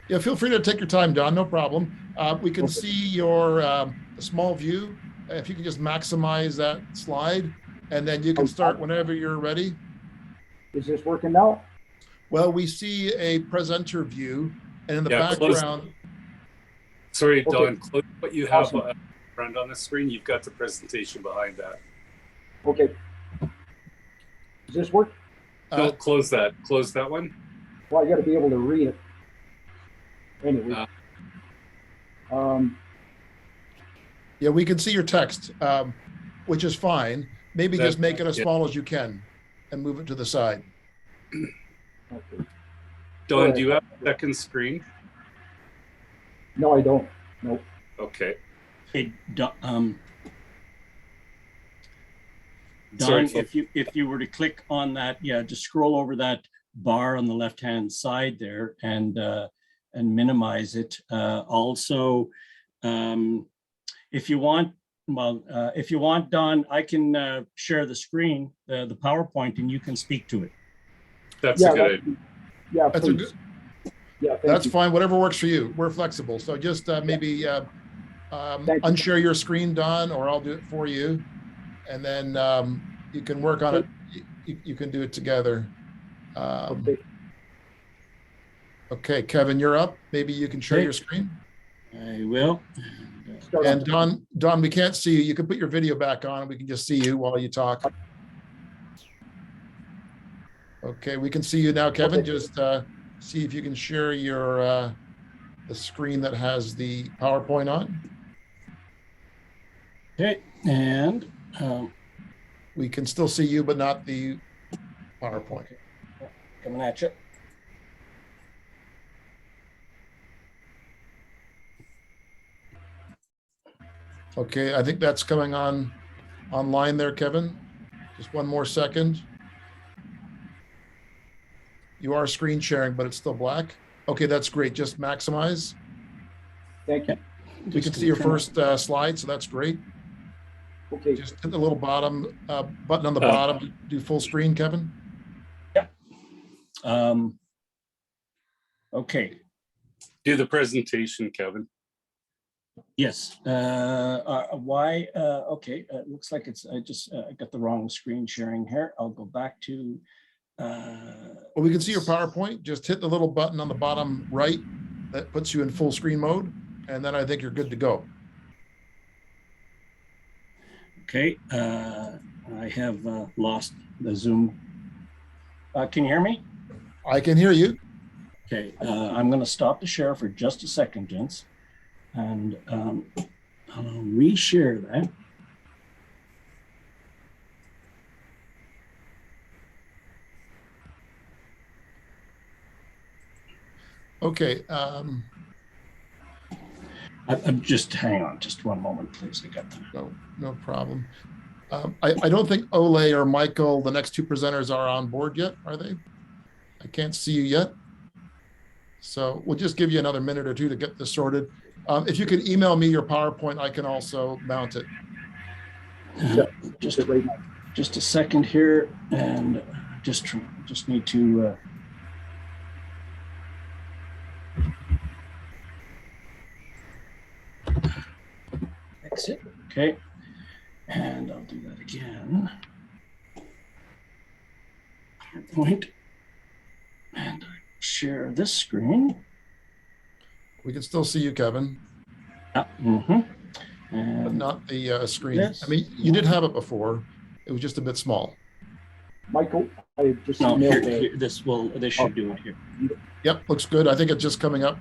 Yeah, feel free to take your time, Don, no problem. We can see your small view. If you can just maximize that slide, and then you can start whenever you're ready. Is this working now? Well, we see a presenter view, and in the background. Close. Sorry, Okay. Don, close what you have Awesome. around on the screen. You've got the presentation behind that. Okay. Does this work? No, close that. Close that one. Well, I got to be able to read it. Anyway. Yeah, we can see your text, which is fine. Maybe just make it as yeah. small as you can and move it to the side. Okay. Don, do you have a second screen? No, I don't. Nope. Okay. Hey, Sorry, Don, if you were to click on that, yeah, just scroll over that bar on the left-hand side there and minimize it. Also, if you want, if you want, Don, I can share the screen, the PowerPoint, and you can speak to it. That's a good idea. Yeah, That's please. Yeah, that's fine. Whatever works for you. We're flexible. So just maybe unshare your screen, Don, or I'll do it for you. And then you can work on it. You can do it together. Okay, Kevin, you're up. Maybe you can share your screen. I will. And Don, we can't see you. You can put your video back on. We can just see you while you talk. Okay, we can see you now, Kevin. Just see if you can share your the screen that has the PowerPoint on. Okay, and we can still see you, but not the PowerPoint. Coming at you. Okay, I think that's coming on online there, Kevin. Just one more second. You are screen sharing, but it's still black. Okay, that's great. Just maximize. Thank you. We can see your first slide, so that's great. Okay. Just hit the little bottom button on the bottom. Do full screen, Kevin. Yeah. Okay. Do the presentation, Kevin. Yes. Why? Okay. It looks like it's. I got the wrong screen sharing here. I'll go back to. Well, we can see your PowerPoint. Just hit the little button on the bottom right that puts you in full screen mode, and then I think you're good to go. Okay. I have lost the Zoom. Can you hear me? I can hear you. Okay. I'm going to stop the share for just a second, gents, and I'll reshare that. Okay. I'm just hang on, just one moment, please. I got them. No problem. I don't think Ole or Michael, the next two presenters, are on board yet, are they? I can't see you yet. So we'll just give you another minute or two to get this sorted. If you could email me your PowerPoint, I can also mount it. Just a second here, and just need to. Exit. Okay, and I'll do that again. PowerPoint, and share this screen. We can still see you, Kevin. But not the screen. I mean, you did have it before. It was just a bit small. Michael, I just here, this should do it here. Yep, looks good. I think it's just coming up.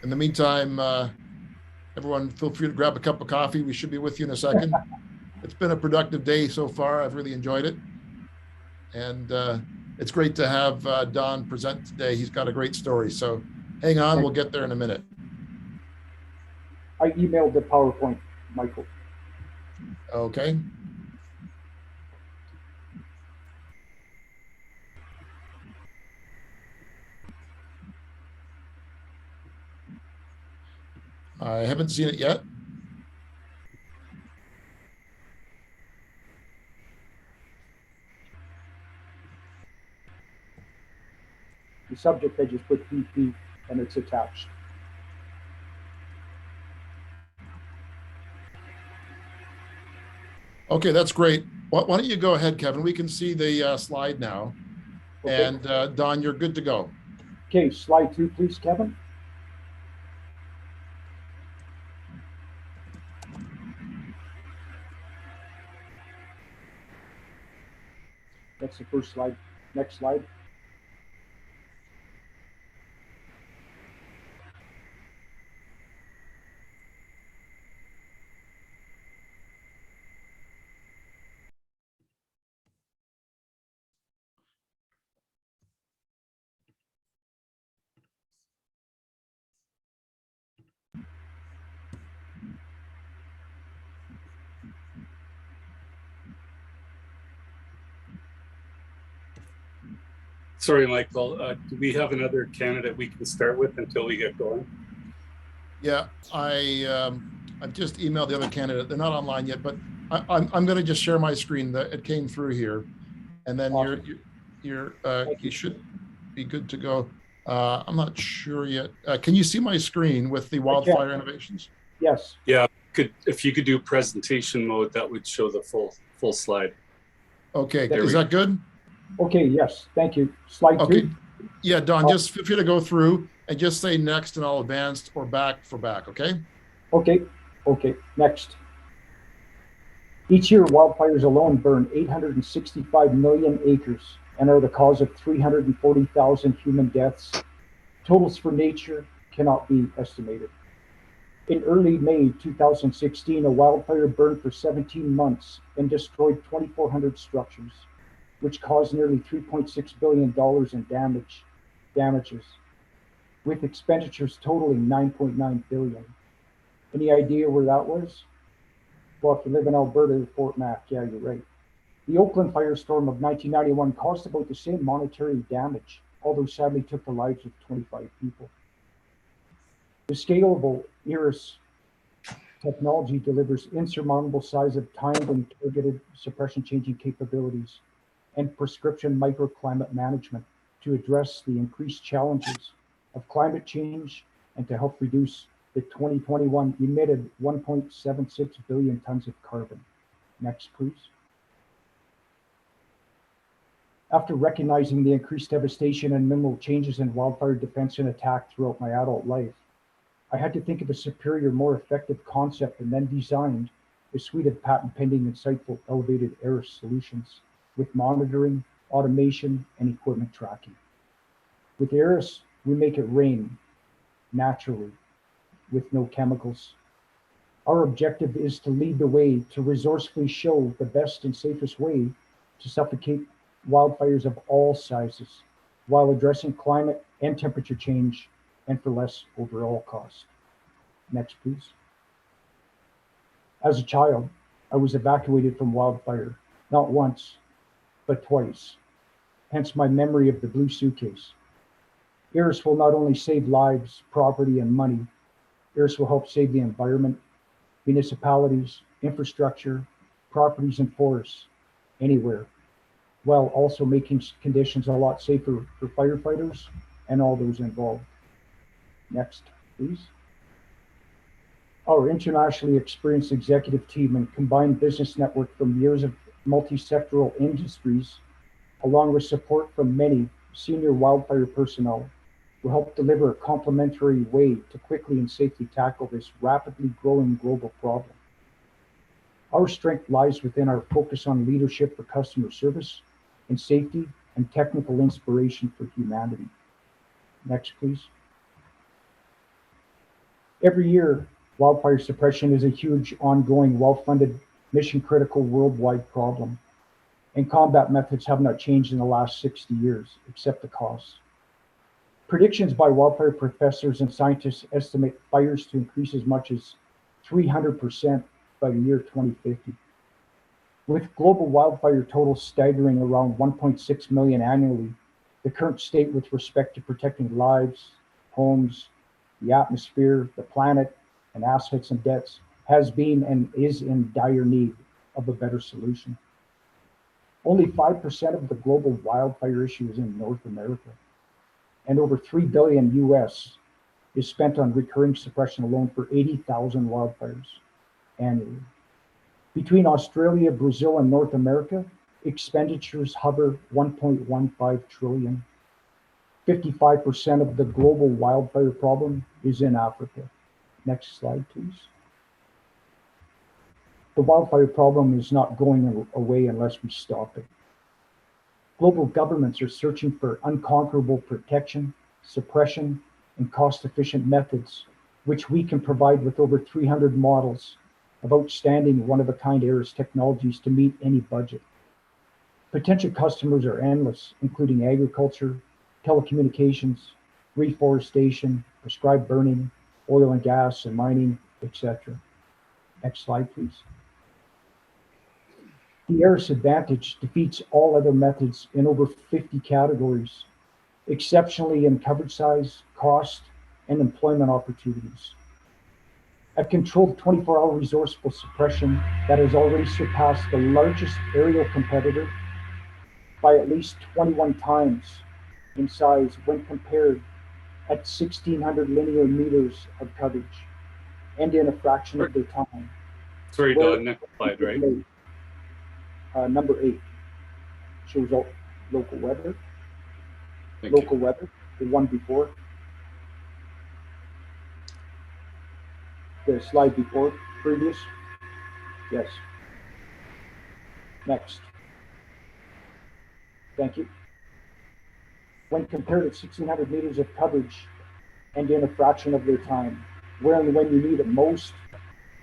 In the meantime, everyone feel free to grab a cup of coffee. We should be with you in a second. It's been a productive day so far. I've really enjoyed it. And it's great to have Don present today. He's got a great story. So hang on, we'll get there in a minute. I emailed the PowerPoint, Michael. Okay. I haven't seen it yet. The subject, I just put BP and it's attached. Okay, that's great. Why don't you go ahead, Kevin? We can see the slide now. Okay. And Don, you're good to go. Okay, slide 2, please, Kevin. That's the first slide. Next slide. Sorry, Michael. Do we have another candidate we can start with until we get going? Yeah, I've just emailed the other candidate. They're not online yet, but I'm going to just share my screen. That it came through here, and then you should be good to go. I'm not sure yet. Can you see my screen with the wildfire innovations? Yes. Yeah, if you could do presentation mode, that would show the full slide. Okay, There is we that good? Okay, yes, thank you. Slide Okay. 2. Yeah, Don, just feel free to go through and just say next and I'll advance or back for back, okay? Okay, next. Each year, wildfires alone burn 865 million acres and are the cause of 340,000 human deaths. Totals for nature cannot be estimated. In early May 2016, a wildfire burned for 17 months and destroyed 2,400 structures, which caused nearly $3.6 billion in damages, with expenditures totaling $9.9 billion. Any idea where that was? Well, if you live in Alberta, Fort Mac, yeah, you're right. The Oakland firestorm of 1991 caused about the same monetary damage, although sadly took the lives of 25 people. The scalable ERIS technology delivers insurmountable size of timed and targeted suppression changing capabilities and prescription microclimate management to address the increased challenges of climate change and to help reduce the 2021 emitted 1.76 billion tons of carbon. Next, please. After recognizing the increased devastation and minimal changes in wildfire defense and attack throughout my adult life, I had to think of a superior, more effective concept and then designed a suite of patent-pending, insightful, elevated ERIS solutions with monitoring, automation, and equipment tracking. With ERIS, we make it rain naturally with no chemicals. Our objective is to lead the way to resourcefully show the best and safest way to suffocate wildfires of all sizes while addressing climate and temperature change and for less overall cost. Next, please. As a child, I was evacuated from wildfire, not once, but twice, hence my memory of the blue suitcase. ERIS will not only save lives, property, and money, ERIS will help save the environment, municipalities, infrastructure, properties, and forests, anywhere, while also making conditions a lot safer for firefighters and all those involved. Next, please. Our internationally experienced executive team and combined business network from years of multi-sectoral industries, along with support from many senior wildfire personnel, will help deliver a complementary way to quickly and safely tackle this rapidly growing global problem. Our strength lies within our focus on leadership for customer service and safety and technical inspiration for humanity. Next, please. Every year, wildfire suppression is a huge, ongoing, well-funded, mission-critical worldwide problem, and combat methods have not changed in the last 60 years, except the costs. Predictions by wildfire professors and scientists estimate fires to increase as much as 300% by the year 2050. With global wildfire totals staggering around 1.6 million annually, the current state with respect to protecting lives, homes, the atmosphere, the planet, and assets and debts has been and is in dire need of a better solution. Only 5% of the global wildfire issue is in North America, and over $3 billion US is spent on recurring suppression alone for 80,000 wildfires annually. Between Australia, Brazil, and North America, expenditures hover 1.15 trillion. 55% of the global wildfire problem is in Africa. Next slide, please. The wildfire problem is not going away unless we stop it. Global governments are searching for unconquerable protection, suppression, and cost-efficient methods, which we can provide with over 300 models of outstanding one-of-a-kind ERIS technologies to meet any budget. Potential customers are endless, including agriculture, telecommunications, reforestation, prescribed burning, oil and gas and mining, etc. Next slide, please. The ERIS advantage defeats all other methods in over 50 categories exceptionally in coverage size, cost, and employment opportunities. A controlled 24-hour resourceful suppression that has already surpassed the largest aerial competitor by at least 21 times in size when compared at 1,600 linear meters of coverage and in a fraction of their time. Sorry, Don, next slide, right? Number 8 shows local weather. Thank Local weather, the one before. The slide before, previous. Yes. Next. Thank you. When compared at 1,600 meters of coverage and in a fraction of their time, where and when you need it most,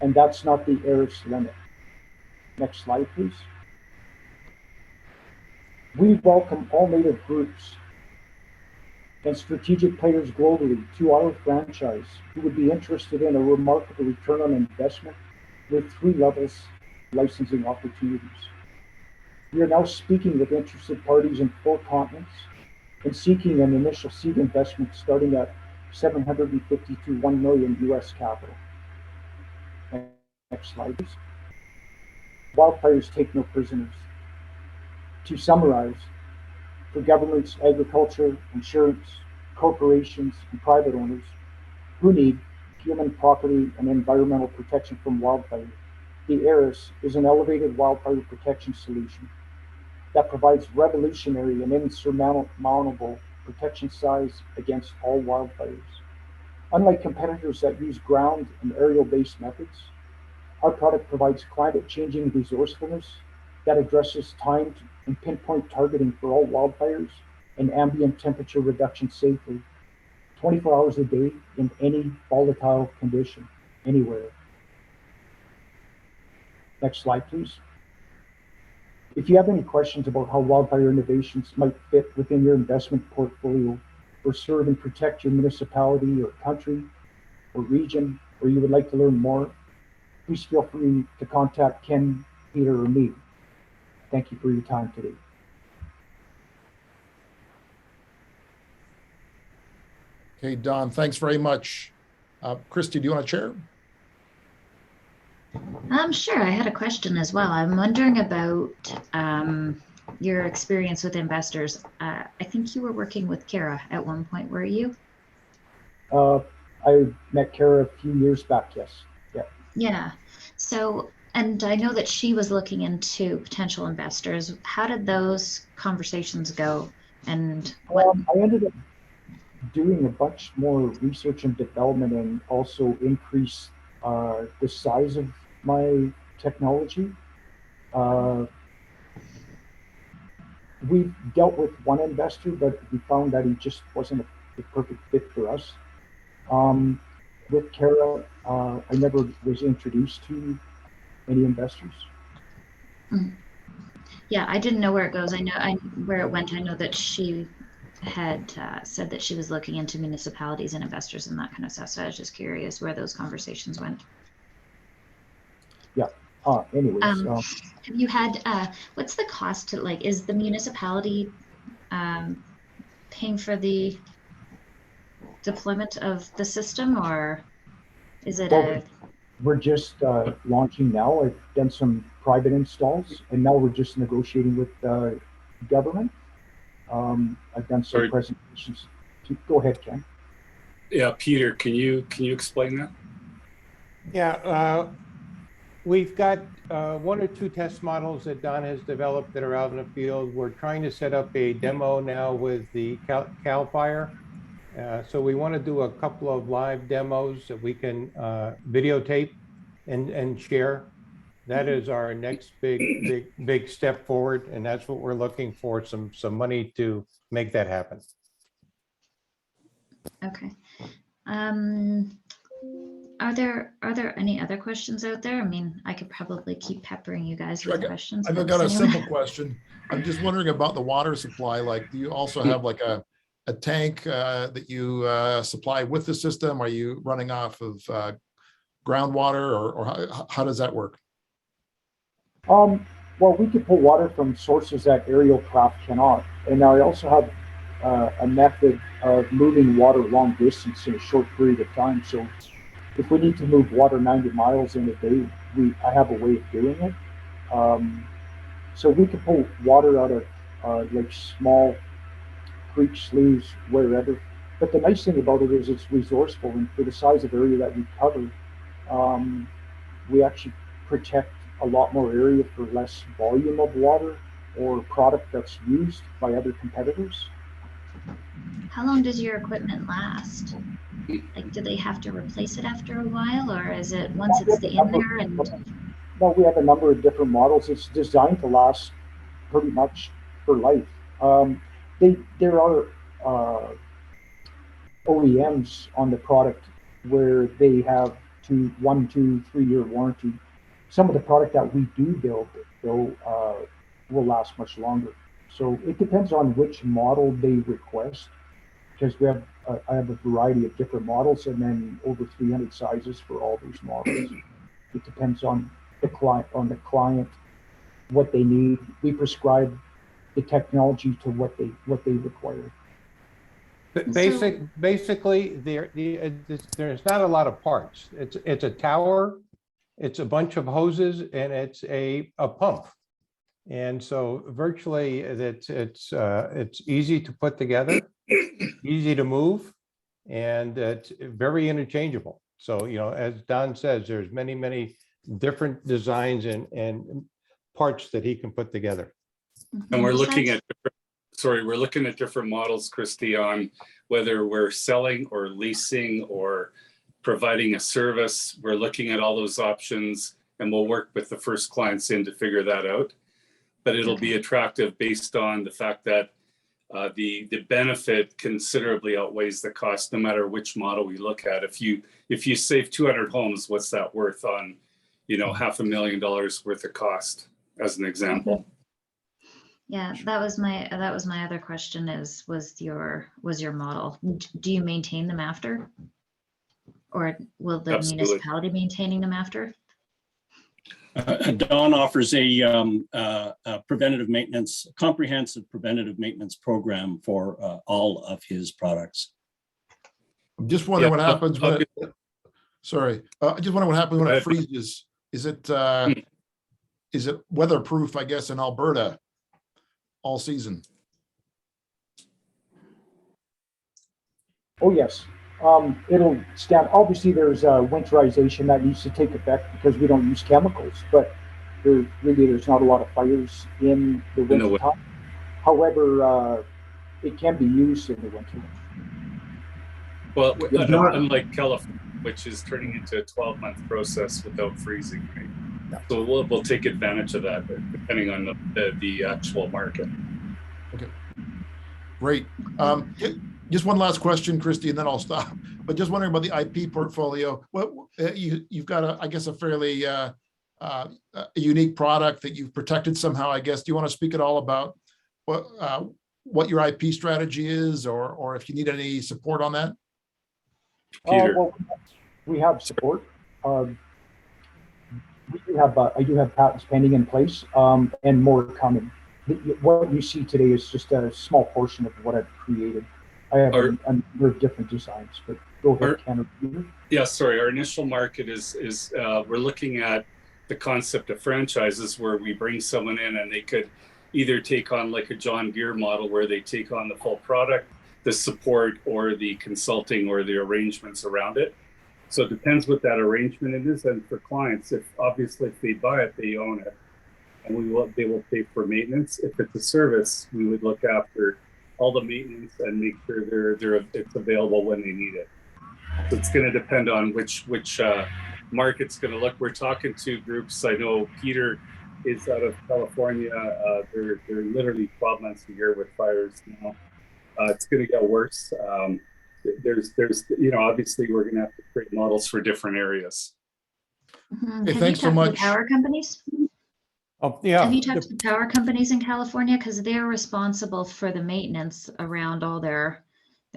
and that's not the ARIF's limit. Next slide, please. We welcome all native groups and strategic players globally to our franchise who would be interested in a remarkable return on investment with 3 levels licensing opportunities. We are now speaking with interested parties in 4 continents and seeking an initial seed investment starting at $750 to $1 million US capital. Next slide, please. Wildfires take no prisoners. To summarize, for governments, agriculture, insurance, corporations, and private owners who need human property and environmental protection from wildfire, the ARIS is an elevated wildfire protection solution that provides revolutionary and insurmountable protection size against all wildfires. Unlike competitors that use ground and aerial-based methods, our product provides climate-changing resourcefulness that addresses timed and pinpoint targeting for all wildfires and ambient temperature reduction safely, 24 hours a day in any volatile condition, anywhere. Next slide, please. If you have any questions about how wildfire innovations might fit within your investment portfolio or serve and protect your municipality or country or region, or you would like to learn more, please feel free to contact Ken, Peter, or me. Thank you for your time today. Okay, Don, thanks very much. Christy, do you want to chair? Sure. I had a question as well. I'm wondering about your experience with investors. I think you were working with Kara at one point, were you? I met Kara a few years back, yes. Yeah. Yeah. So, and I know that she was looking into potential investors. How did those conversations go? And what? I ended up doing a bunch more research and development and also increase the size of my technology. We dealt with one investor, but we found that he just wasn't the perfect fit for us. With Kara, I never was introduced to any investors. Yeah, I didn't know where it goes. I know where it went. I know that she had said that she was looking into municipalities and investors and that kind of stuff. So I was just curious where those conversations went. Yeah. Anyways, have you had what's the cost to, like, is the municipality paying for the deployment of the system, or is it we're just launching now. I've done some private installs and now we're just negotiating with government. I've done some presentations. Go ahead, Ken. Yeah, Peter, can you explain that? Yeah, we've got 1 or 2 test models that Don has developed that are out in the field. We're trying to set up a demo now with the CAL FIRE. So we want to do a couple of live demos that we can videotape and share. That is our next big step forward, and that's what we're looking for, some money to make that happen. Okay. Are there any other questions out there? I mean, I could probably keep peppering you guys with questions. I've got a simple question. I'm just wondering about the water supply. Like, do you also have like a tank that you supply with the system? Are you running off of groundwater, or how does that work? Well, we could pull water from sources that aerial craft cannot. And I also have a method of moving water long distance in a short period of time. So if we need to move water 90 miles in a day, I have a way of doing it. So we can pull water out of like small creeks, sloughs, wherever. But the nice thing about it is it's resourceful, and for the size of area that we cover, we actually protect a lot more area for less volume of water or product that's used by other competitors. How long does your equipment last? Like, do they have to replace it after a while, or is it once it's in there and? No, we have a number of different models. It's designed to last pretty much for life. There are OEMs on the product where they have 1, 2, 3-year warranty. Some of the product that we do build, though, will last much longer. So it depends on which model they request, because I have a variety of different models, and then over 300 sizes for all those models. It depends on the client, what they need. We prescribe the technology to what they require. Basically, there's not a lot of parts. It's a tower, it's a bunch of hoses, and it's a pump. And so virtually it's easy to put together, easy to move, and it's very interchangeable. So, you know, as Don says, there's many different designs and parts that he can put together. And we're looking at we're looking at different models, Christy, on whether we're selling or leasing or providing a service. We're looking at all those options, and we'll work with the first clients in to figure that out. But it'll be attractive based on the fact that the benefit considerably outweighs the cost, no matter which model we look at. If you save 200 homes, what's that worth on, you know, $500,000 worth of cost, as an example? Yeah, that was my other question was your model. Do you maintain them after? Or will the municipality maintaining them after? Don offers a preventative maintenance, comprehensive preventative maintenance program for all of his products. I'm just wondering what happens when it, I just wonder what happens when it freezes. Is it weatherproof, I guess, in Alberta all season? Oh, yes. It'll stand. Obviously, there's winterization that needs to take effect because we don't use chemicals, but there's not a lot of fires in the winter time. However, it can be used in the winter. Well, unlike California, which is turning into a 12-month process without freezing, right? So we'll take advantage of that, depending on the actual market. Okay, great. Just one last question, Christy, and then I'll stop. But just wondering about the IP portfolio. You've got, I guess, a fairly a unique product that you've protected somehow, I guess. Do you want to speak at all about what your IP strategy is, or if you need any support on that? Peter. Well, we have support. I do have patents pending in place, and more coming. What you see today is just a small portion of what I've created. I have a number of different designs, but go ahead, Ken. Yeah, sorry. Our initial market is we're looking at the concept of franchises, where we bring someone in and they could either take on like a John Deere model, where they take on the full product, the support, or the consulting, or the arrangements around it. So it depends what that arrangement is. And for clients, if they buy it, they own it, and they will pay for maintenance. If it's a service, we would look after all the maintenance and make sure it's available when they need it. So it's going to depend on which market's going to look. We're talking to groups. I know Peter is out of California. They're literally 12 months a year with fires now. It's going to get worse. There's obviously we're going to have to create models for different areas. Okay, thanks so much. Power companies? Oh, yeah. Have you talked to power companies in California? Because they're responsible for the maintenance around all their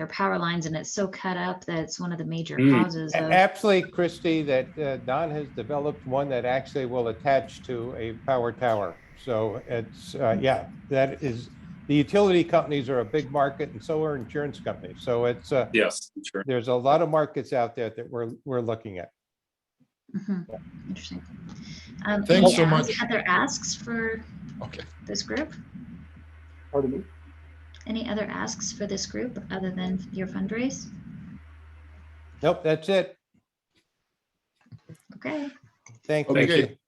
power lines, and it's so cut up that it's one of the major causes of. Absolutely, Christy, that Don has developed one that actually will attach to a power tower. So it's, that is the utility companies are a big market, and so are insurance companies. So it's yes, sure. There's a lot of markets out there that we're looking at. Interesting. Thanks so Any much. other asks for Okay. this group? Pardon me? Any other asks for this group other than your fundraise? Nope, that's it. Okay. Thank you. Okay.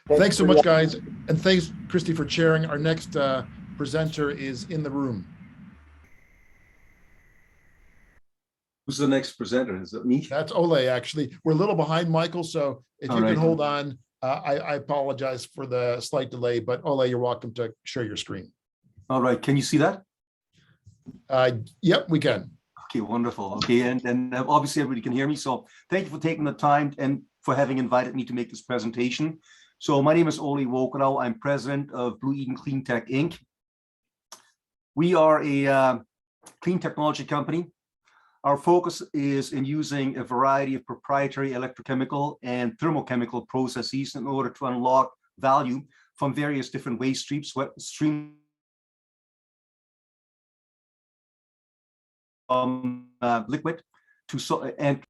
Thanks so much, guys. And thanks, Christy, for chairing. Our next presenter is in the room. Who's the next presenter? Is it me? That's Ole, actually. We're a little behind Michael, so if you All could right. hold on, I apologize for the slight delay, but Ole, you're welcome to share your screen. All right. Can you see that? Yep, we can. Okay, wonderful. Okay, and obviously everybody can hear me. So thank you for taking the time and for having invited me to make this presentation. So my name is Ole Wokerau. I'm president of Blue Eden Clean Tech Inc. We are a clean technology company. Our focus is in using a variety of proprietary electrochemical and thermochemical processes in order to unlock value from various different waste streams, liquid to and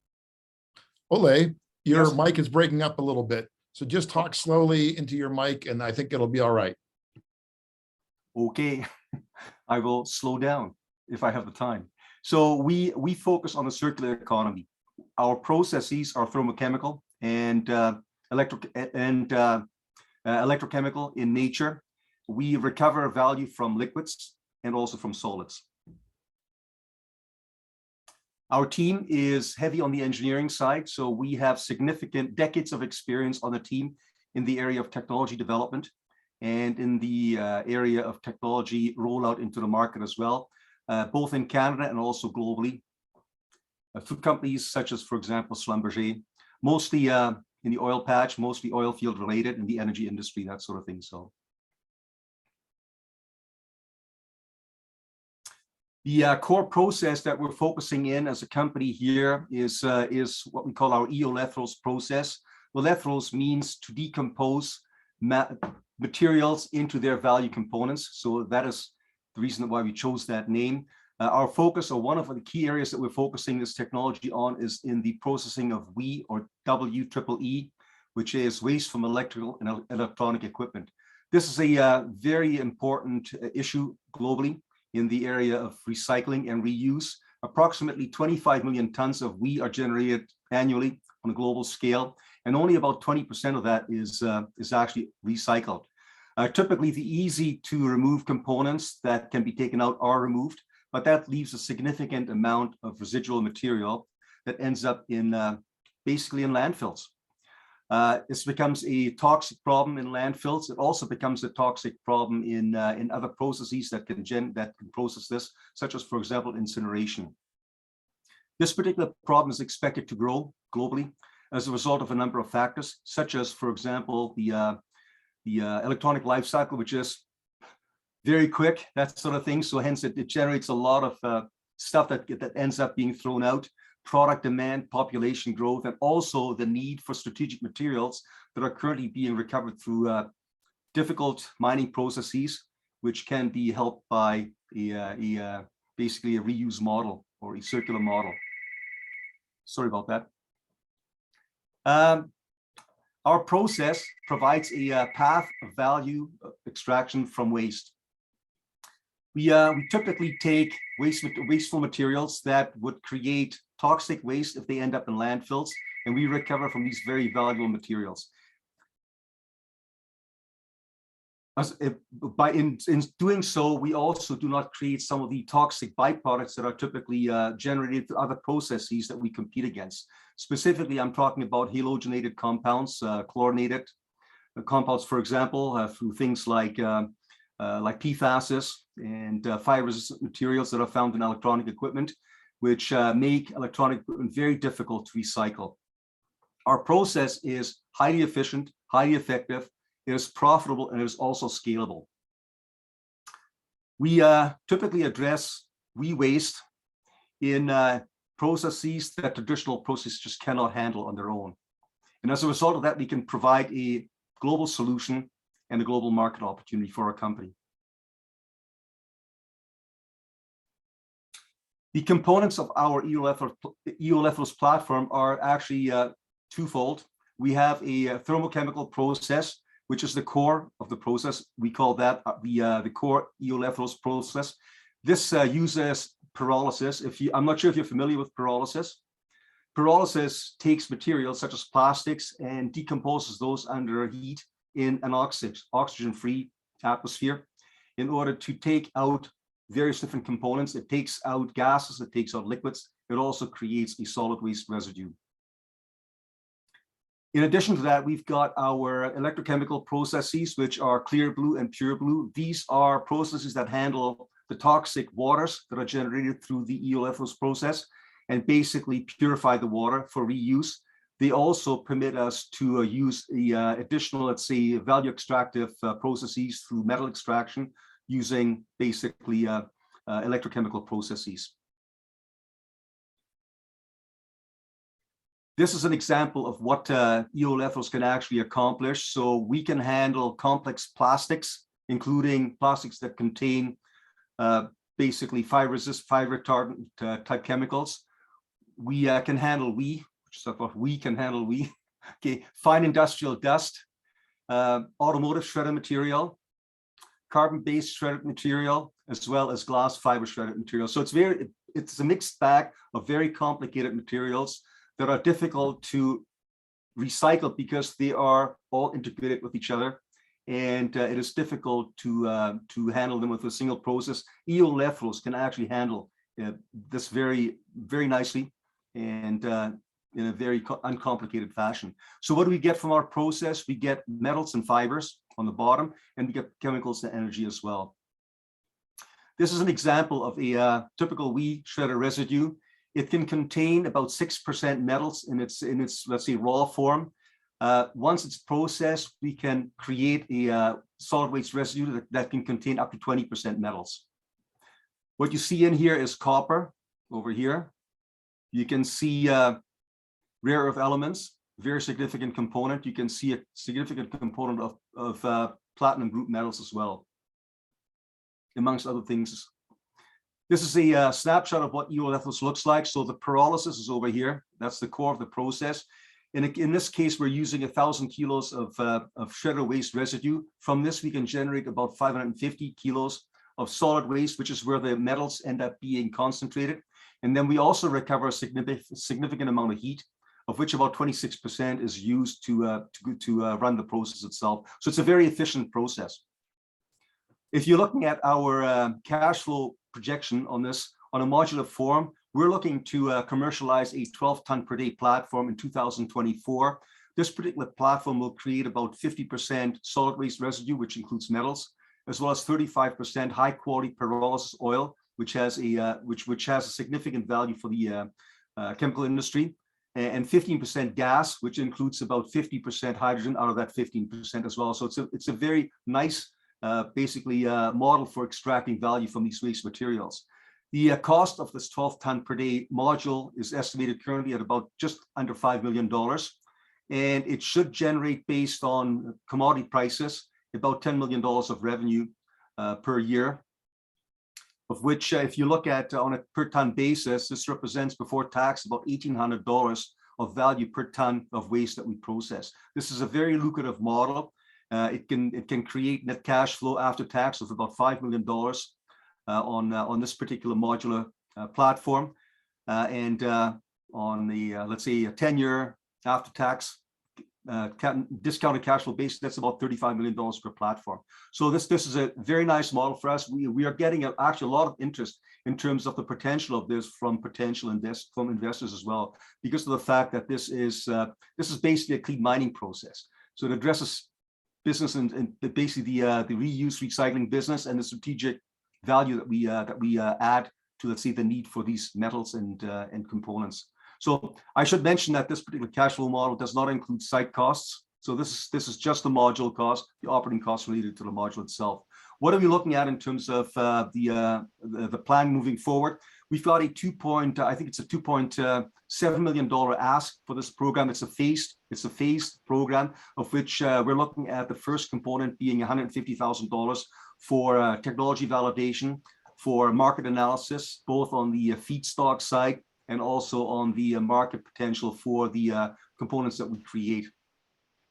Ole, your Yes. mic is breaking up a little bit. So just talk slowly into your mic and I think it'll be all right. Okay, I will slow down if I have the time. So we focus on the circular economy. Our processes are thermochemical and electrochemical in nature. We recover value from liquids and also from solids. Our team is heavy on the engineering side, so we have significant decades of experience on the team in the area of technology development and in the area of technology rollout into the market as well, both in Canada and also globally. Food companies such as, for example, Schlumberger, mostly in the oil patch, mostly oil field related, in the energy industry, that sort of thing. So the core process that we're focusing in as a company here is what we call our eolethros process. Olethros means to decompose materials into their value components. So that is the reason why we chose that name. Our focus, or one of the key areas that we're focusing this technology on, is in the processing of WEEE, or WEEE, which is waste from electrical and electronic equipment. This is a very important issue globally in the area of recycling and reuse. Approximately 25 million tons of WEEE are generated annually on a global scale, and only about 20% of that is actually recycled. Typically, the easy to remove components that can be taken out are removed, but that leaves a significant amount of residual material that ends up in basically in landfills. This becomes a toxic problem in landfills. It also becomes a toxic problem in other processes that can process this, such as, for example, incineration. This particular problem is expected to grow globally as a result of a number of factors, such as, for example, the electronic life cycle, which is very quick, that sort of thing. So hence it generates a lot of stuff that ends up being thrown out. Product demand, population growth, and also the need for strategic materials that are currently being recovered through difficult mining processes, which can be helped by basically a reuse model or a circular model. Sorry about that. Our process provides a path of value extraction from waste. We typically take wasteful materials that would create toxic waste if they end up in landfills, and we recover from these very valuable materials. In doing so, we also do not create some of the toxic byproducts that are typically generated through other processes that we compete against. Specifically, I'm talking about halogenated compounds, chlorinated compounds, for example, through things like PFASs and fire-resistant materials that are found in electronic equipment, which make electronic equipment very difficult to recycle. Our process is highly efficient, highly effective, it is profitable, and it is also scalable. We typically address waste in processes that traditional processes just cannot handle on their own. And as a result of that, we can provide a global solution and a global market opportunity for our company. The components of our EOLEFROS platform are actually twofold. We have a thermochemical process, which is the core of the process. We call that the core EOLEFROS process. This uses pyrolysis. I'm not sure if you're familiar with pyrolysis. Pyrolysis takes materials such as plastics and decomposes those under heat in an oxygen-free atmosphere in order to take out various different components. It takes out gases, it takes out liquids. It also creates a solid waste residue. In addition to that, we've got our electrochemical processes, which are clear blue and pure blue. These are processes that handle the toxic waters that are generated through the EOLEFROS process and basically purify the water for reuse. They also permit us to use the additional, let's say, value extractive processes through metal extraction using basically electrochemical processes. This is an example of what EOLEFROS can actually accomplish. So we can handle complex plastics, including plastics that contain basically fire resist, fire retardant type chemicals. We can handle okay, fine industrial dust, automotive shredded material, carbon-based shredded material, as well as glass fiber shredded material. So it's a mixed bag of very complicated materials that are difficult to recycle because they are all integrated with each other, and it is difficult to handle them with a single process. EOLEFROS can actually handle this very, very nicely and in a very uncomplicated fashion. So what do we get from our process? We get metals and fibers on the bottom, and we get chemicals and energy as well. This is an example of a typical WEEE shredder residue. It can contain about 6% metals in its let's say raw form. Once it's processed, we can create a solid waste residue that can contain up to 20% metals. What you see in here is copper over here. You can see rare earth elements, very significant component. You can see a significant component of platinum group metals as well, amongst other things. This is a snapshot of what EOLEFROS looks like. So the pyrolysis is over here. That's the core of the process. In this case, we're using 1,000 kilos of shredder waste residue. From this, we can generate about 550 kilos of solid waste, which is where the metals end up being concentrated. And then we also recover a significant amount of heat, of which about 26% is used to run the process itself. So it's a very efficient process. If you're looking at our cash flow projection on this on a modular form, we're looking to commercialize a 12-ton per day platform in 2024. This particular platform will create about 50% solid waste residue, which includes metals, as well as 35% high quality pyrolysis oil, which has a significant value for the chemical industry, and 15% gas, which includes about 50% hydrogen out of that 15% as well. So it's a very nice basically model for extracting value from these waste materials. The cost of this 12-ton per day module is estimated currently at about just under $5 million, and it should generate, based on commodity prices, about $10 million of revenue per year, of which if you look at on a per ton basis, this represents before tax about $1,800 of value per ton of waste that we process. This is a very lucrative model. It can create net cash flow after tax of about $5 million on this particular modular platform, and on the let's say a 10-year after tax discounted cash flow basis, that's about $35 million per platform. So this is a very nice model for us. We are getting actually a lot of interest in terms of the potential of this from from investors as well, because of the fact that this is basically a clean mining process. So it addresses business and basically the reuse recycling business and the strategic value that we add to, let's say, the need for these metals and components. So I should mention that this particular cash flow model does not include site costs. So this is just the module cost, the operating costs related to the module itself. What are we looking at in terms of the plan moving forward? We've got a $2.7 million ask for this program. It's a phased program, of which we're looking at the first component being $150,000 for technology validation, for market analysis, both on the feedstock side and also on the market potential for the components that we create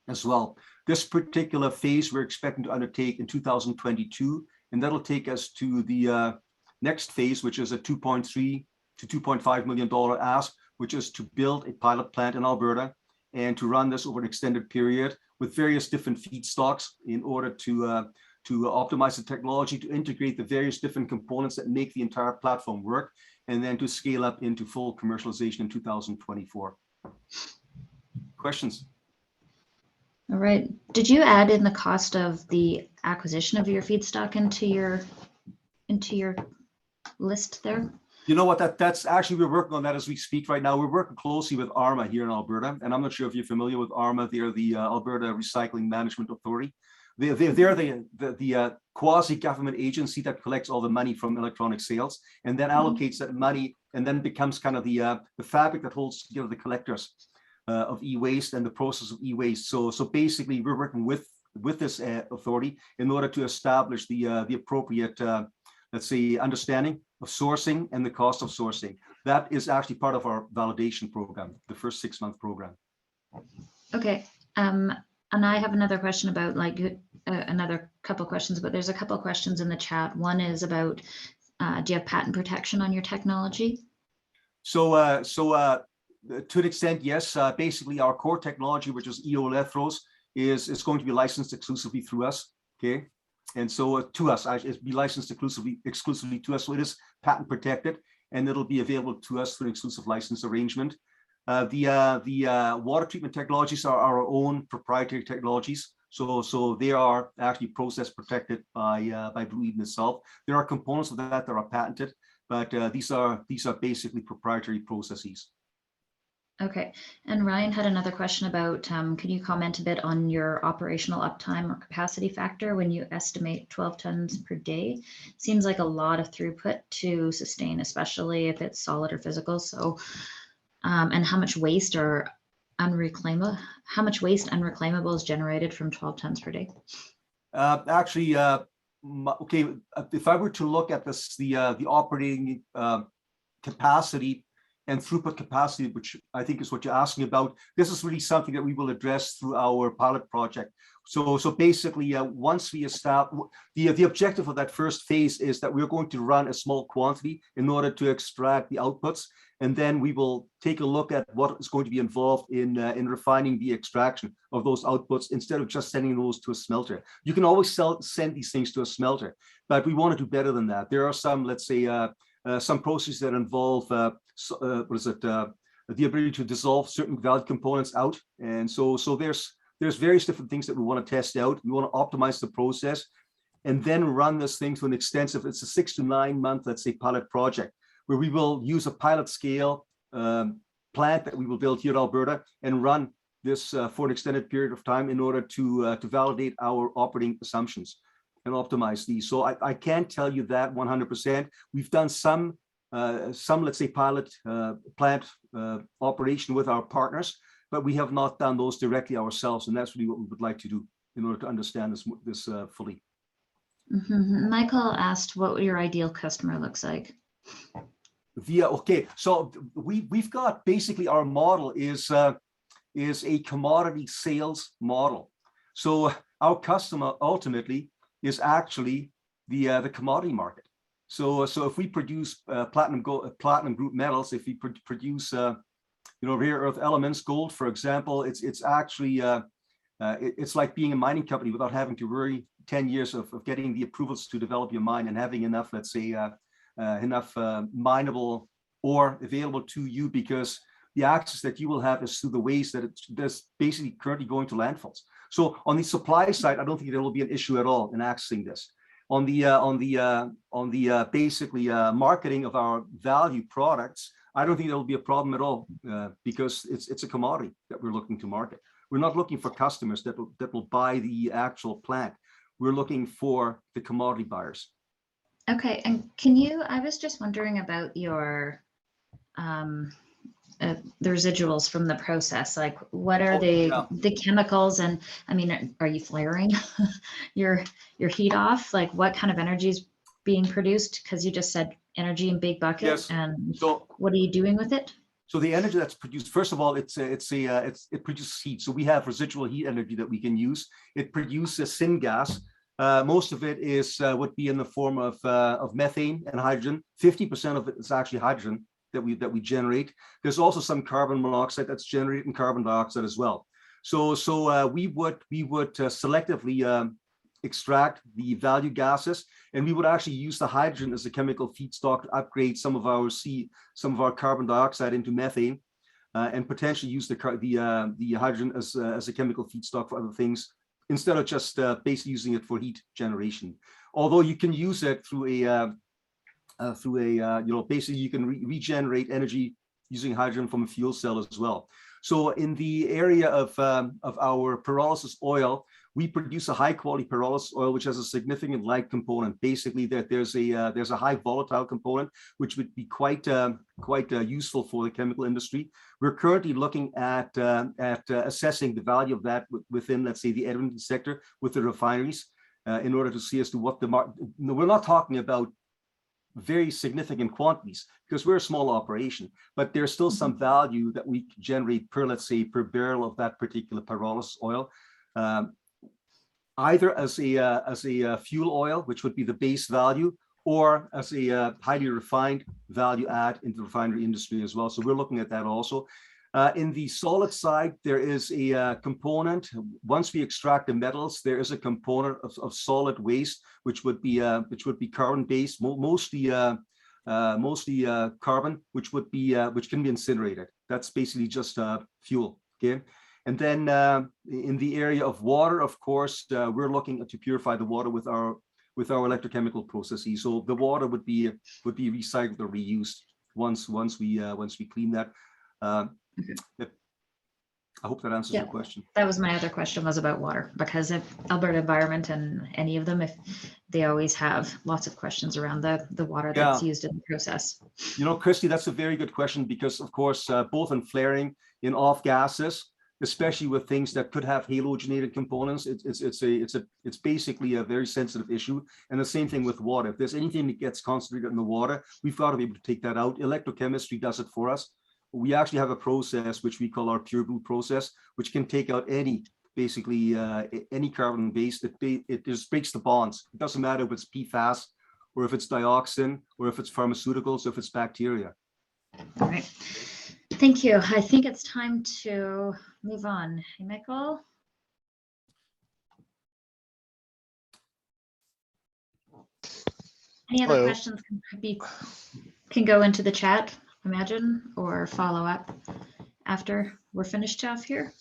as well. This particular phase we're expecting to undertake in 2022, and that'll take us to the next phase, which is a $2.3 to $2.5 million ask, which is to build a pilot plant in Alberta and to run this over an extended period with various different feedstocks in order to optimize the technology, to integrate the various different components that make the entire platform work, and then to scale up into full commercialization in 2024. Questions? All right. Did you add in the cost of the acquisition of your feedstock into your list there? You know what, that's actually, we're working on that as we speak right now. We're working closely with ARMA here in Alberta, and I'm not sure if you're familiar with ARMA. They're the Alberta Recycling Management Authority. They're the quasi-government agency that collects all the money from electronic sales and then allocates that money, and then becomes kind of the fabric that holds together the collectors of e-waste and the process of e-waste. So basically, we're working with this authority in order to establish the appropriate, let's say, understanding of sourcing and the cost of sourcing. That is actually part of our validation program, the first 6-month program. Okay. And I have another question about another couple questions, but there's a couple questions in the chat. One is about, do you have patent protection on your technology? So to an extent, yes. Basically, our core technology, which is electrodes, is going to be licensed exclusively through us. Okay. And so to us, it'll be licensed exclusively to us. So it is patent protected, and it'll be available to us through an exclusive license arrangement. The water treatment technologies are our own proprietary technologies. So they are actually process protected by Blue Eden itself. There are components of that are patented, but these are basically proprietary processes. Okay. And Ryan had another question about, can you comment a bit on your operational uptime or capacity factor when you estimate 12 tons per day? Seems like a lot of throughput to sustain, especially if it's solid or physical. So, and how much waste or unreclaimable is generated from 12 tons per day? Actually, okay, if I were to look at this, the operating capacity and throughput capacity, which I think is what you're asking about, this is really something that we will address through our pilot project. So basically, once we establish, the objective of that first phase is that we're going to run a small quantity in order to extract the outputs, and then we will take a look at what is going to be involved in refining the extraction of those outputs instead of just sending those to a smelter. You can always send these things to a smelter, but we want to do better than that. There are some, let's say, some processes that involve the ability to dissolve certain valid components out, and so there's various different things that we want to test out. We want to optimize the process, and then run this thing to an extensive. It's a 6 to 9 month, let's say, pilot project, where we will use a pilot scale plant that we will build here in Alberta and run this for an extended period of time in order to validate our operating assumptions and optimize these. So I can't tell you that 100%. We've done some, let's say, pilot plant operation with our partners, but we have not done those directly ourselves. And that's really what we would like to do in order to understand this fully. Mm-hmm. Michael asked what your ideal customer looks like. Okay, so we've got basically our model is a commodity sales model. So our customer ultimately is actually the commodity market. So if we produce platinum group metals, if we produce rare earth elements, gold, for example, it's actually it's like being a mining company without having to worry 10 years of getting the approvals to develop your mine and having enough, let's say, enough mineable ore available to you, because the access that you will have is through the waste that's basically currently going to landfills. So on the supply side, I don't think there will be an issue at all in accessing this. On the basically marketing of our value products, I don't think there will be a problem at all, because it's a commodity that we're looking to market. We're not looking for customers that will buy the actual plant. We're looking for the commodity buyers. Okay, and I was just wondering about your the residuals from the process. Like, what are the chemicals? And I mean, are you flaring your heat off? Like, what kind of energy is being produced? Because you just said energy in big bucket. Yes. And So what are you doing with it? So the energy that's produced, first of all, it produces heat. So we have residual heat energy that we can use. It produces syngas. Most of it would be in the form of methane and hydrogen. 50% of it is actually hydrogen that we generate. There's also some carbon monoxide that's generated and carbon dioxide as well. So we would selectively extract the value gases, and we would actually use the hydrogen as a chemical feedstock to upgrade some of our carbon dioxide into methane, and potentially use the hydrogen as a chemical feedstock for other things instead of just basically using it for heat generation. Although you can use it through basically you can regenerate energy using hydrogen from a fuel cell as well. So in the area of our pyrolysis oil, we produce a high quality pyrolysis oil, which has a significant light component. Basically, that there's a high volatile component, which would be quite useful for the chemical industry. We're currently looking at assessing the value of that within, let's say, the Edmonton sector with the refineries, in order to see as to what the market. We're not talking about very significant quantities because we're a small operation, but there's still some value that we can generate per, let's say, per barrel of that particular pyrolysis oil. Either as a fuel oil, which would be the base value, or as a highly refined value add into the refinery industry as well. So we're looking at that also. In the solid side, there is a component. Once we extract the metals, there is a component of solid waste, which would be carbon based, mostly carbon, which can be incinerated. That's basically just fuel. Okay. And then in the area of water, of course, we're looking to purify the water with our electrochemical processes. So the water would be recycled or reused once we clean that. I hope that answers your question. That was my other question, was about water, because of Alberta Environment and any of them, if they always have lots of questions around the water that's used in the process. You know, Christy, that's a very good question, because of course, both in flaring, in off gases, especially with things that could have halogenated components, it's basically a very sensitive issue. And the same thing with water. If there's anything that gets concentrated in the water, we've got to be able to take that out. Electrochemistry does it for us. We actually have a process which we call our pure brew process, which can take out any carbon base. It just breaks the bonds. It doesn't matter if it's PFAS or if it's dioxin or if it's pharmaceuticals or if it's bacteria. All right. Thank you. I think it's time to move on. Hey, Michael. Any other questions can go into the chat, imagine, or follow up after we're finished off here.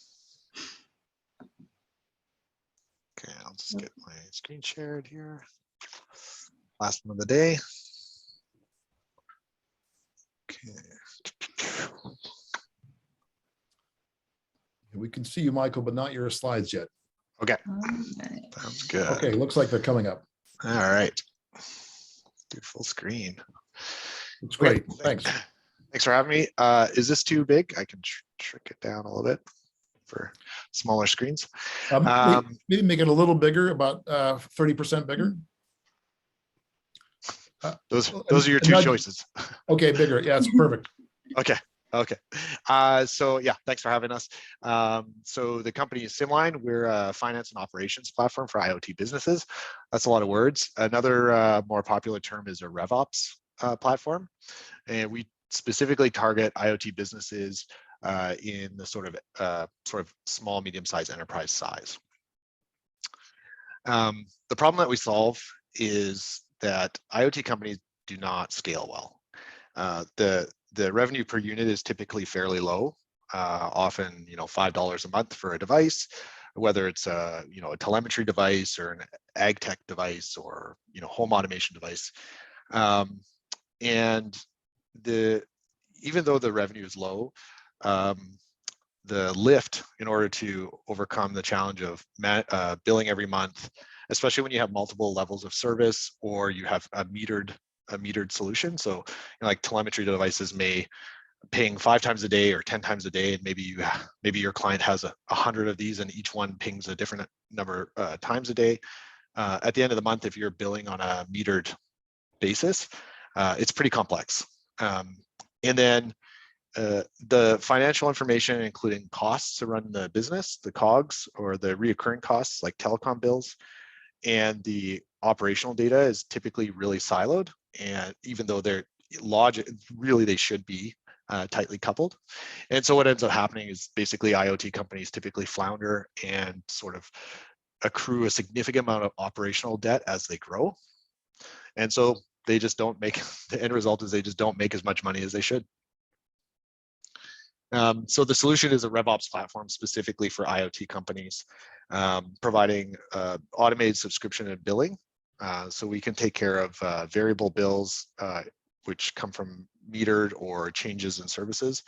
Okay, I'll just get my screen shared here. Last one of the day. Okay. We can see you, Michael, but not your slides yet. Okay. Okay. Sounds good. Okay, looks like they're coming up. All right. Do full screen. It's great. Thanks. Thanks for having me. Is this too big? I can shrink it down a little bit for smaller screens. Maybe make it a little bigger, about 30% bigger. Those are your two choices. Okay, bigger. Yeah, it's perfect. Okay. So yeah, thanks for having us. So the company is Simline. We're a finance and operations platform for IoT businesses. That's a lot of words. Another more popular term is a RevOps platform, and we specifically target IoT businesses in the sort of small, medium-sized enterprise size. The problem that we solve is that IoT companies do not scale well. The revenue per unit is typically fairly low, often $5 a month for a device, whether it's a telemetry device or an ag tech device or home automation device. And even though the revenue is low, the lift in order to overcome the challenge of billing every month, especially when you have multiple levels of service or you have a metered solution. So like telemetry devices may ping 5 times a day or 10 times a day, and maybe your client has 100 of these and each one pings a different number times a day. At the end of the month, if you're billing on a metered basis, it's pretty complex. And then the financial information, including costs to run the business, the COGS or the reoccurring costs like telecom bills, and the operational data is typically really siloed. And even though they're really they should be tightly coupled. And so what ends up happening is basically IoT companies typically flounder and sort of accrue a significant amount of operational debt as they grow. And so they just don't make, the end result is they just don't make as much money as they should. So the solution is a RevOps platform specifically for IoT companies, providing automated subscription and billing. So we can take care of variable bills, which come from metered or changes in services.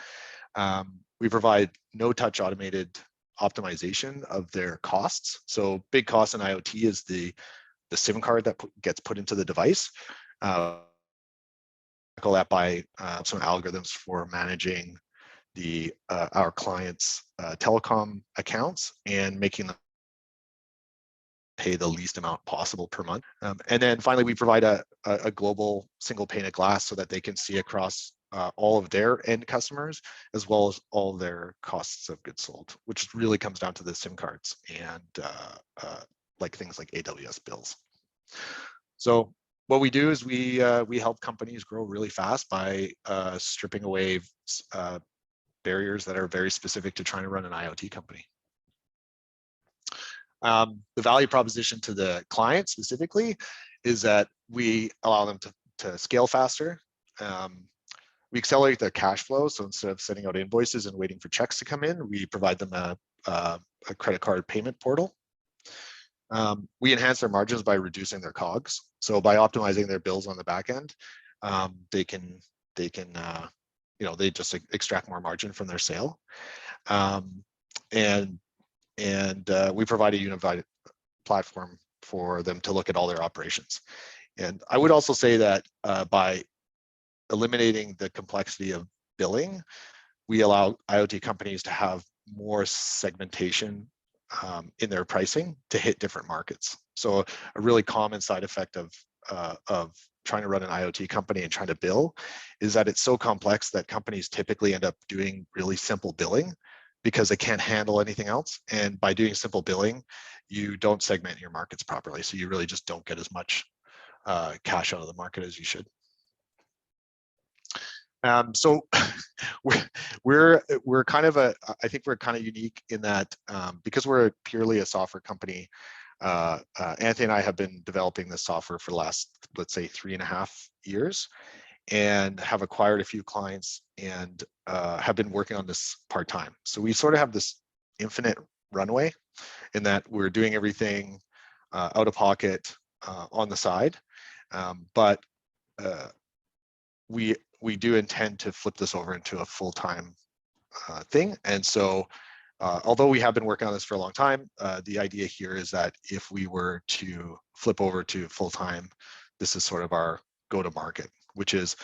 We provide no-touch automated optimization of their costs. So big cost in IoT is the SIM card that gets put into the device. Tackle that by some algorithms for managing our clients' telecom accounts and making them pay the least amount possible per month. And then finally, we provide a global single pane of glass so that they can see across all of their end customers, as well as all their costs of goods sold, which really comes down to the SIM cards and like things like AWS bills. So what we do is we help companies grow really fast by stripping away barriers that are very specific to trying to run an IoT company. The value proposition to the client specifically is that we allow them to scale faster. We accelerate their cash flow. So instead of sending out invoices and waiting for checks to come in, we provide them a credit card payment portal. We enhance their margins by reducing their COGS. So by optimizing their bills on the back end, they just extract more margin from their sale. And we provide a unified platform for them to look at all their operations. And I would also say that by eliminating the complexity of billing, we allow IoT companies to have more segmentation in their pricing to hit different markets. So a really common side effect of trying to run an IoT company and trying to bill is that it's so complex that companies typically end up doing really simple billing because they can't handle anything else. And by doing simple billing, you don't segment your markets properly. So you really just don't get as much cash out of the market as you should. So we're kind of I think we're kind of unique in that because we're purely a software company, Anthony and I have been developing this software for the last, let's say, 3.5 years and have acquired a few clients and have been working on this part-time. So we sort of have this infinite runway in that we're doing everything out of pocket on the side. But we do intend to flip this over into a full-time thing. And so although we have been working on this for a long time, the idea here is that if we were to flip over to full-time, this is sort of our go-to-market, which is,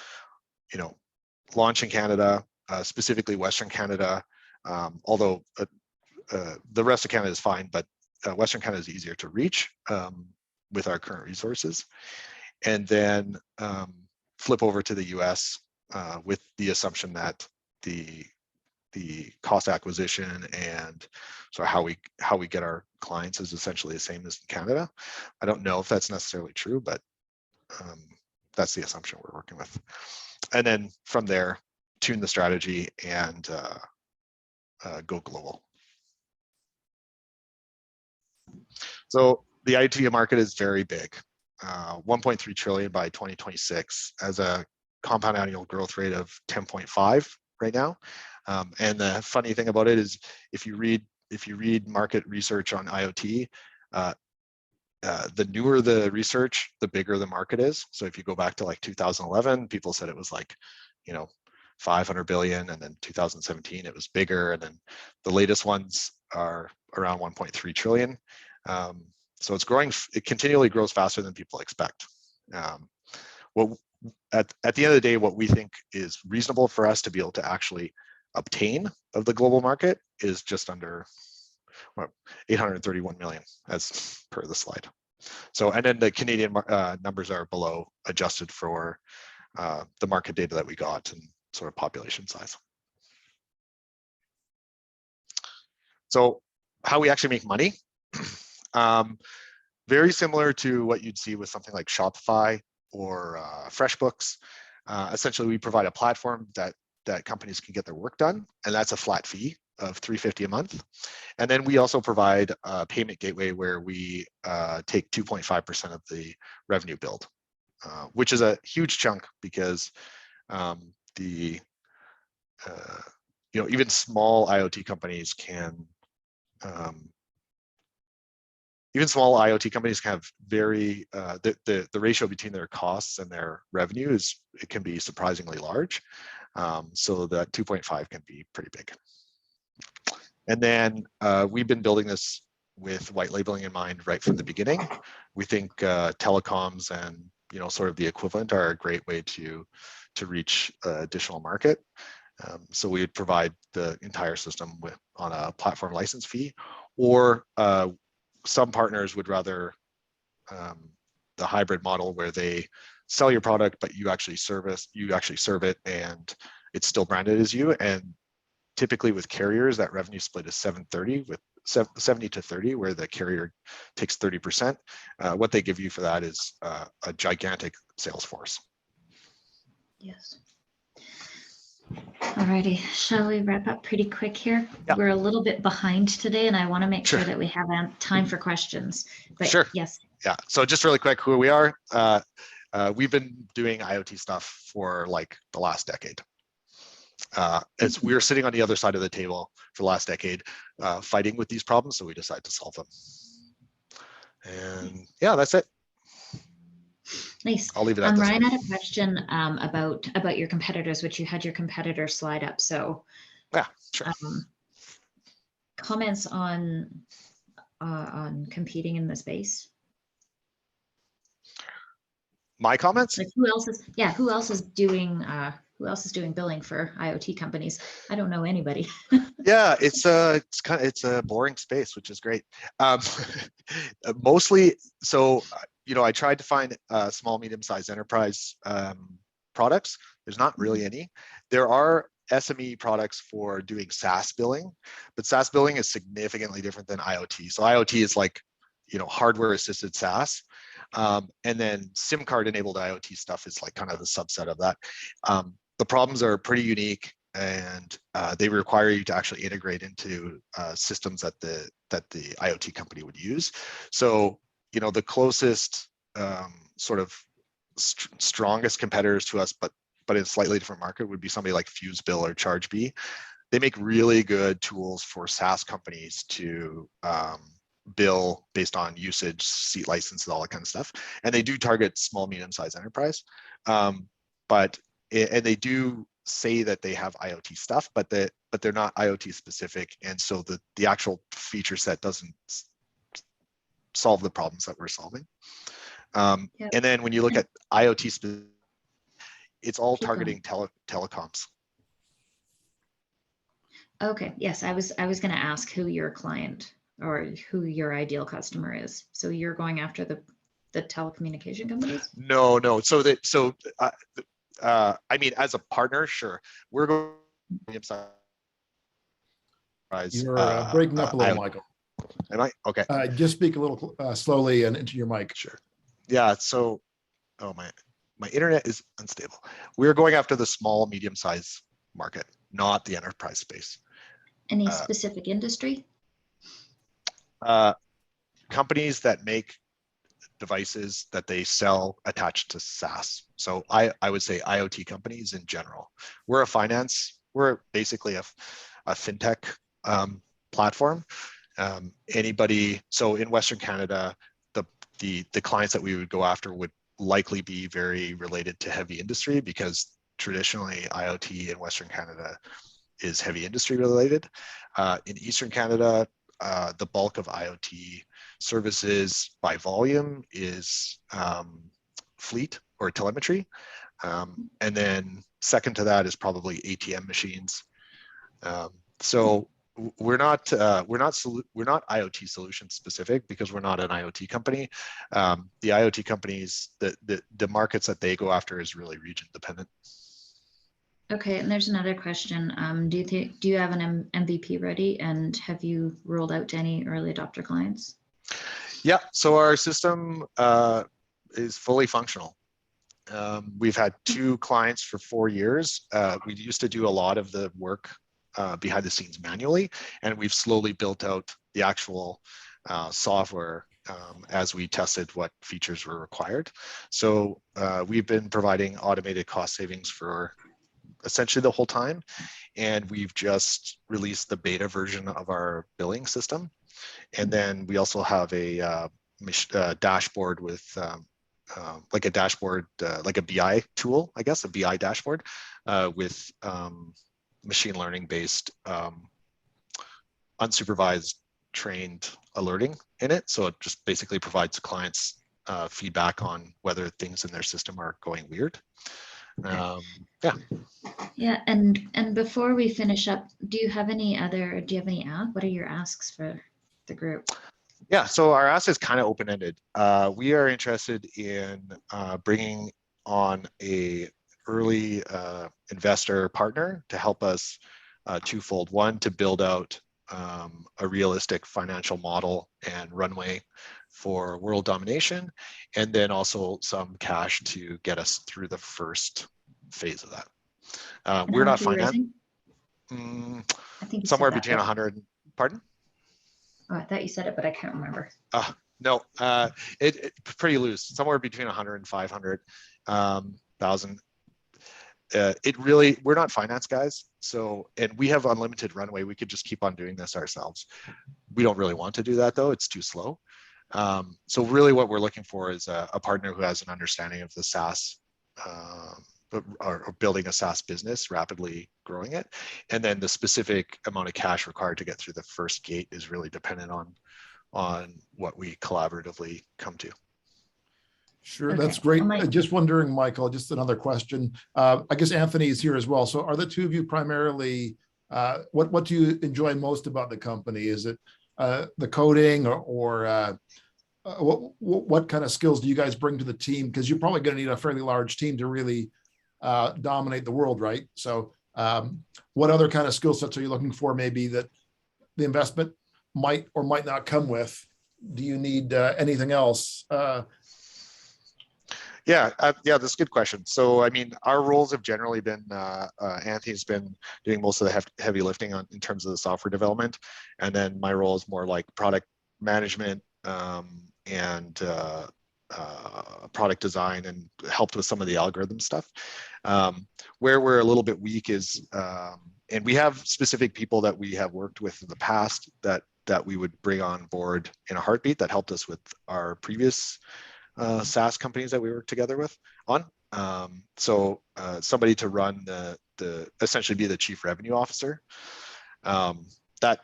launch in Canada, specifically Western Canada, although the rest of Canada is fine, but Western Canada is easier to reach with our current resources. And then flip over to the US with the assumption that the cost acquisition and so how we get our clients is essentially the same as in Canada. I don't know if that's necessarily true, but that's the assumption we're working with. And then from there, tune the strategy and go global. So the IoT market is very big. 1.3 trillion by 2026 as a compound annual growth rate of 10.5 right now. And the funny thing about it is if you read market research on IoT, the newer the research, the bigger the market is. So if you go back to like 2011, people said it was like, 500 billion, and then 2017 it was bigger, and then the latest ones are around 1.3 trillion. So it's growing, it continually grows faster than people expect. Well, at the end of the day, what we think is reasonable for us to be able to actually obtain of the global market is just under 831 million as per the slide. So, and then the Canadian numbers are below, adjusted for the market data that we got and sort of population size. So how we actually make money, very similar to what you'd see with something like Shopify or FreshBooks. Essentially, we provide a platform that companies can get their work done, and that's a flat fee of $350 a month. And then we also provide a payment gateway where we take 2.5% of the revenue billed, which is a huge chunk because even small IoT companies can have very the ratio between their costs and their revenue can be surprisingly large. So that 2.5 can be pretty big. And then we've been building this with white labeling in mind right from the beginning. We think telecoms and sort of the equivalent are a great way to reach additional market. So we would provide the entire system on a platform license fee, or some partners would rather the hybrid model where they sell your product, but you actually serve it, and it's still branded as you. And typically with carriers, that revenue split is 70-30, with 70-30, where the carrier takes 30%. What they give you for that is a gigantic sales force. Yes. Alrighty, shall we wrap up pretty quick here? Yeah. We're a little bit behind today, and I want to make sure that we have time for questions. But sure. Yes. Yeah. So just really quick, who we are. We've been doing IoT stuff for like the last decade. We were sitting on the other side of the table for the last decade, fighting with these problems, so we decided to solve them. And yeah, that's it. Nice. I'll leave it at this. Ryan had a question about your competitors, which you had your competitor slide up. So yeah, sure. Comments on competing in the space. My comments? Like who else is doing billing for IoT companies? I don't know anybody. Yeah, it's a boring space, which is great. Mostly, so I tried to find small, medium-sized enterprise products. There's not really any. There are SME products for doing SaaS billing, but SaaS billing is significantly different than IoT. So IoT is like hardware-assisted SaaS. And then SIM card enabled IoT stuff is like kind of the subset of that. The problems are pretty unique, and they require you to actually integrate into systems that the IoT company would use. So the closest sort of strongest competitors to us, but in a slightly different market, would be somebody like FuseBill or ChargeBee. They make really good tools for SaaS companies to bill based on usage, seat licenses, all that kind of stuff. And they do target small, medium-sized enterprise. And they do say that they have IoT stuff, but they're not IoT specific. And so the actual feature set doesn't solve the problems that we're solving. And then when you look at IoT, it's all targeting telecoms. Okay. Yes, I was going to ask who your client or who your ideal customer is. So you're going after the telecommunication companies? No. So I mean, as a partner, sure. We're going to You're breaking up a little, Michael. Am I? Okay. Just speak a little slowly and into your mic. Sure. Yeah. So, my internet is unstable. We're going after the small, medium-sized market, not the enterprise space. Any specific industry? Companies that make devices that they sell attached to SaaS. So I would say IoT companies in general. We're basically a fintech platform. So in Western Canada, the clients that we would go after would likely be very related to heavy industry, because traditionally IoT in Western Canada is heavy industry related. In Eastern Canada, the bulk of IoT services by volume is fleet or telemetry. And then second to that is probably ATM machines. So we're not IoT solution specific because we're not an IoT company. The IoT companies, the markets that they go after is really region dependent. Okay, and there's another question. Do you have an MVP ready, and have you rolled out to any early adopter clients? Yeah, so our system is fully functional. We've had 2 clients for 4 years. We used to do a lot of the work behind the scenes manually, and we've slowly built out the actual software as we tested what features were required. So we've been providing automated cost savings for essentially the whole time, and we've just released the beta version of our billing system. And then we also have a dashboard with like a dashboard, like a BI tool, I guess, a BI dashboard with machine learning based unsupervised trained alerting in it. So it just basically provides clients feedback on whether things in their system are going weird. Yeah, and before we finish up, do you have any ask? What are your asks for the group? Yeah, so our ask is kind of open-ended. We are interested in bringing on a early investor partner to help us twofold. One, to build out a realistic financial model and runway for world domination, and then also some cash to get us through the first phase of that. We're not financed. Somewhere between 100. Pardon? Oh, I thought you said it, but I can't remember. No, it's pretty loose. Somewhere between 100 and 500,000. We're not finance guys, so, and we have unlimited runway. We could just keep on doing this ourselves. We don't really want to do that though. It's too slow. So really what we're looking for is a partner who has an understanding of the SaaS, or building a SaaS business, rapidly growing it. And then the specific amount of cash required to get through the first gate is really dependent on what we collaboratively come to. Sure, okay. That's great. Just wondering, Michael, just another question. I guess Anthony is here as well. So are the two of you primarily, what do you enjoy most about the company? Is it the coding or what kind of skills do you guys bring to the team? Because you're probably going to need a fairly large team to really dominate the world, right? So what other kind of skill sets are you looking for maybe that the investment might or might not come with? Do you need anything else? Yeah, that's a good question. So, I mean, our roles have generally been, Anthony's been doing most of the heavy lifting in terms of the software development. And then my role is more like product management and product design, and helped with some of the algorithm stuff. Where we're a little bit weak is, and we have specific people that we have worked with in the past that we would bring on board in a heartbeat, that helped us with our previous SaaS companies that we worked together with on. So somebody to run essentially be the chief revenue officer. That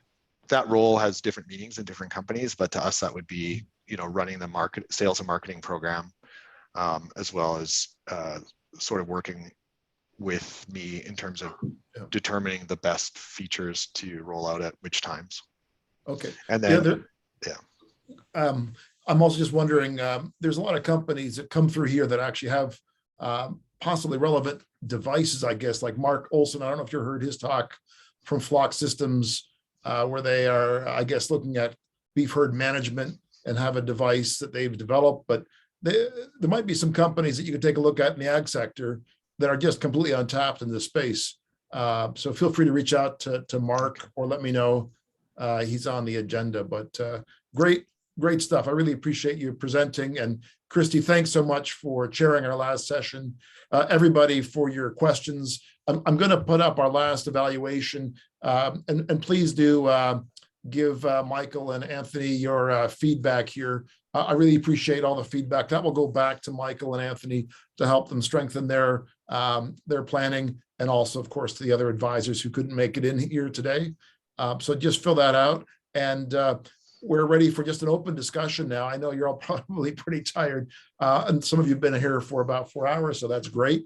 role has different meanings in different companies, but to us that would be, running the sales and marketing program, as well as sort of working with me in terms of determining the best features to roll out at which times. Okay. And then I'm also just wondering, there's a lot of companies that come through here that actually have possibly relevant devices, I guess, like Mark Olson. I don't know if you heard his talk from Flock Systems, where they are, I guess, looking at beef herd management and have a device that they've developed. But there might be some companies that you could take a look at in the ag sector that are just completely untapped in this space. So feel free to reach out to Mark or let me know. He's on the agenda, but great stuff. I really appreciate you presenting. And Christy, thanks so much for chairing our last session. Everybody for your questions. I'm going to put up our last evaluation, and please do give Michael and Anthony your feedback here. I really appreciate all the feedback. That will go back to Michael and Anthony to help them strengthen their planning, and also, of course, to the other advisors who couldn't make it in here today. So just fill that out, and we're ready for just an open discussion now. I know you're all probably pretty tired, and some of you have been here for about 4 hours, so that's great.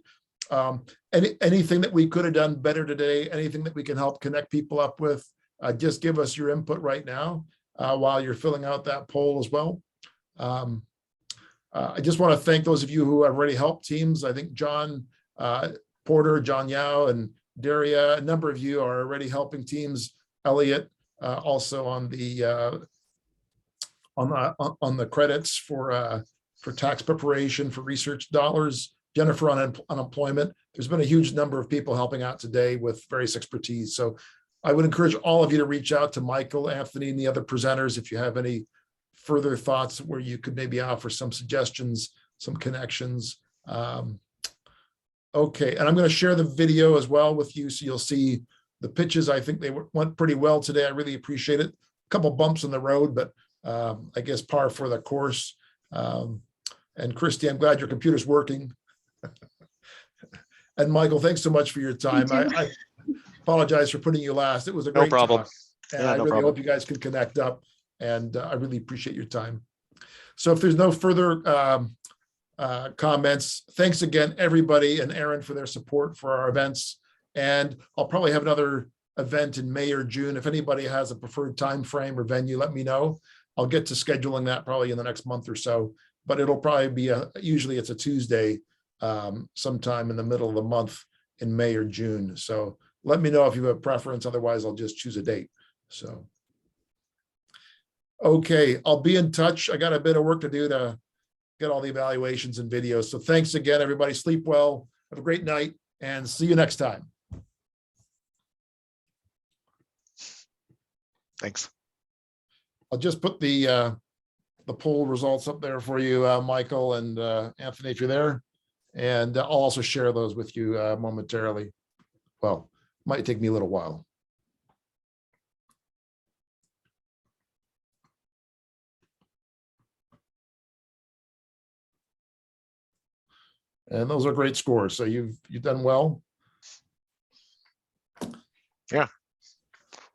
Anything that we could have done better today, anything that we can help connect people up with, just give us your input right now while you're filling out that poll as well. I just want to thank those of you who have already helped teams. I think John Porter, John Yao, and Daria, a number of you are already helping teams. Elliot, also on the credits for tax preparation, for research dollars. Jennifer on unemployment. There's been a huge number of people helping out today with various expertise. So I would encourage all of you to reach out to Michael, Anthony, and the other presenters if you have any further thoughts where you could maybe offer some suggestions, some connections. Okay, and I'm going to share the video as well with you so you'll see the pitches. I think they went pretty well today. I really appreciate it. A couple bumps in the road, but I guess par for the course. And Christy, I'm glad your computer's working. And Michael, thanks so much for your time. I apologize for putting you last. It was a great problem. talk, and I really hope you guys can connect up, and I really appreciate your time. So if there's no further comments, thanks again, everybody, and Aaron for their support for our events. And I'll probably have another event in May or June. If anybody has a preferred time frame or venue, let me know. I'll get to scheduling that probably in the next month or so, but it'll probably be usually it's a Tuesday sometime in the middle of the month in May or June. So let me know if you have a preference. Otherwise, I'll just choose a date. So, okay, I'll be in touch. I got a bit of work to do to get all the evaluations and videos. So thanks again, everybody. Sleep well. Have a great night and see you next time. Thanks. I'll just put the poll results up there for you, Michael and Anthony, if you're there. And I'll also share those with you momentarily. Well, might take me a little while. And those are great scores. So you've done well. Yeah,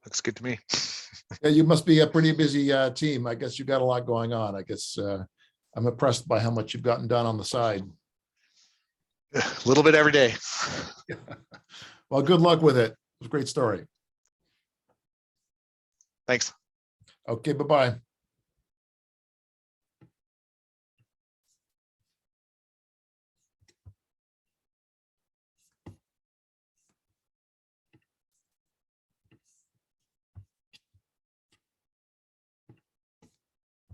looks good to me. Yeah, you must be a pretty busy team. I guess you've got a lot going on. I guess I'm impressed by how much you've gotten done on the side. A little bit every day. Well, good luck with it. It was a great story. Thanks. Okay, bye-bye.